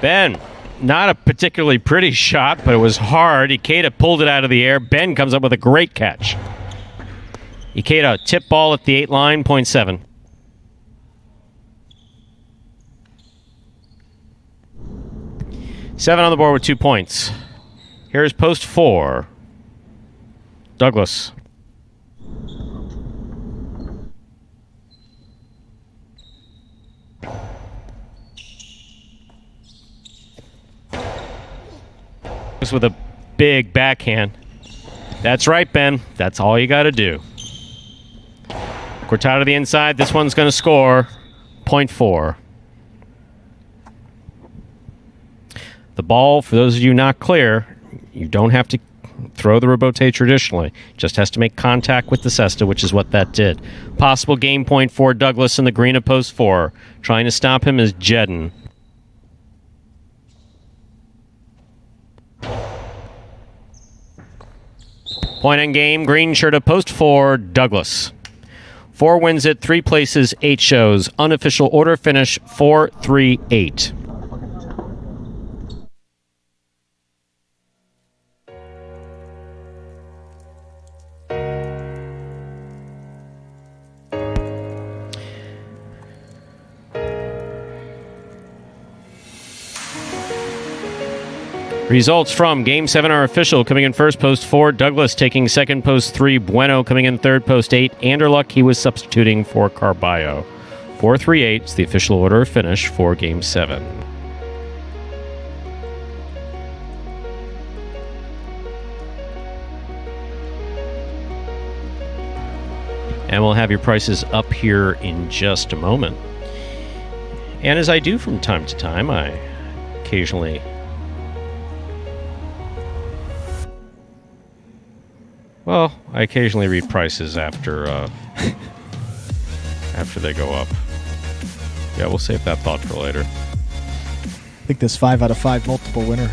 Ben not a particularly pretty shot, but it was hard. Ikeda pulled it out of the air. Ben comes up with a great catch. Ikeda, tip ball at the 8 line, 0.7. Seven on the board with 2 points. Here's post 4. Douglas. With a big backhand. That's right, Ben. That's all you got to do. Cortado to the inside. This one's going to score 0.4. The ball, for those of you not clear, you don't have to throw the rebote traditionally. Just has to make contact with the cesta, which is what that did. Possible game point for Douglas in the green of post 4. Trying to stop him is Jedden. Point in game, green shirt of post 4, Douglas. 4 wins it, 3 places, 8 shows. Unofficial order finish 4-3-8. Results from Game 7 are official. Coming in first, post 4, Douglas. Taking second, post 3, Bueno. Coming in third, post 8, Anderluck. He was substituting for Carballo. 4-3-8 is the official order of finish for Game 7. And we'll have your prices up here in just a moment. And as I do from time to time, I occasionally... Well, I occasionally read prices after after they go up. Yeah, we'll save that thought for later. I think this 5 out of 5 multiple winner.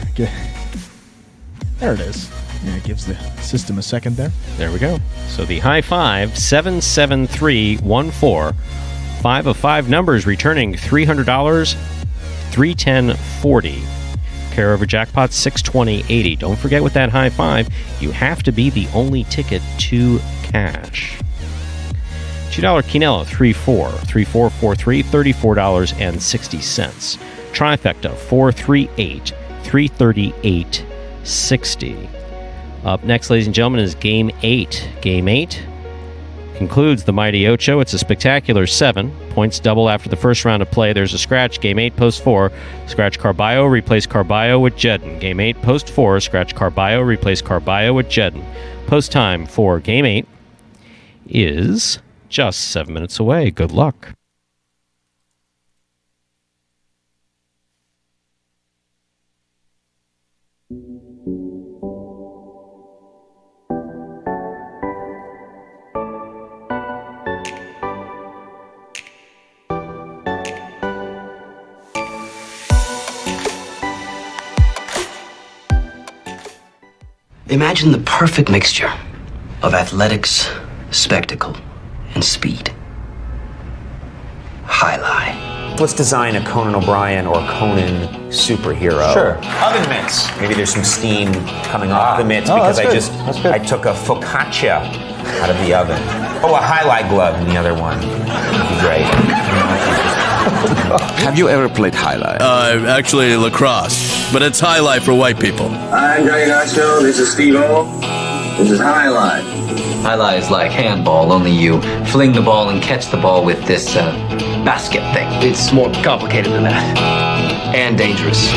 There it is. Yeah, it gives the system a second there. There we go. So the high 5, 77314. 5 of 5 numbers returning $300, $310.40. Care over jackpot 620.80. Don't forget with that high 5, you have to be the only ticket to cash. $2 Quinella 3-4, 3-4-4-3, $34.60. Trifecta 4-3-8, $338.60. Up next, ladies and gentlemen, is Game 8. Game 8 concludes the Mighty Ocho. It's a spectacular 7. Points double after the first round of play. There's a scratch. Game 8, post 4. Scratch Carballo, replace Carballo with Jedden. Game 8, post 4. Scratch Carballo, replace Carballo with Jedden. Post time for Game 8 is just 7 minutes away. Good luck. Imagine the perfect mixture of athletics, spectacle, and speed. Jai-Alai. Let's design a Conan O'Brien or Conan superhero. Sure. Oven mitts. Maybe there's some steam coming off the mitts because I took a focaccia out of the oven. Oh, a Jai-Alai glove in the other one. That'd be great. Have you ever played Jai-Alai? Actually lacrosse, but it's Jai-Alai for white people. I'm Johnny Nacho, this is Steve-O, this is Jai-Alai. Jai-Alai is like handball, only you fling the ball and catch the ball with this basket thing. It's more complicated than that. And dangerous.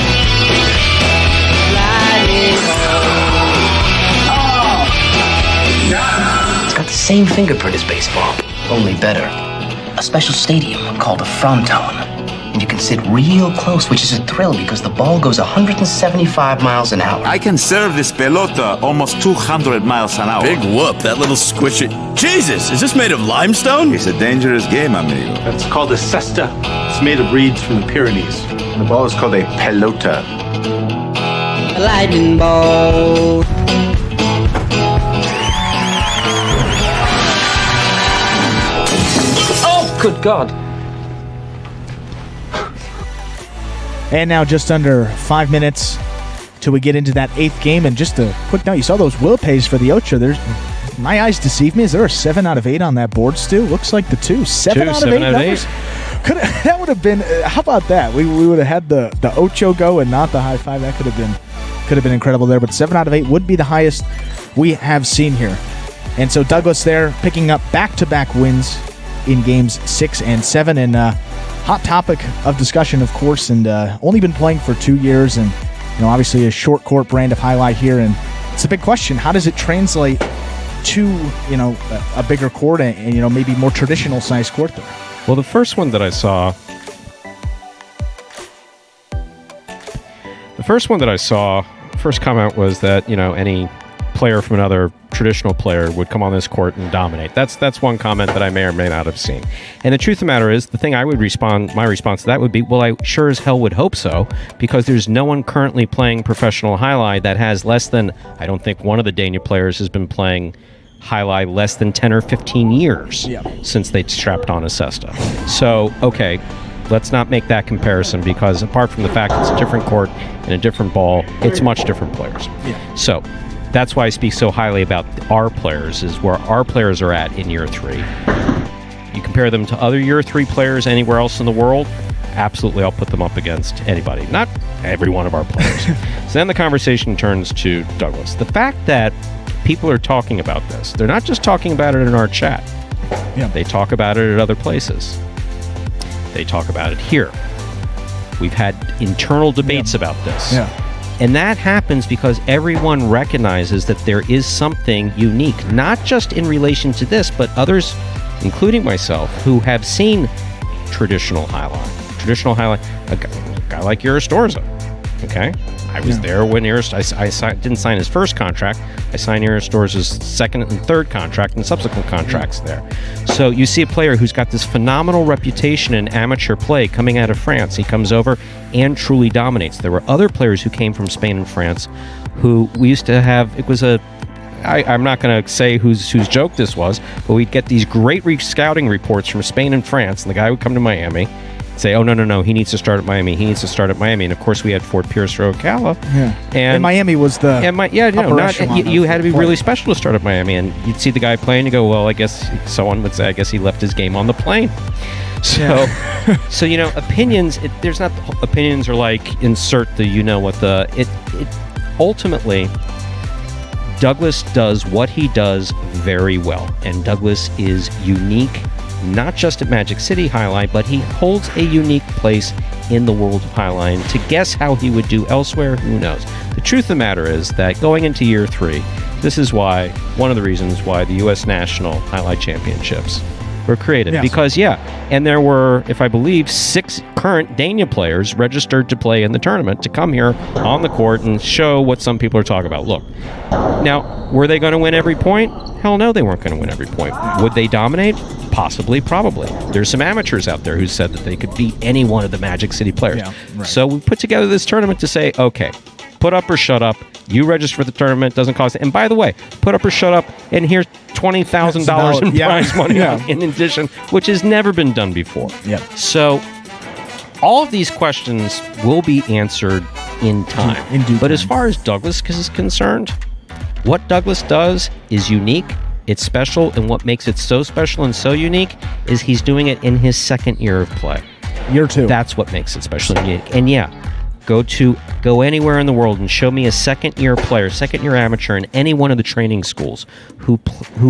It's got the same fingerprint as baseball, only better. A special stadium called a fronton. And you can sit real close, which is a thrill because the ball goes 175 miles an hour. I can serve this pelota almost 200 miles an hour. Big whoop, that little squishy. Jesus, is this made of limestone? It's a dangerous game, amigo. That's called a cesta. It's made of reeds from the Pyrenees. The ball is called a pelota. A lightning ball. Oh, good God. And now just under 5 minutes till we get into that 8th game. And just a quick note, you saw those will pays for the Ocho. My eyes deceive me. Is there a 7 out of 8 on that board, Stu? Looks like the 2. 7 out of 8 numbers? That would have been, how about that? We would have had the Ocho go and not the high 5. That could have been incredible there. But 7 out of 8 would be the highest we have seen here. And so Douglas there picking up back-to-back wins in games 6 and 7. And hot topic of discussion, of course, and only been playing for 2 years. And, obviously a short court brand of highlight here. And it's a big question. How does it translate to, a bigger court and maybe more traditional size court there? Well, the first one that I saw, first comment was that, any player from another traditional player would come on this court and dominate. That's one comment that I may or may not have seen. And the truth of the matter is, the thing my response to that would be, well, I sure as hell would hope so, because there's no one currently playing professional highlight that has less than, I don't think one of the Dania players has been playing highlight less than 10 or 15 years since they strapped on a cesta. So, okay, let's not make that comparison, because apart from the fact it's a different court and a different ball, it's much different players. Yeah. So that's why I speak so highly about our players, is where our players are at in year 3. You compare them to other year 3 players anywhere else in the world, absolutely I'll put them up against anybody. Not every one of our players. So then the conversation turns to Douglas. The fact that people are talking about this, they're not just talking about it in our chat. Yeah. They talk about it at other places. They talk about it here. We've had internal debates about this. Yeah. And that happens because everyone recognizes that there is something unique, not just in relation to this, but others, including myself, who have seen traditional highlight. A guy like Eurostorza, okay? I was there when I didn't sign his first contract. I signed Eurostorza's second and third contract and subsequent contracts there. So you see a player who's got this phenomenal reputation in amateur play coming out of France. He comes over and truly dominates. There were other players who came from Spain and France who we used to have. It was I'm not going to say whose joke this was, but we'd get these great scouting reports from Spain and France, and the guy would come to Miami, say, oh, no, he needs to start at Miami. And of course we had Fort Pierce or Ocala. Yeah. And Miami was the you had to be really special to start at Miami, and you'd see the guy playing and you go, well, I guess someone would say, I guess he left his game on the plane. So, so opinions, there's not, opinions are like, insert the, ultimately, Douglas does what he does very well, and Douglas is unique, not just at Magic City Jai-Alai, but he holds a unique place in the world of Jai-Alai. To guess how he would do elsewhere, who knows? The truth of the matter is that going into year 3, this is one of the reasons why the U.S. National Jai-Alai Championships were created. Yes. Because, and there were, if I believe, 6 current Dania players registered to play in the tournament to come here on the court and show what some people are talking about. Look, now, were they going to win every point? Hell no, they weren't going to win every point. Would they dominate? Possibly, probably. There's some amateurs out there who said that they could beat any one of the Magic City players. Yeah, right. So we put together this tournament to say, okay, put up or shut up. You register for the tournament, doesn't cost it. And by the way, put up or shut up, and here's $20,000 in prize money in addition, which has never been done before. Yep. So all of these questions will be answered in time. In due but time. as far as Douglas is concerned, what Douglas does is unique. It's special, and what makes it so special and so unique is he's doing it in his second year of play. Year 2. That's what makes it special and unique. And go anywhere in the world and show me a second-year player, second-year amateur in any one of the training schools who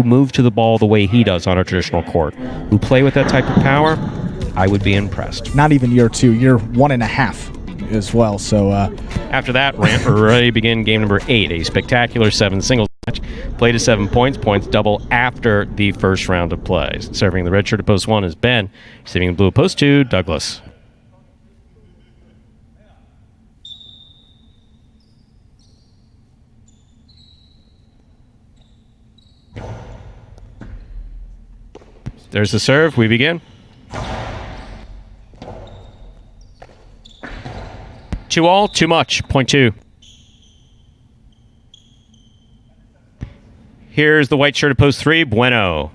move to the ball the way he does on a traditional court, who play with that type of power, I would be impressed. Not even year 2, year 1.5 as well. So after that, we're ready to begin game number 8, a spectacular 7 singles match. Play to 7 points double after the first round of plays. Serving the red shirt at post 1 is Ben. Receiving the blue at post 2, Douglas. There's the serve. We begin. 2-all, too much. Point 2. Here's the white shirt at post 3, Bueno.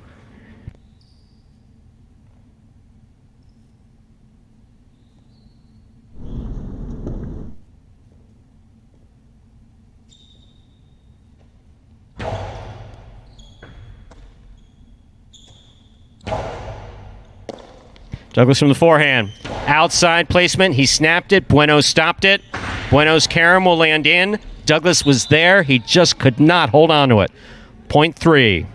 Douglas from the forehand. Outside placement. He snapped it. Bueno stopped it. Bueno's carom will land in. Douglas was there. He just could not hold on to it. Point 3.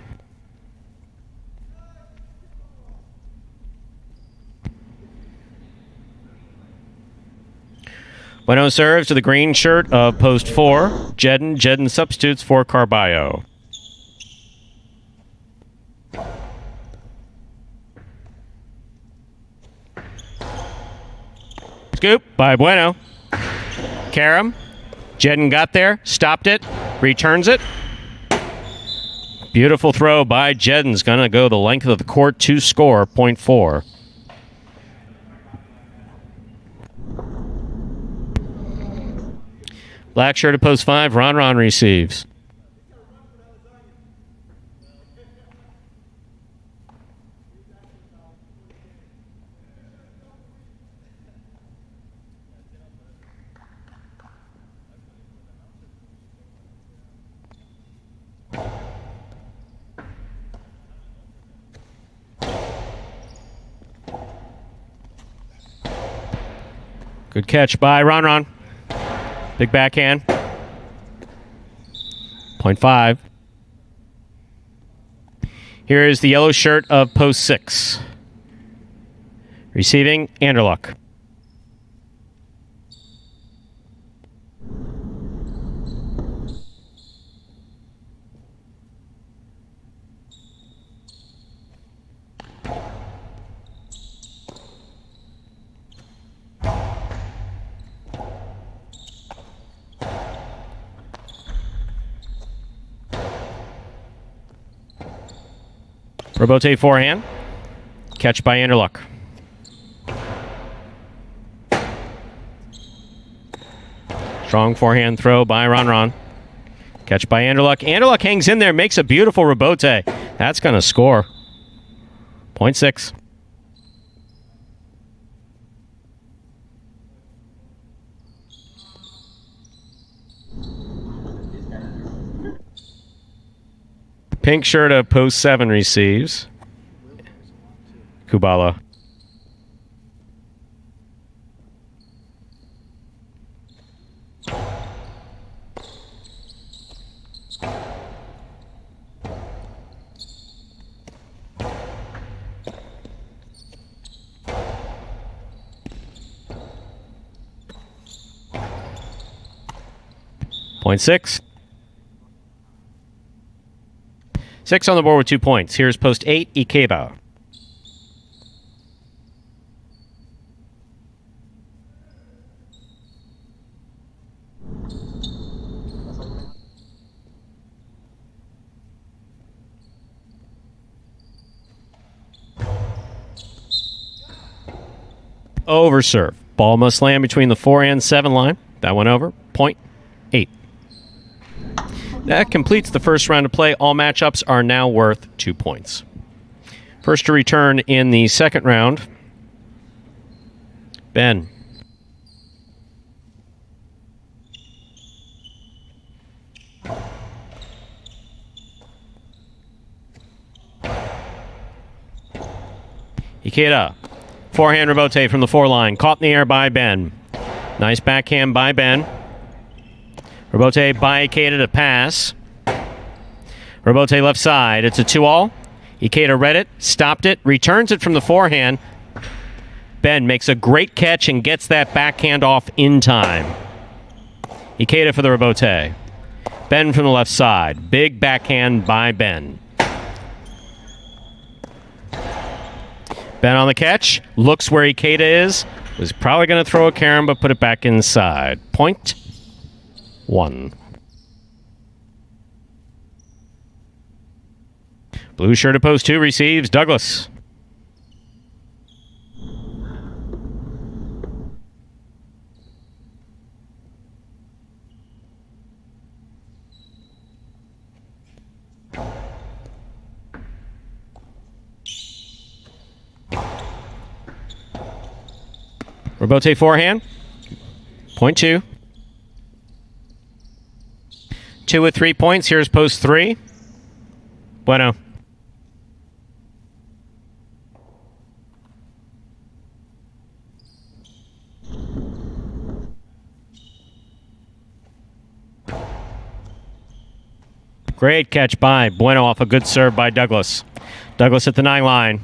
Bueno serves to the green shirt of post 4. Jedden substitutes for Carballo. Scoop by Bueno. Carom. Jedden got there, stopped it, returns it. Beautiful throw by Jedden's going to go the length of the court to score, point 4. Black shirt at post 5, Ron receives. Good catch by Ron. Big backhand. Point 5. Here is the yellow shirt of post 6. Receiving, Anderluck. Robote forehand. Catch by Anderluck. Strong forehand throw by Ron. Catch by Anderluck. Anderluck hangs in there, makes a beautiful Robote. That's going to score. Point 6. Pink shirt of post 7 receives. Kubala. Point 6. 6 on the board with 2 points. Here's post 8, Ikeba. Over serve. Ball must land between the 4 and 7 line. That went over. Point 8. That completes the first round of play. All matchups are now worth 2 points. First to return in the second round, Ben. Ikeda. Forehand Robote from the 4 line. Caught in the air by Ben. Nice backhand by Ben. Robote by Ikeda to pass. Robote left side. It's a 2-all. Ikeda read it, stopped it, returns it from the forehand. Ben makes a great catch and gets that backhand off in time. Ikeda for the Robote. Ben from the left side. Big backhand by Ben. Ben on the catch. Looks where Ikeda is. Was probably going to throw a carom, but put it back inside. Point 1. Blue shirt at post 2 receives Douglas. Robote forehand. Point 2. 2 with 3 points. Here's post 3. Bueno. Great catch by Bueno off a good serve by Douglas. Douglas at the 9 line.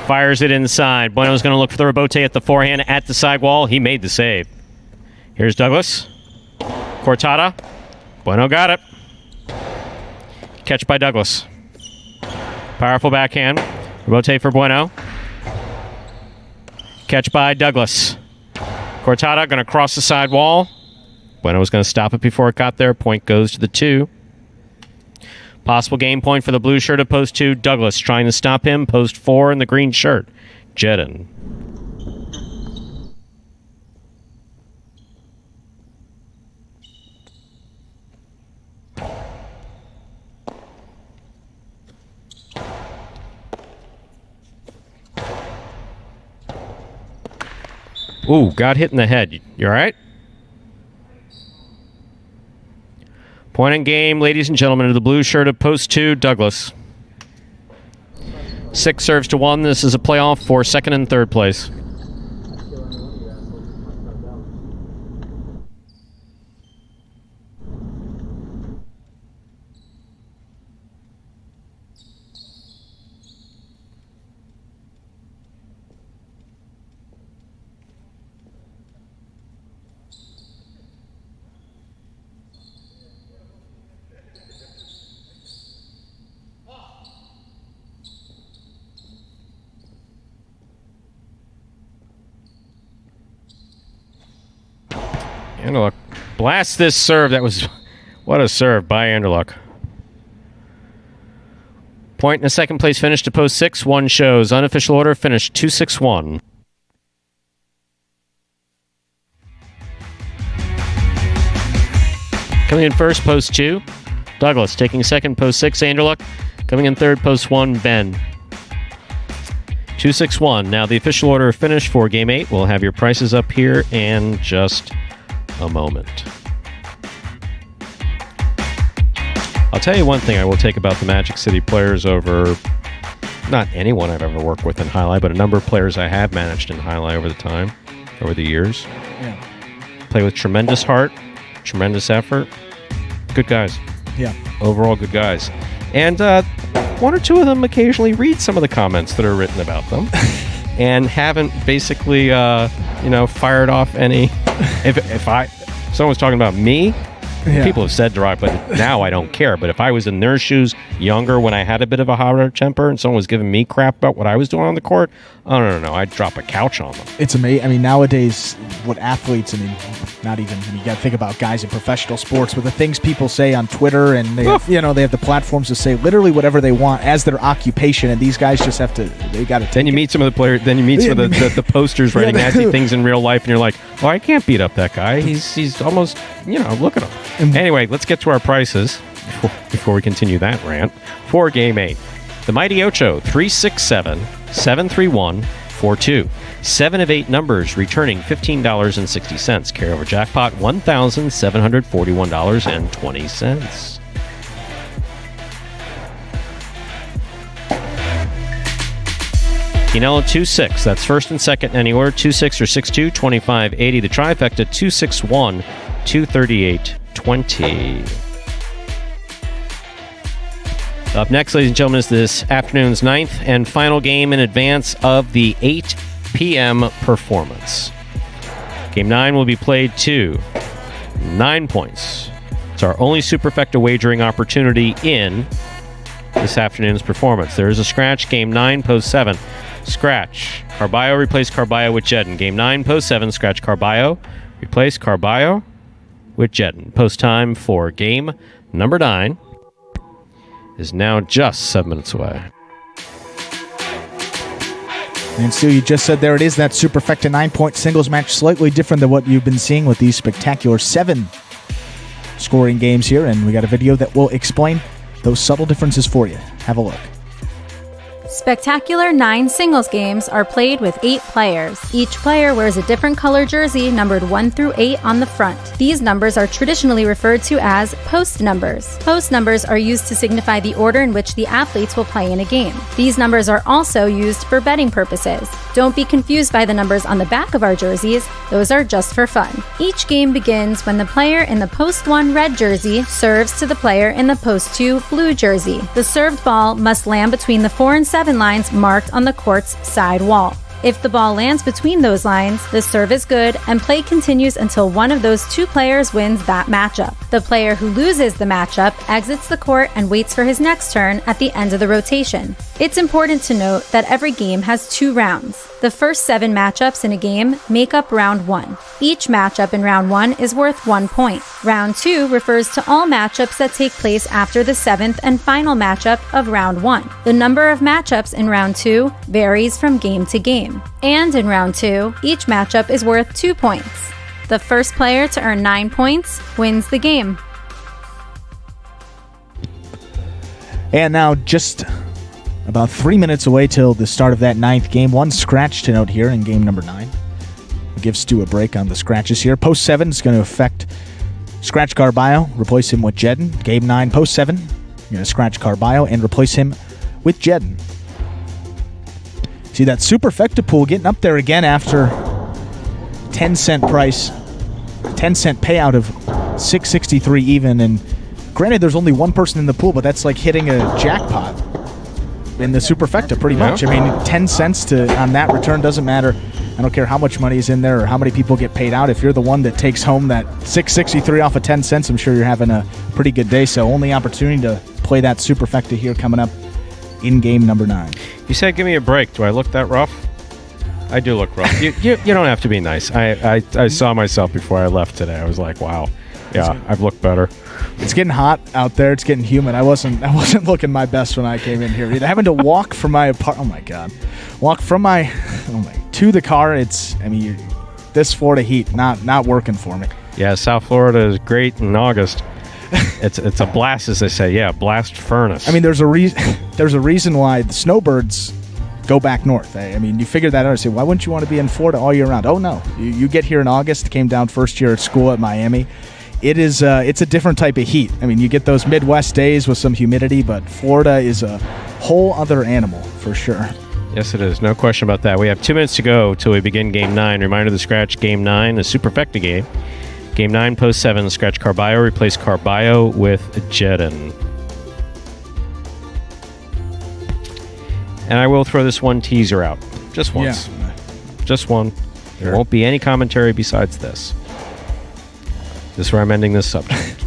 Fires it inside. Bueno's going to look for the rebote at the forehand at the sidewall. He made the save. Here's Douglas. Cortada. Bueno got it. Catch by Douglas. Powerful backhand. Rebote for Bueno. Catch by Douglas. Cortada going to cross the sidewall. Bueno was going to stop it before it got there. Point goes to the 2. Possible game point for the blue shirt at post 2. Douglas trying to stop him. Post 4 in the green shirt. Jedden. Ooh, got hit in the head. You all right? Point in game, ladies and gentlemen, to the blue shirt of post 2, Douglas. 6 serves to 1. This is a playoff for second and third place. Anderluck blasts this serve. That was... What a serve by Anderluck. Point in a second place finish to post 6. 1 shows. Unofficial order finished 2-6-1. Coming in first, post 2. Douglas taking second, post 6. Anderluck. Coming in third, post 1. Ben. 2-6-1. Now the official order finished for Game 8. We'll have your prices up here in just a moment. I'll tell you one thing I will take about the Magic City players over not anyone I've ever worked with in Jai-Alai, but a number of players I have managed in Jai-Alai over the years. Yeah. Play with tremendous heart, tremendous effort. Good guys. Yeah. Overall good guys. And 1 or 2 of them occasionally read some of the comments that are written about them and haven't basically fired off any. If someone was talking about me, people have said derogatory, but now I don't care. But if I was in their shoes younger when I had a bit of a hotter temper and someone was giving me crap about what I was doing on the court, no, I'd drop a couch on them. It's amazing. I mean, nowadays, what athletes, not even, you got to think about guys in professional sports, but the things people say on Twitter, and they have, they have the platforms to say literally whatever they want as their occupation, and these guys just have to, they got to take Then you meet some of the players, then you meet some of the posters writing nasty things in real life, and you're like, oh, I can't beat up that guy. He's almost, look at him. Anyway, let's get to our prices before we continue that rant. For Game 8, the Mighty Ocho, 367-731-42. 7 of 8 numbers, returning $15.60. Carryover jackpot, $1,741.20. Quinella 2-6. That's first and second in any order. 2-6 or 6-2, 25-80. The trifecta 2-6-1, 238-20. Up next, ladies and gentlemen, is this afternoon's 9th and final game in advance of the 8 p.m. performance. Game 9 will be played to 9 points. It's our only Superfecta wagering opportunity in this afternoon's performance. There is a scratch. Game 9, post 7. Scratch. Carballo replace Carballo with Jedden. Game 9, post 7. Scratch Carballo. Replace Carballo with Jedden. Post time for game number 9 is now just 7 minutes away. And Stu, you just said there it is, that Superfecta 9-point singles match, slightly different than what you've been seeing with these spectacular 7 scoring games here, and we got a video that will explain those subtle differences for you. Have a look. Spectacular 9 singles games are played with 8 players. Each player wears a different color jersey numbered 1 through 8 on the front. These numbers are traditionally referred to as post numbers. Post numbers are used to signify the order in which the athletes will play in a game. These numbers are also used for betting purposes. Don't be confused by the numbers on the back of our jerseys. Those are just for fun. Each game begins when the player in the post 1 red jersey serves to the player in the post 2 blue jersey. The served ball must land between the 4 and 7 lines marked on the court's side wall. If the ball lands between those lines, the serve is good and play continues until one of those 2 players wins that matchup. The player who loses the matchup exits the court and waits for his next turn at the end of the rotation. It's important to note that every game has 2 rounds. The first 7 matchups in a game make up round 1. Each matchup in round 1 is worth 1 point. Round 2 refers to all matchups that take place after the 7th and final matchup of round 1. The number of matchups in round 2 varies from game to game. And in round 2, each matchup is worth 2 points. The first player to earn 9 points wins the game. And now just about 3 minutes away till the start of that 9th game. 1 scratch to note here in game number 9. We'll give Stu a break on the scratches here. Post 7 is going to affect scratch Carballo, replace him with Jedden. Game 9, post 7, you're going to scratch Carballo and replace him with Jedden. See that superfecta pool getting up there again after 10-cent price, 10-cent payout of $6.63 even. And granted, there's only one person in the pool, but that's like hitting a jackpot in the superfecta pretty much. I mean, 10 cents on that return doesn't matter. I don't care how much money is in there or how many people get paid out. If you're the one that takes home that $6.63 off of 10 cents, I'm sure you're having a pretty good day. So only opportunity to play that superfecta here coming up in game number 9. You said give me a break. Do I look that rough? I do look rough. you don't have to be nice. I saw myself before I left today. I was like, wow. Yeah, I've looked better. It's getting hot out there. It's getting humid. I wasn't looking my best when I came in here either. Having to walk from my apartment. Oh my God. Walk from to the car. This Florida heat not working for me. Yeah, South Florida is great in August. It's a blast, as they say. Yeah, blast furnace. I mean, there's a reason why the snowbirds go back north. I mean, you figure that out. I say, why wouldn't you want to be in Florida all year round? Oh no, you get here in August. Came down first year at school at Miami. It's a different type of heat. I mean, you get those Midwest days with some humidity, but Florida is a whole other animal for sure. Yes, it is. No question about that. We have 2 minutes to go till we begin Game 9. Reminder, the scratch Game 9, a superfecta game. Game 9, post 7, scratch Carballo, replace Carballo with Jedden. And I will throw this one teaser out. Just once. Yeah. Just one. There won't be any commentary besides this. This is where I'm ending this subject.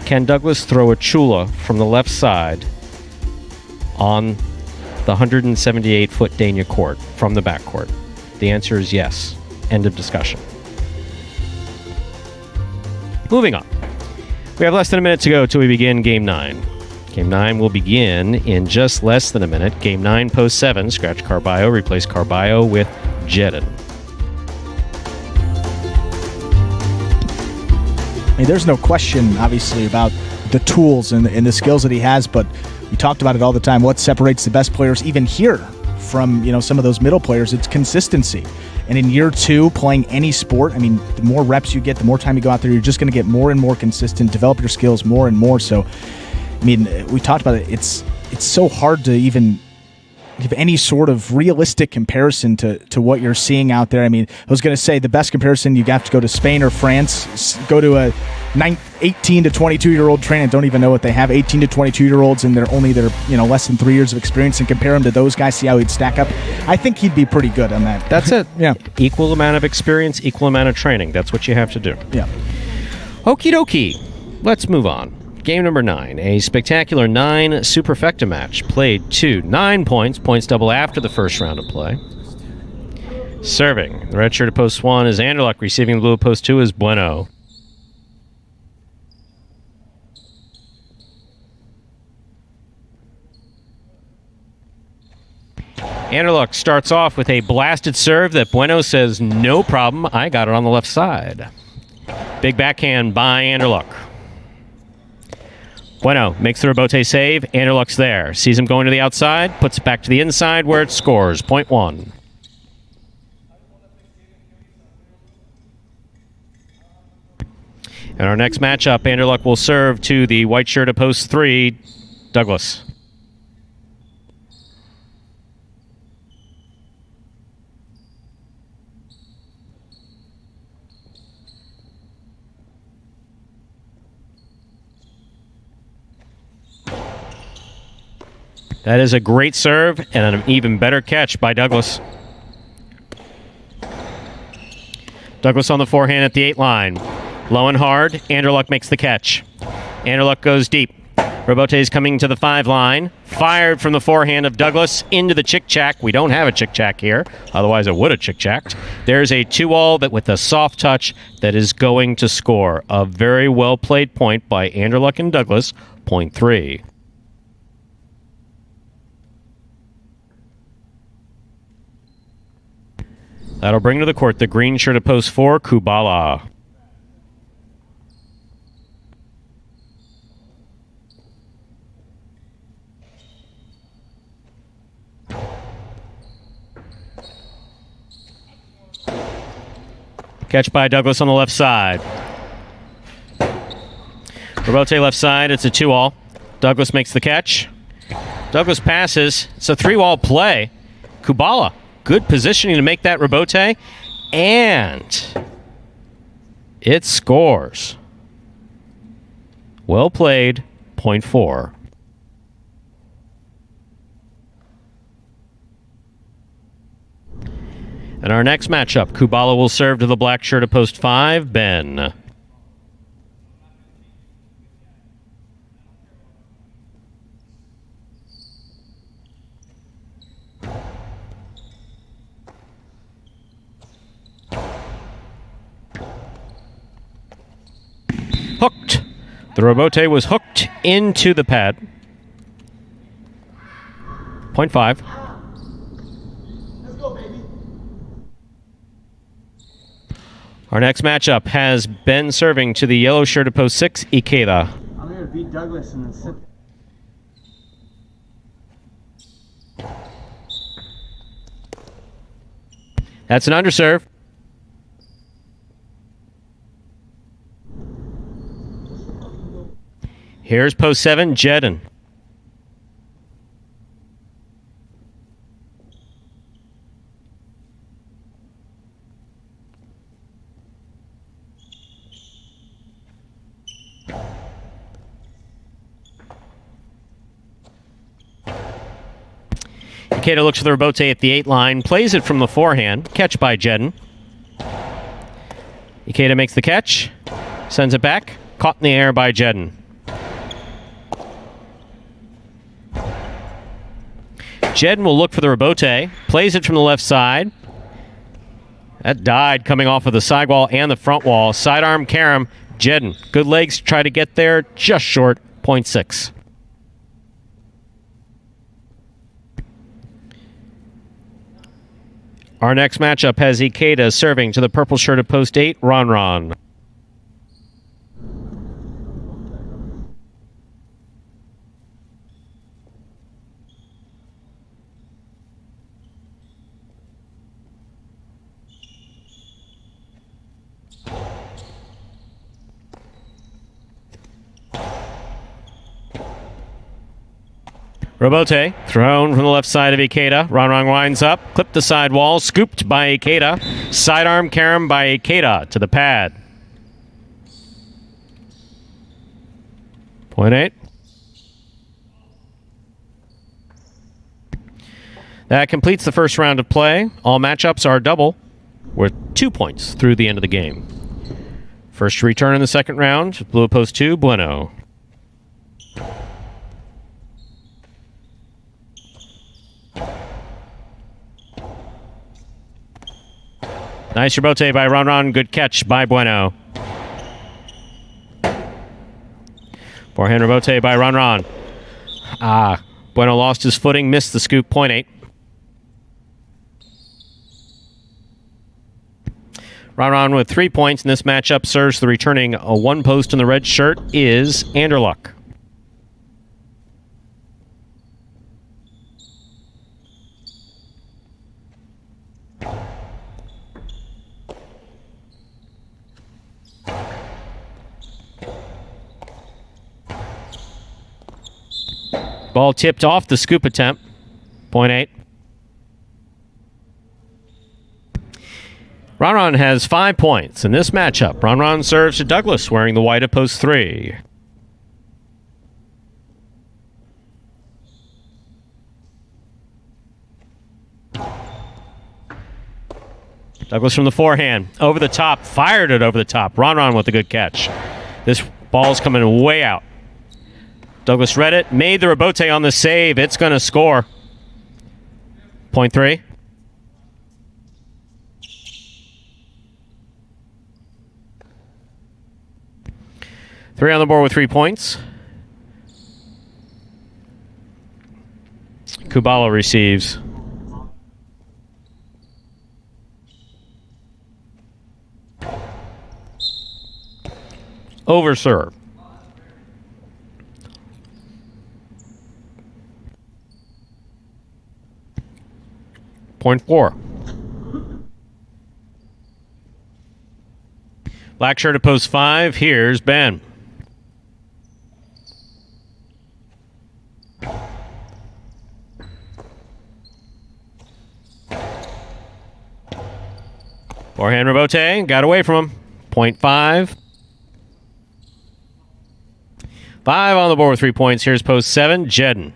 Can Douglas throw a chula from the left side on the 178-foot Dania court from the backcourt? The answer is yes. End of discussion. Moving on. We have less than a minute to go till we begin Game 9. Game 9 will begin in just less than a minute. Game 9, post 7, scratch Carballo, replace Carballo with Jedden. I mean, there's no question, obviously, about the tools and the skills that he has, but we talked about it all the time. What separates the best players, even here, from some of those middle players? It's consistency. And in year 2, playing any sport, I mean, the more reps you get, the more time you go out there, you're just going to get more and more consistent, develop your skills more and more. So, I mean, we talked about it. It's so hard to even give any sort of realistic comparison to what you're seeing out there. I mean, I was going to say the best comparison, you have to go to Spain or France, go to a 18 to 22-year-old trainer, don't even know what they have, 18 to 22-year-olds, and they're less than 3 years of experience, and compare him to those guys, see how he'd stack up. I think he'd be pretty good on that. That's it. Yeah. Equal amount of experience, equal amount of training. That's what you have to do. Yeah. Okie dokie. Let's move on. Game number 9, a spectacular 9 superfecta match, played to 9 points, points double after the first round of play. Serving, the red shirt at post 1 is Anderluck, receiving the blue at post 2 is Bueno. Anderluck starts off with a blasted serve that Bueno says, no problem, I got it on the left side. Big backhand by Anderluck. Bueno makes the rebote save. Anderluck's there. Sees him going to the outside. Puts it back to the inside where it scores. Point one. And our next matchup, Anderluck will serve to the white shirt of post 3, Douglas. That is a great serve and an even better catch by Douglas. Douglas on the forehand at the 8 line. Low and hard. Anderluck makes the catch. Anderluck goes deep. Rebote is coming to the 5 line. Fired from the forehand of Douglas into the chick-chack. We don't have a chick-chack here. Otherwise, I would have chick-chacked. There's a 2-all that with a soft touch that is going to score. A very well-played point by Anderluck and Douglas. Point 3. That'll bring to the court the green shirt of post 4, Kubala. Catch by Douglas on the left side. Rebote left side. It's a 2-all. Douglas makes the catch. Douglas passes. It's a 3-wall play. Kubala, good positioning to make that rebote. And it scores. Well played. Point 4. And our next matchup, Kubala will serve to the black shirt of post 5, Ben. Hooked. The rebote was hooked into the pad. Point 5. Our next matchup has Ben serving to the yellow shirt of post 6, Ikeda. I'm here to beat Douglas and then sit. That's an underserve. Here's post 7, Jedin. Ikeda looks for the rebote at the 8 line, plays it from the forehand. Catch by Jedin. Ikeda makes the catch, sends it back, caught in the air by Jedin. Jedin will look for the rebote, plays it from the left side. That died coming off of the side wall and the front wall. Sidearm Karam, Jedin. Good legs to try to get there, just short, point 6. Our next matchup has Ikeda serving to the purple shirt of post 8, Ron. Rebote, thrown from the left side of Ikeda. Ron winds up, clipped the side wall, scooped by Ikeda. Sidearm Karam by Ikeda to the pad. Point 8. That completes the first round of play. All matchups are double, worth 2 points through the end of the game. First to return in the second round, blue post 2, Bueno. Nice rebote by Ron. Good catch by Bueno. Forehand rebote by Ron. Bueno lost his footing, missed the scoop. Point 8. Ron with 3 points in this matchup serves the returning a 1 post in the red shirt is Anderluck. Ball tipped off the scoop attempt. Point 8. Ron has 5 points in this matchup. Ron serves to Douglas, wearing the white at post 3. Douglas from the forehand. Over the top. Fired it over the top. Ron with a good catch. This ball's coming way out. Douglas read it. Made the rebote on the save. It's going to score. Point 3. Three on the board with 3 points. Kubala receives. Overserve. Point 4. Black shirt at post 5. Here's Ben. Forehand rebote. Got away from him. Point 5. 5 on the board with 3 points. Here's post 7. Jedden.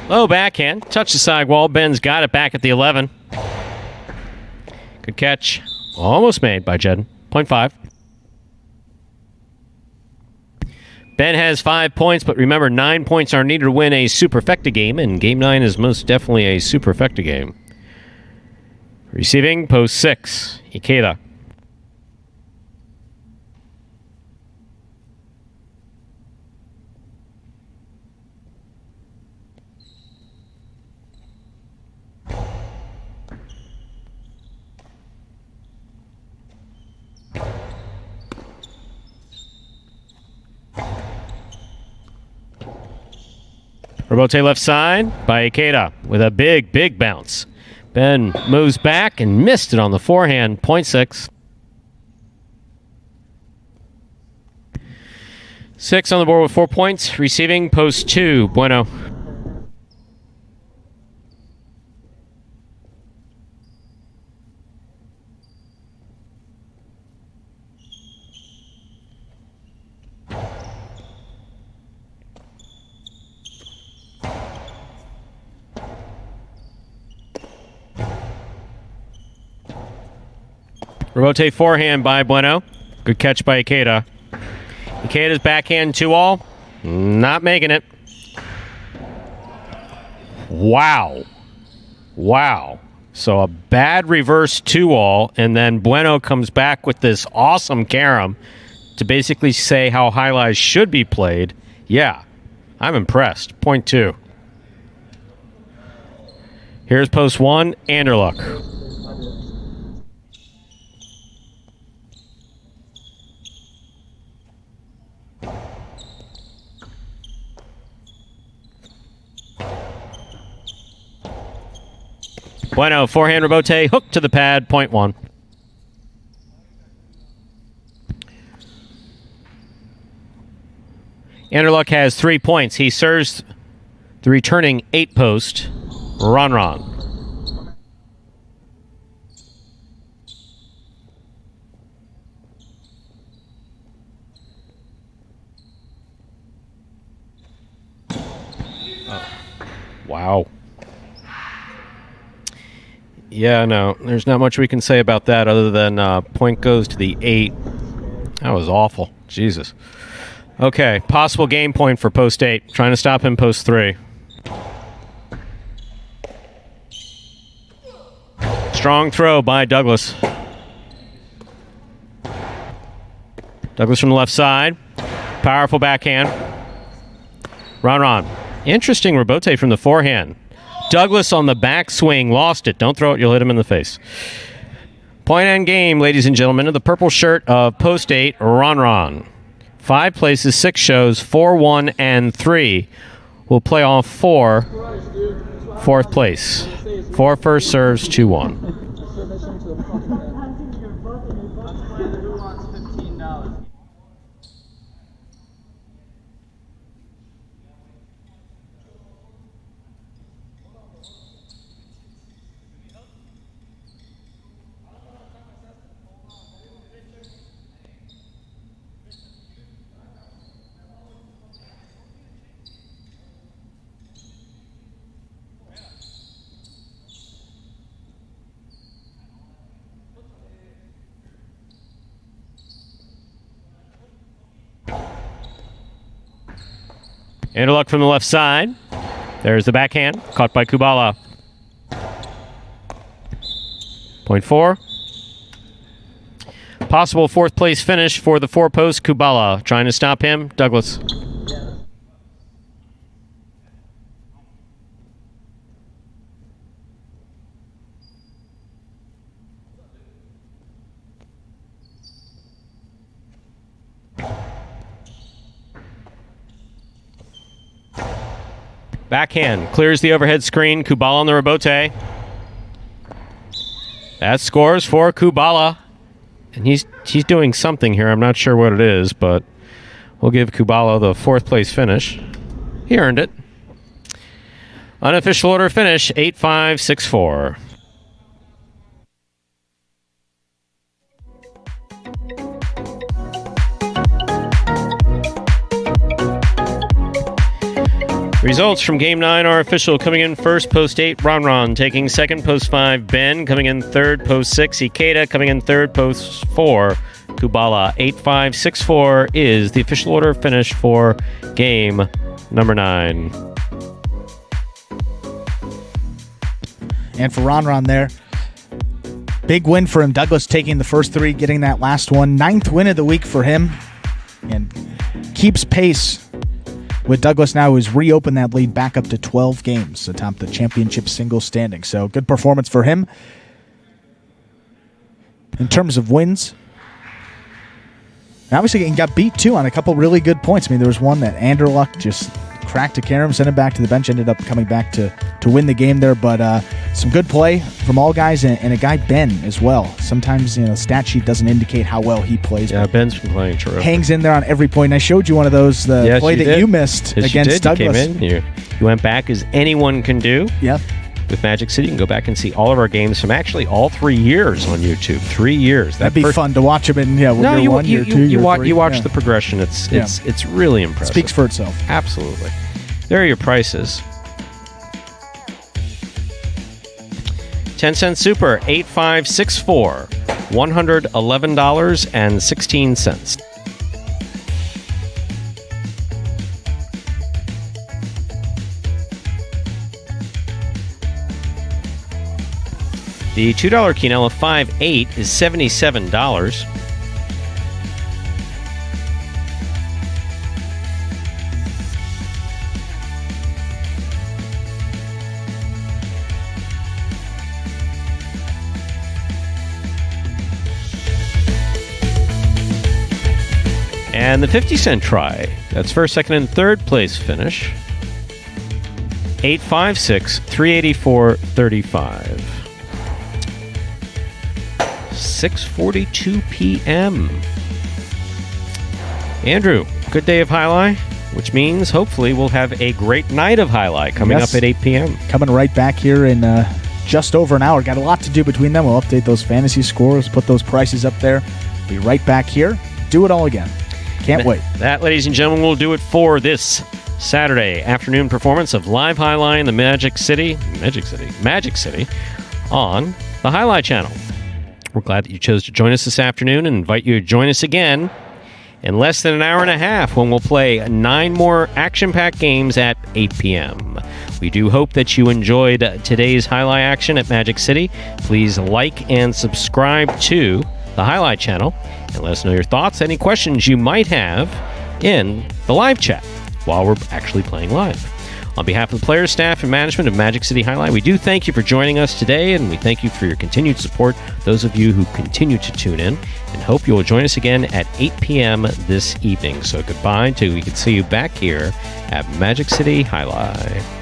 Low backhand. Touch the sidewall. Ben's got it back at the 11. Good catch. Almost made by Jedden. Point 5. Ben has 5 points, but remember, 9 points are needed to win a superfecta game, and Game 9 is most definitely a superfecta game. Receiving, post 6. Ikeda. Rebote left side by Ikeda with a big bounce. Ben moves back and missed it on the forehand. Point 6. 6 on the board with 4 points. Receiving, post 2. Bueno. Rebote forehand by Bueno. Good catch by Ikeda. Ikeda's backhand 2-all. Not making it. Wow. So a bad reverse 2-all, and then Bueno comes back with this awesome carom to basically say how highlights should be played. Yeah, I'm impressed. Point 2. Here's post 1, Anderluck. Bueno, forehand rebote, hook to the pad, point 1. Anderluck has 3 points. He serves the returning 8 post, Ron. Wow. Yeah, no, there's not much we can say about that other than point goes to the 8. That was awful. Jesus. Okay, possible game point for post 8. Trying to stop him post 3. Strong throw by Douglas. Douglas from the left side. Powerful backhand. Ron. Interesting rebote from the forehand. Douglas on the backswing lost it. Don't throw it, you'll hit him in the face. Point and game, ladies and gentlemen, of the purple shirt of post 8, Ron. 5 places, 6 shows, 4, 1, and 3. We'll play off 4. 4th place. 4 first serves, 2-1. Into luck from the left side. There's the backhand, caught by Kubala. Point 4. Possible 4th place finish for the 4-post Kubala. Trying to stop him, Douglas. Backhand clears the overhead screen. Kubala on the rebote. That scores for Kubala. And he's doing something here. I'm not sure what it is, but we'll give Kubala the 4th place finish. He earned it. Unofficial order finish, 8-5, 6-4. Results from Game 9 are official. Coming in first, post 8, Ron. Taking second, post 5, Ben. Coming in third, post 6, Ikeda. Coming in third, post 4, Kubala. 8-5, 6-4 is the official order finish for Game number 9. And for Ron there, big win for him. Douglas taking the first 3, getting that last one. 9th win of the week for him. And keeps pace with Douglas now, who's reopened that lead back up to 12 games atop the championship singles standing. So good performance for him. In terms of wins, obviously he got beat too on a couple really good points. I mean, there was one that Anderluck just cracked a carom, sent him back to the bench, ended up coming back to win the game there. But some good play from all guys, and a guy, Ben, as well. Sometimes, stat sheet doesn't indicate how well he plays. Yeah, Ben's been playing terrific. Hangs in there on every point. And I showed you one of those, the play that you missed against Douglas. You came in. You went back as anyone can do. Yeah. With Magic City, you can go back and see all of our games from actually all 3 years on YouTube. 3 years. That'd be fun to watch them in. Yeah, no, year 1, year 2, year 3. You watch the progression. It's really impressive. Speaks for itself. Absolutely. There are your prices. 10-cent super, 8564, $111.16. The $2 quinoa 5/8 is $77. And the 50-cent try, that's first, second, and third place finish, 856, $384.35. 6:42 p.m. Andrew, good day of Jai-Alai, which means hopefully we'll have a great night of Jai-Alai coming up at 8 p.m. Coming right back here in just over an hour. Got a lot to do between them. We'll update those fantasy scores, put those prices up there. Be right back here. Do it all again. Can't wait. That, ladies and gentlemen, will do it for this Saturday afternoon performance of Live Jai-Alai in the Magic City on the Jai-Alai Channel. We're glad that you chose to join us this afternoon and invite you to join us again in less than an hour and a half when we'll play 9 more action-packed games at 8 p.m. We do hope that you enjoyed today's Jai-Alai action at Magic City. Please like and subscribe to the Jai-Alai Channel and let us know your thoughts, any questions you might have in the live chat while we're actually playing live. On behalf of the players, staff, and management of Magic City Jai-Alai, we do thank you for joining us today, and we thank you for your continued support, those of you who continue to tune in, and hope you will join us again at 8 p.m. this evening. So goodbye till we can see you back here at Magic City Jai-Alai.